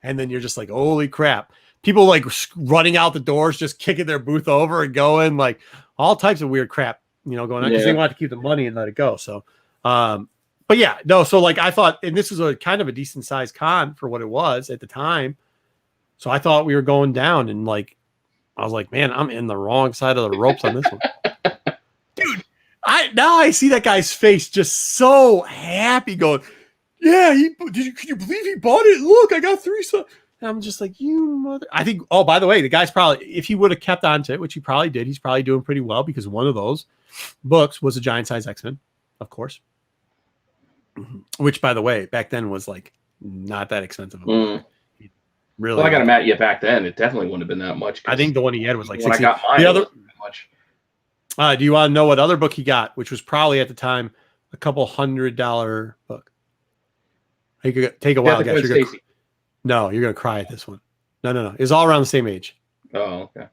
and then you're just like, holy crap. People like running out the doors, just kicking their booth over and going, like all types of weird crap, going on because they want to keep the money and let it go. So, but yeah, no. So like I thought, and this was a kind of a decent sized con for what it was at the time. So I thought we were going down, and like I was like, man, I'm in the wrong side of the ropes on this one, dude. I see that guy's face just so happy, going, yeah. Can you believe he bought it? Look, I got 3. So I'm just like, you mother. I think. Oh, by the way, the guy's probably, if he would have kept on to it, which he probably did, he's probably doing pretty well because one of those books was a giant size X-Men, of course. Which, by the way, back then was like not that expensive. Really, well, I got him at you back then. It definitely wouldn't have been that much. I think the one he had was like when 60. I got mine, the other, much. Do you want to know what other book he got? Which was probably at the time a couple $100 book. You could take a wild guess. No, you're gonna cry at this one. No. It's all around the same age. Oh, okay.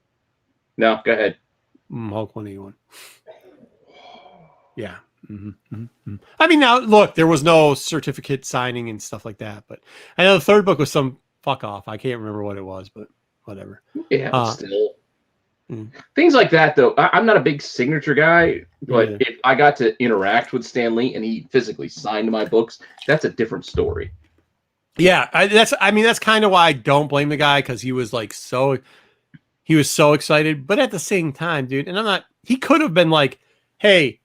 No, go ahead. Hulk 181. Yeah. I mean, now look, there was no certificate signing and stuff like that, but I know the third book was some fuck off. I can't remember what it was, but whatever. Yeah, but still. Things like that, though. I'm not a big signature guy, but if I got to interact with Stan Lee and he physically signed my books, that's a different story. Yeah, that's kind of why I don't blame the guy, because he was so excited, but at the same time, dude, and he could have been like, hey,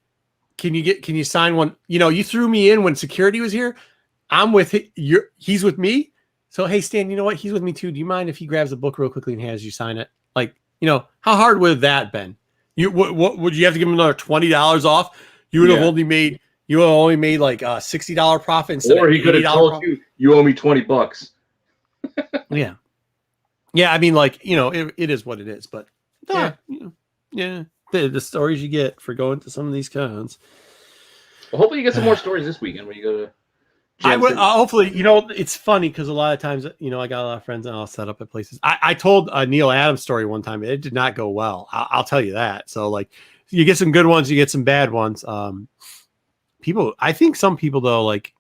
can you sign one? You threw me in when security was here. I'm with he's with me. So, hey, Stan, you know what? He's with me too. Do you mind if he grabs a book real quickly and has you sign it? Like, how hard would that been? What would you have to give him another $20 off? You would have only made like a $60 profit instead of $80. Or he could have told you owe me $20. Yeah. I mean, like, it is what it is, but the stories you get for going to some of these cons. Well, hopefully you get some more stories this weekend when you go to. Hopefully, it's funny because a lot of times, I got a lot of friends and I'll set up at places. I told a Neil Adams story one time. It did not go well. I'll tell you that. So like, you get some good ones, you get some bad ones. I think some people though, like,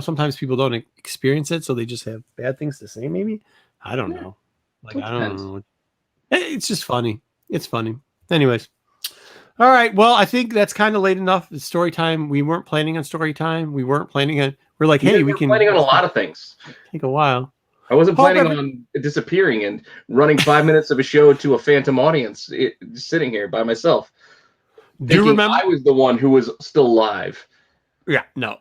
sometimes people don't experience it, so they just have bad things to say. Maybe, I don't know. Like, I don't know. It's just funny. It's funny. Anyways. All right. Well, I think that's kind of late enough. It's story time. We weren't planning on story time. We're like, hey, we can planning on a lot of things. Take a while. I wasn't planning on disappearing and running 5 minutes of a show to a phantom audience, sitting here by myself. Do you remember? I was the one who was still live. Yeah, no.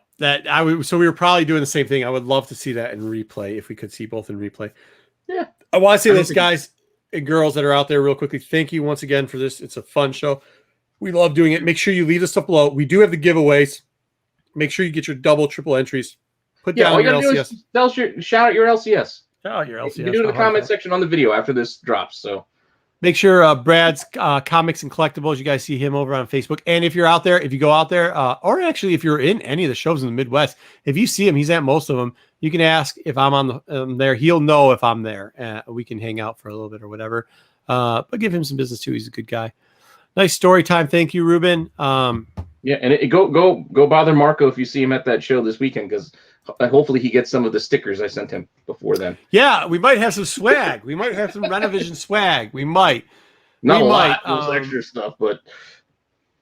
So we were probably doing the same thing. I would love to see that in replay if we could see both in replay. Yeah. I want to say this, guys and girls that are out there, real quickly. Thank you once again for this. It's a fun show. We love doing it. Make sure you leave the stuff below. We do have the giveaways. Make sure you get your double, triple entries. Put down your LCS. Shout out your LCS. Shout out your LCS. You can do it in the comment section on the video after this drops. So make sure Brad's Comics and Collectibles, you guys see him over on Facebook. And if you're out there, if you go out there, or actually if you're in any of the shows in the Midwest, if you see him, he's at most of them. You can ask if I'm on there. He'll know if I'm there. We can hang out for a little bit or whatever. But give him some business too. He's a good guy. Nice story time. Thank you, Ruben. Yeah, and go bother Marco if you see him at that show this weekend, because hopefully he gets some of the stickers I sent him before then. Yeah, we might have some swag. We might have some Rennavision swag. We might. Not a lot of extra stuff, but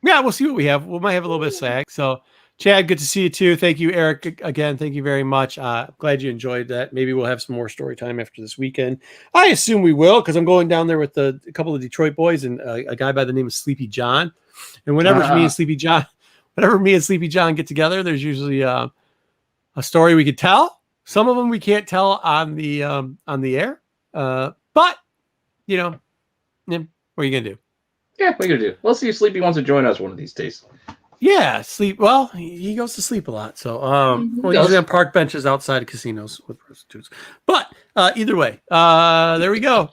yeah, we'll see what we have. We might have a little bit of swag. So, Chad, good to see you too. Thank you, Eric. Again, thank you very much. Glad you enjoyed that. Maybe we'll have some more story time after this weekend. I assume we will, because I'm going down there with a couple of Detroit boys and a guy by the name of Sleepy John. And whenever me and Sleepy John get together, there's usually a story we could tell. Some of them we can't tell on the air. But what are you gonna do? Yeah, what are you gonna do? We'll see if Sleepy wants to join us one of these days. Yeah, sleep. Well, he goes to sleep a lot, so he's usually on park benches outside of casinos with prostitutes. But either way, there we go.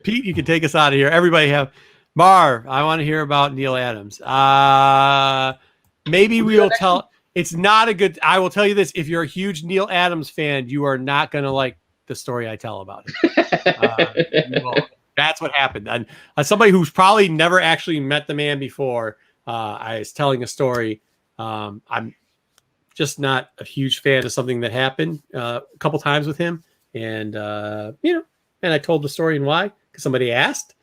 Pete, you can take us out of here. Everybody have Marv. I want to hear about Neil Adams. Maybe we'll tell. It's not a good. I will tell you this: if you're a huge Neil Adams fan, you are not going to like the story I tell about him. That's what happened. And as somebody who's probably never actually met the man before, I was telling a story. I'm just not a huge fan of something that happened a couple times with him, and and I told the story and why, because somebody asked,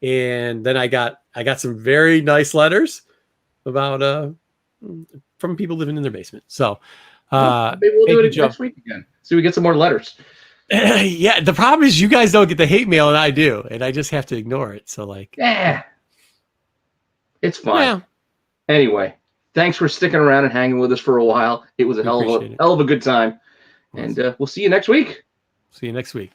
and then I got some very nice letters about from people living in their basement. So maybe we'll do it next week again. So we get some more letters. Yeah, the problem is you guys don't get the hate mail and I do, and I just have to ignore it. So it's fine. Yeah. Anyway, thanks for sticking around and hanging with us for a while. It was a hell of a good time. And we'll see you next week. See you next week.